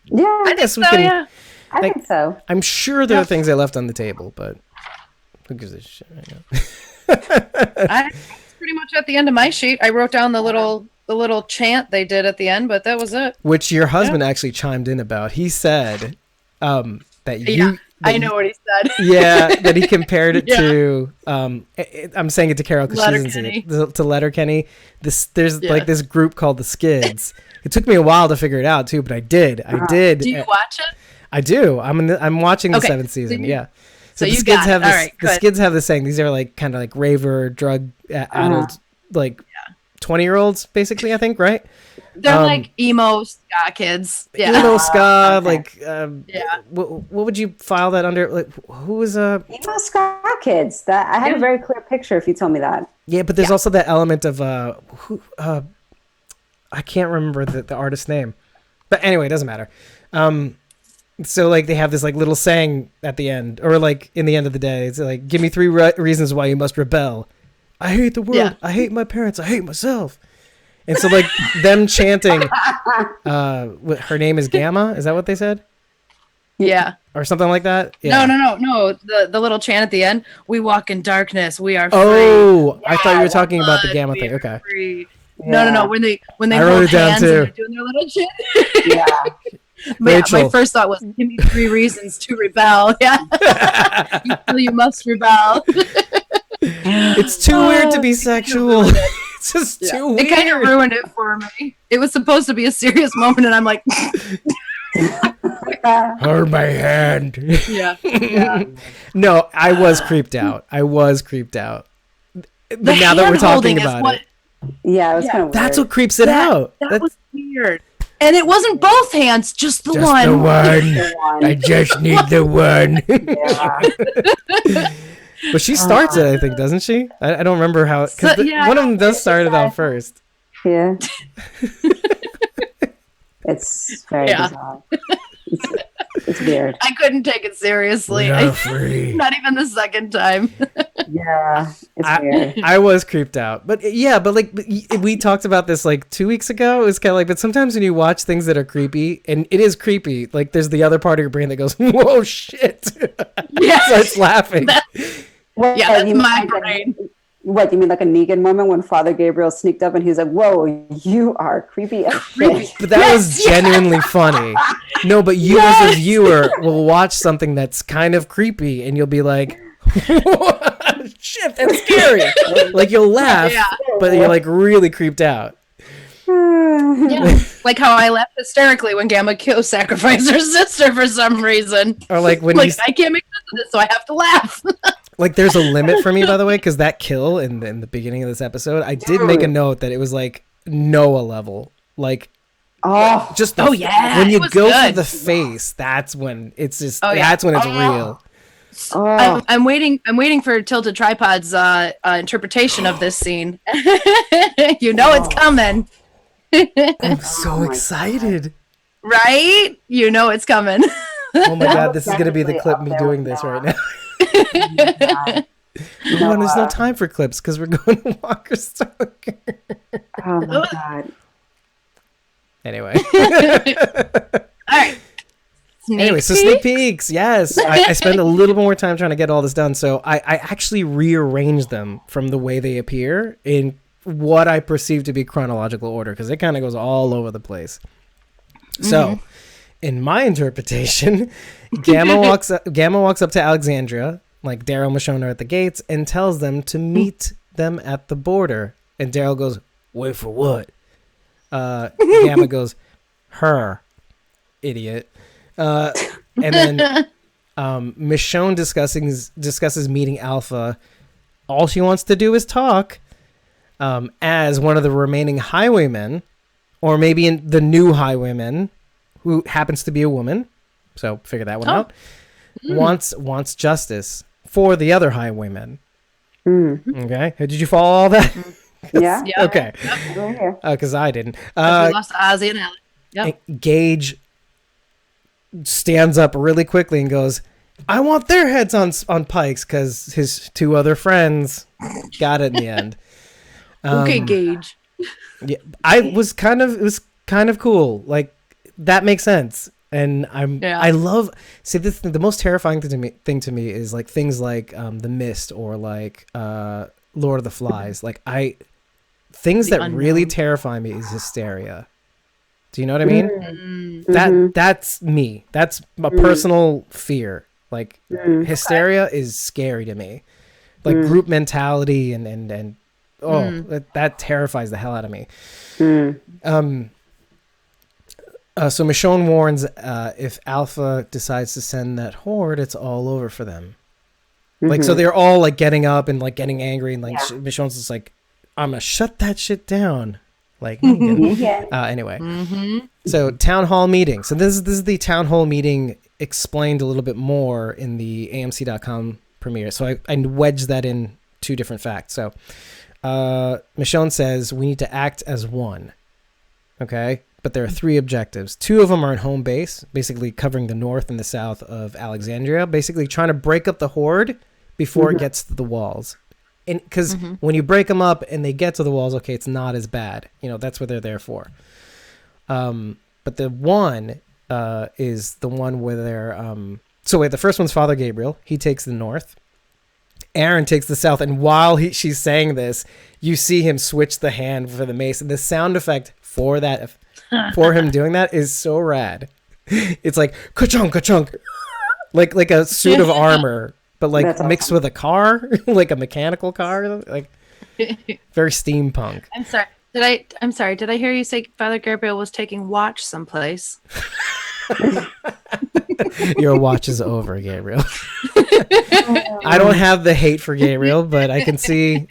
Yeah. I guess we so, can. yeah. I think so. I'm sure there are things I left on the table, but who gives a shit? I know. It's pretty much at the end of my sheet. I wrote down the little chant they did at the end, but that was it. Which your husband actually chimed in about. He said that you. I know what he said. Yeah, that he compared it to. I'm saying it to Carol because she doesn't see it. To Letterkenny. There's like this group called the Skids. It took me a while to figure it out too, but I did. I did. Do you watch it? I do. I'm watching the 7th season. So the you Skids got have it. this. All right, the good. Skids have this saying. These are like kind of like raver, drug addled, like 20-year-olds, basically. I think, right? They're like emo ska kids. Yeah. Emo ska, okay. like what would you file that under? Like who was Emo ska kids. That I had a very clear picture. If you told me that. Yeah, but there's also that element of who I can't remember the artist's name, but anyway, it doesn't matter. So like they have this like little saying at the end, or like in the end of the day, it's like, give me 3 reasons why you must rebel. I hate the world. I hate my parents. I hate myself. And so like them chanting, her name is Gamma. Is that what they said? Yeah. Or something like that? Yeah. No. The little chant at the end. We walk in darkness. We are free. Oh, I thought you were talking about the Gamma thing. Okay. Free. Yeah. No. When they I wrote hold it down hands too. and they're doing their little chant. Yeah. Rachel. My first thought was, give me 3 reasons to rebel. Yeah. You feel you must rebel. It's too weird to be sexual. It's just too weird. It kind of ruined it for me. It was supposed to be a serious moment, and I'm like, hold my hand. yeah. No, I was creeped out. But now that we're talking about it, yeah, it was kind of weird. that's what creeps it out. That was weird. And it wasn't both hands, just the Just one. the one. I just need the one. Yeah. But she starts it, I think, doesn't she? I don't remember how. Because one of them does start it out first. Yeah. It's very bizarre. It's weird. I couldn't take it seriously. Not even the second time. Yeah, it's weird. I was creeped out, but like we talked about this like 2 weeks ago. It was kind of like, but sometimes when you watch things that are creepy, and it is creepy, like there's the other part of your brain that goes, "Whoa, shit!" Yeah, starts laughing. That's my brain. What, you mean like a Negan moment when Father Gabriel sneaked up and he was like, "Whoa, you are creepy as shit." But that was genuinely funny. No, but you as a viewer will watch something that's kind of creepy and you'll be like, shit, that's scary. Like you'll laugh, but you're like really creeped out. Yeah. Like how I laughed hysterically when Gamma sacrificed her sister for some reason. Or like when I can't make sense of this, so I have to laugh. Like, there's a limit for me, by the way, because that kill in the beginning of this episode, I did make a note that it was like Noah level. Like, just when you go for the face, that's when it's just that's when it's real. I'm waiting for Tilted Tripod's interpretation of this scene. It's coming. I'm so excited. Right? It's coming. Oh my god, this is gonna be the clip me doing this right now. There's no time for clips because we're going to Walker Stalker. Oh my god. Anyway. All right. Sneak peeks. Yes. I spent a little more time trying to get all this done. So I actually rearranged them from the way they appear in what I perceive to be chronological order because it kind of goes all over the place. So in my interpretation, Gamma walks up to Alexandria, like Daryl and Michonne are at the gates, and tells them to meet them at the border. And Daryl goes, "Wait for what?" Gamma goes, "Her, idiot." And then Michonne discusses meeting Alpha. All she wants to do is talk as one of the remaining Highwaymen, or maybe in the new Highwaymen, who happens to be a woman. So figure that one out. Wants justice for the other Highwaymen. Okay. Did you follow all that? Yeah. Okay. Because I didn't. We lost Ozzy and Alex. Yep. Gage stands up really quickly and goes, "I want their heads on pikes," because his two other friends got it in the end. Okay, Gage. Yeah, it was kind of cool. Like, that makes sense. And I love, the most terrifying thing to me is like things like The Mist or like Lord of the Flies. Like things that really terrify me is hysteria. Do you know what I mean? That's me. That's a personal fear. Like hysteria is scary to me. Like group mentality and that terrifies the hell out of me. So Michonne warns if Alpha decides to send that horde, it's all over for them. Like, so they're all like getting up and like getting angry, and like Michonne's just like, "I'm gonna shut that shit down." Like, anyway. So town hall meeting. So this is the town hall meeting explained a little bit more in the AMC.com premiere. So I wedged that in two different facts. So Michonne says we need to act as one. Okay. But there are 3 objectives. 2 of them are in home base, basically covering the north and the south of Alexandria, basically trying to break up the horde before it gets to the walls. And because when you break them up and they get to the walls, okay, it's not as bad. That's what they're there for. But the one is the one where they're... the first one's Father Gabriel. He takes the north. Aaron takes the south. And while she's saying this, you see him switch the hand for the mace. And the sound effect for him doing that is so rad. It's like ka-chunk, ka-chunk. Like a suit of armor, but like That's mixed awesome. with a car, like a mechanical car, like very steampunk. I'm sorry. Did I hear you say Father Gabriel was taking watch someplace? Your watch is over, Gabriel. I don't have the hate for Gabriel, but I can see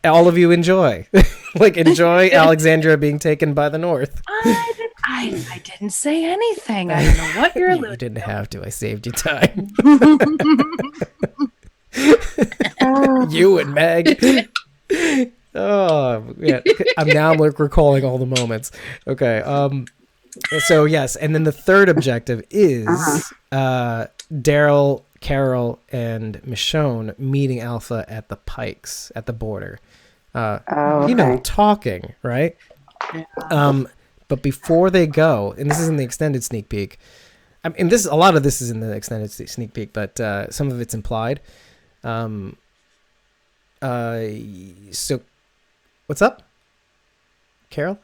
all of you enjoy. Enjoy Alexandria being taken by the North. I didn't say anything. I don't know what you're alluding to. You didn't have to. I saved you time. You and Meg. Oh, yeah. I'm now recalling all the moments. Okay. So yes, and then the third objective is Daryl, Carol, and Michonne meeting Alpha at the Pikes at the border. Talking, right? Yeah. But before they go, and this is in the extended sneak peek. I mean, a lot of this is in the extended sneak peek, but some of it's implied. So what's up, Carol?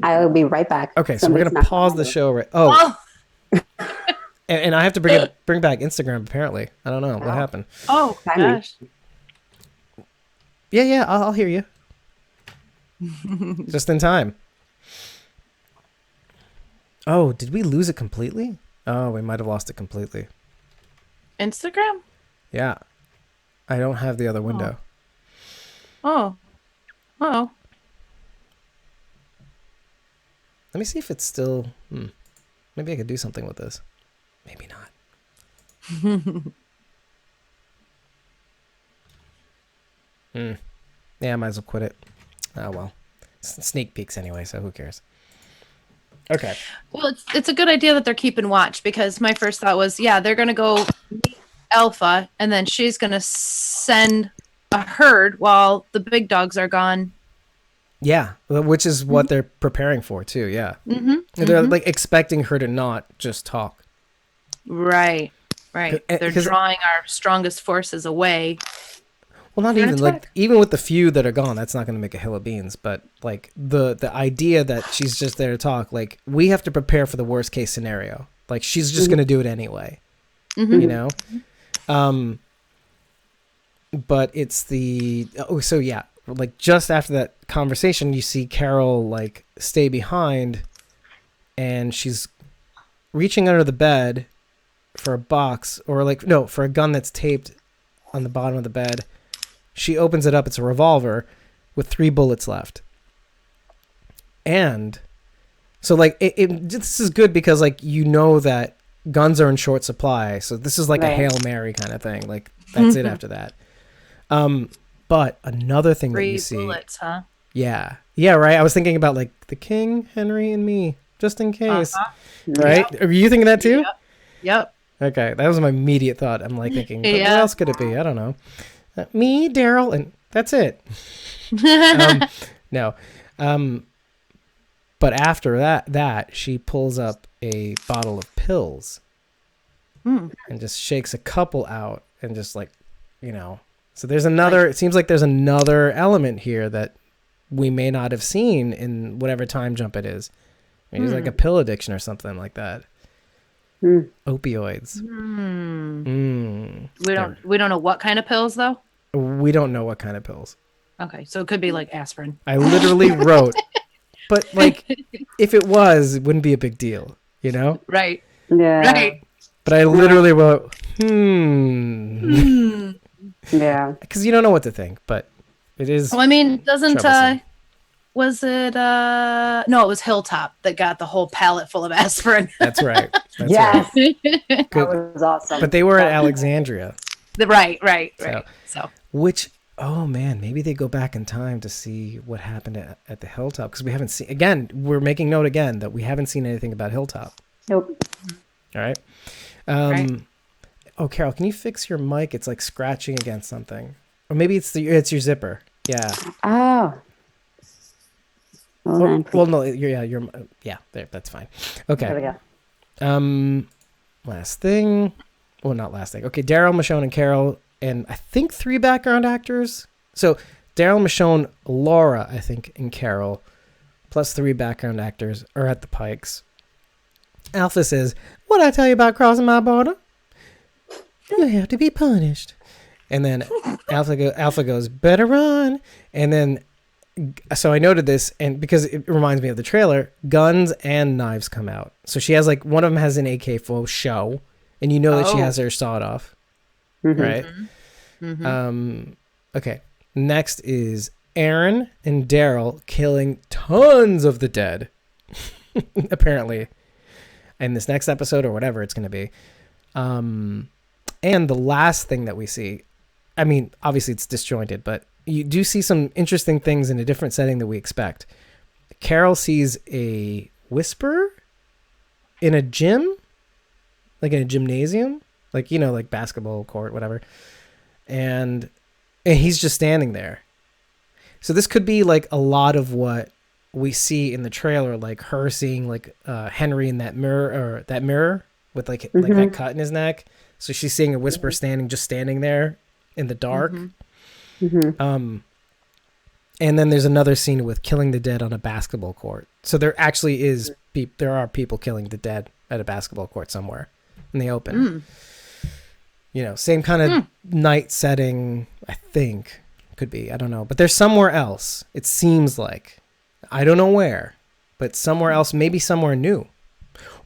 I'll be right back. Okay, so we're gonna pause the show right. Oh. And I have to bring back Instagram. Apparently, I don't know what happened. Oh gosh. Yeah, I'll hear you. Just in time. Oh, did we lose it completely? Oh, we might have lost it completely. Instagram? Yeah. I don't have the other window. Oh. Oh. Let me see if it's still... Maybe I could do something with this. Maybe not. Yeah, I might as well quit it. Oh, well. Sneak peeks anyway, so who cares? Okay. Well, it's a good idea that they're keeping watch, because my first thought was, they're going to go meet Alpha, and then she's going to send a herd while the big dogs are gone. Yeah, which is what they're preparing for, too, yeah. They're like expecting her to not just talk. Right. They're drawing our strongest forces away. Well, not even like even with the few that are gone, that's not going to make a hill of beans. But like the idea that she's just there to talk, like we have to prepare for the worst case scenario. Like she's just going to do it anyway, you know. But it's like just after that conversation, you see Carol like stay behind, and she's reaching under the bed for a box for a gun that's taped on the bottom of the bed. She opens it up. It's a revolver with 3 bullets left. And so like this is good because like you know that guns are in short supply. So this is like a Hail Mary kind of thing. Like that's it after that. But another thing that you see. 3 bullets, huh? Yeah. Yeah, right. I was thinking about like the King, Henry, and me, just in case. Right? Yep. Are you thinking that too? Yep. Okay. That was my immediate thought. I'm like thinking, what else could it be? I don't know. Me, Daryl, and that's it. No. But after that she pulls up a bottle of pills and just shakes a couple out and just like, you know. So there's another, it seems like there's another element here that we may not have seen in whatever time jump it is. Maybe it's like a pill addiction or something like that. Opioids. We don't know what kind of pills though. We don't know what kind of pills. Okay, so it could be like aspirin. I literally wrote, but like, if it was, it wouldn't be a big deal, you know? Right. Yeah. Right. But I literally wrote, Yeah. Because you don't know what to think, but it is. Well, I mean, was it no, it was Hilltop that got the whole pallet full of aspirin. That's right. Yes. Right. That was awesome. But they were at Alexandria. Right. So which, oh man, maybe they go back in time to see what happened at the Hilltop, because we haven't seen, again, we're making note again that we haven't seen anything about Hilltop. Nope. All right. Oh, Carol, can you fix your mic? It's like scratching against something. Or maybe it's your zipper. Yeah. Oh. Well, no, there, that's fine. Okay. There we go. Last thing. Well, not last thing. Okay, Daryl, Michonne, and Carol, and I think 3 background actors. So Daryl, Michonne, Laura, I think, and Carol, plus 3 background actors are at the Pikes. Alpha says, "What'd I tell you about crossing my border? You have to be punished." And then Alpha goes, "Better run." And then, so I noted this, and because it reminds me of the trailer, guns and knives come out. So she has like, one of them has an AK full show, and you know that she has her sawed off, right? Okay. Next is Aaron and Daryl killing tons of the dead, apparently, in this next episode or whatever it's going to be. And the last thing that we see, I mean, obviously it's disjointed, but you do see some interesting things in a different setting than we expect. Carol sees a whisperer in a gym, like in a gymnasium, like, you know, like basketball court, whatever. And he's just standing there. So this could be like a lot of what we see in the trailer, like her seeing like Henry in that mirror with like that cut in his neck. So she's seeing a whisperer just standing there in the dark. And then there's another scene with killing the dead on a basketball court. So there actually there are people killing the dead at a basketball court somewhere in the open. You know, same kind of night setting, I think. Could be, I don't know. But there's somewhere else, it seems like. I don't know where, but somewhere else, maybe somewhere new.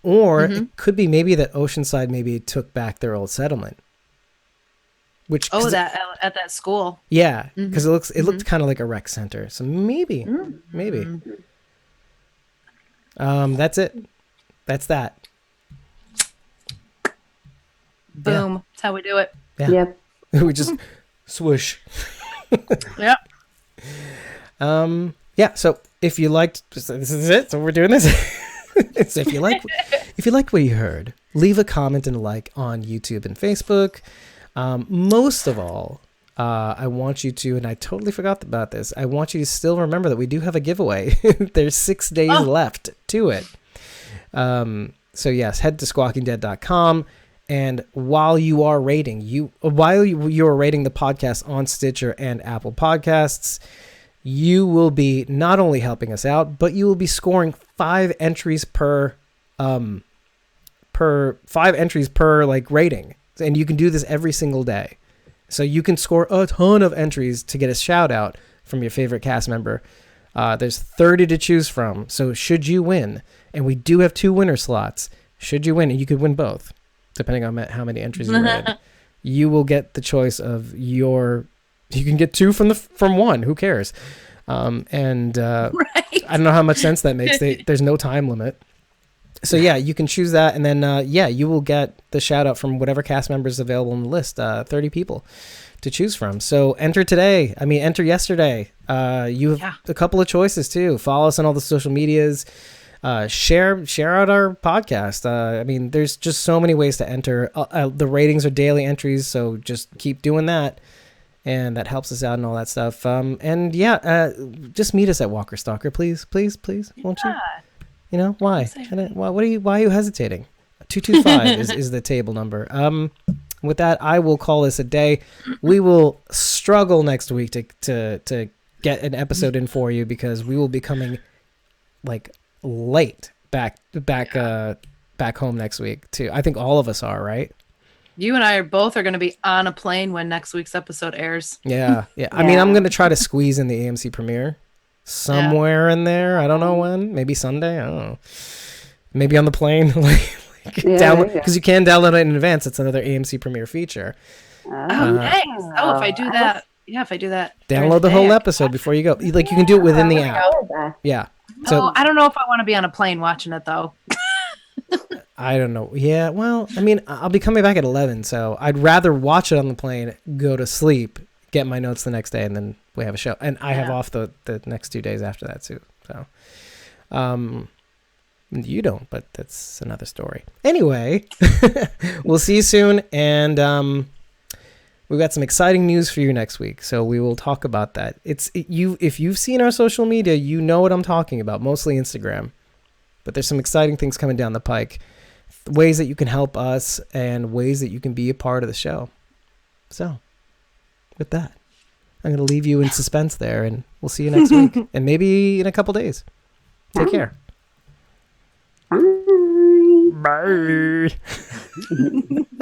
Or it could be maybe that Oceanside maybe took back their old settlement. which that at that school. Yeah, because it looked kind of like a rec center. So maybe. That's it. That's that. Boom. Yeah. That's how we do it. Yeah. Yep. We just swoosh. Yep. Yeah. So if you liked, this is it. So we're doing this. So if you liked what you heard, leave a comment and a like on YouTube and Facebook. Most of all, I want you to, and I totally forgot about this, I want you to still remember that we do have a giveaway. There's 6 days left to it. So yes, head to squawkingdead.com. And while you are rating, you are rating the podcast on Stitcher and Apple Podcasts, you will be not only helping us out, but you will be scoring 5 entries per like rating. And you can do this every single day. So you can score a ton of entries to get a shout out from your favorite cast member. There's 30 to choose from. So should you win, and we do have 2 winner slots, should you win, and you could win both, depending on how many entries you read, you will get the choice of you can get 2 from 1. Who cares? Right. I don't know how much sense that makes. There's no time limit. So yeah, you can choose that, and then you will get the shout out from whatever cast member is available on the list. 30 people to choose from. So enter today. Enter yesterday. You have a couple of choices too. Follow us on all the social medias. Share out our podcast. There's just so many ways to enter. The ratings are daily entries, so just keep doing that, and that helps us out and all that stuff. Just meet us at Walker Stalker, please, won't you? You know why? Why are you hesitating? 225 is the table number. With that, I will call this a day. We will struggle next week to get an episode in for you, because we will be coming like late back home next week too. I think all of us are, right? You and I are going to be on a plane when next week's episode airs. Yeah. I'm going to try to squeeze in the AMC premiere somewhere in there. I don't know when. Maybe Sunday. I don't know. Maybe on the plane. Download, because you can download it in advance. It's another AMC premiere feature. Nice. If I do that. Yeah, if I do that. Download the whole episode before you go. Like, you can do it within the app. Yeah. So I don't know if I want to be on a plane watching it though. I don't know. Yeah, well, I'll be coming back at 11, so I'd rather watch it on the plane, go to sleep, get my notes the next day, and then we have a show. And I have off the next 2 days after that too. So, you don't, but that's another story. Anyway, we'll see you soon, and we've got some exciting news for you next week, so we will talk about that. If you've seen our social media, you know what I'm talking about, mostly Instagram. But there's some exciting things coming down the pike, ways that you can help us and ways that you can be a part of the show. So, with that, I'm going to leave you in suspense there, and we'll see you next week, and maybe in a couple days. Take care. Bye. Bye. Let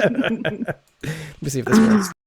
me see if this works.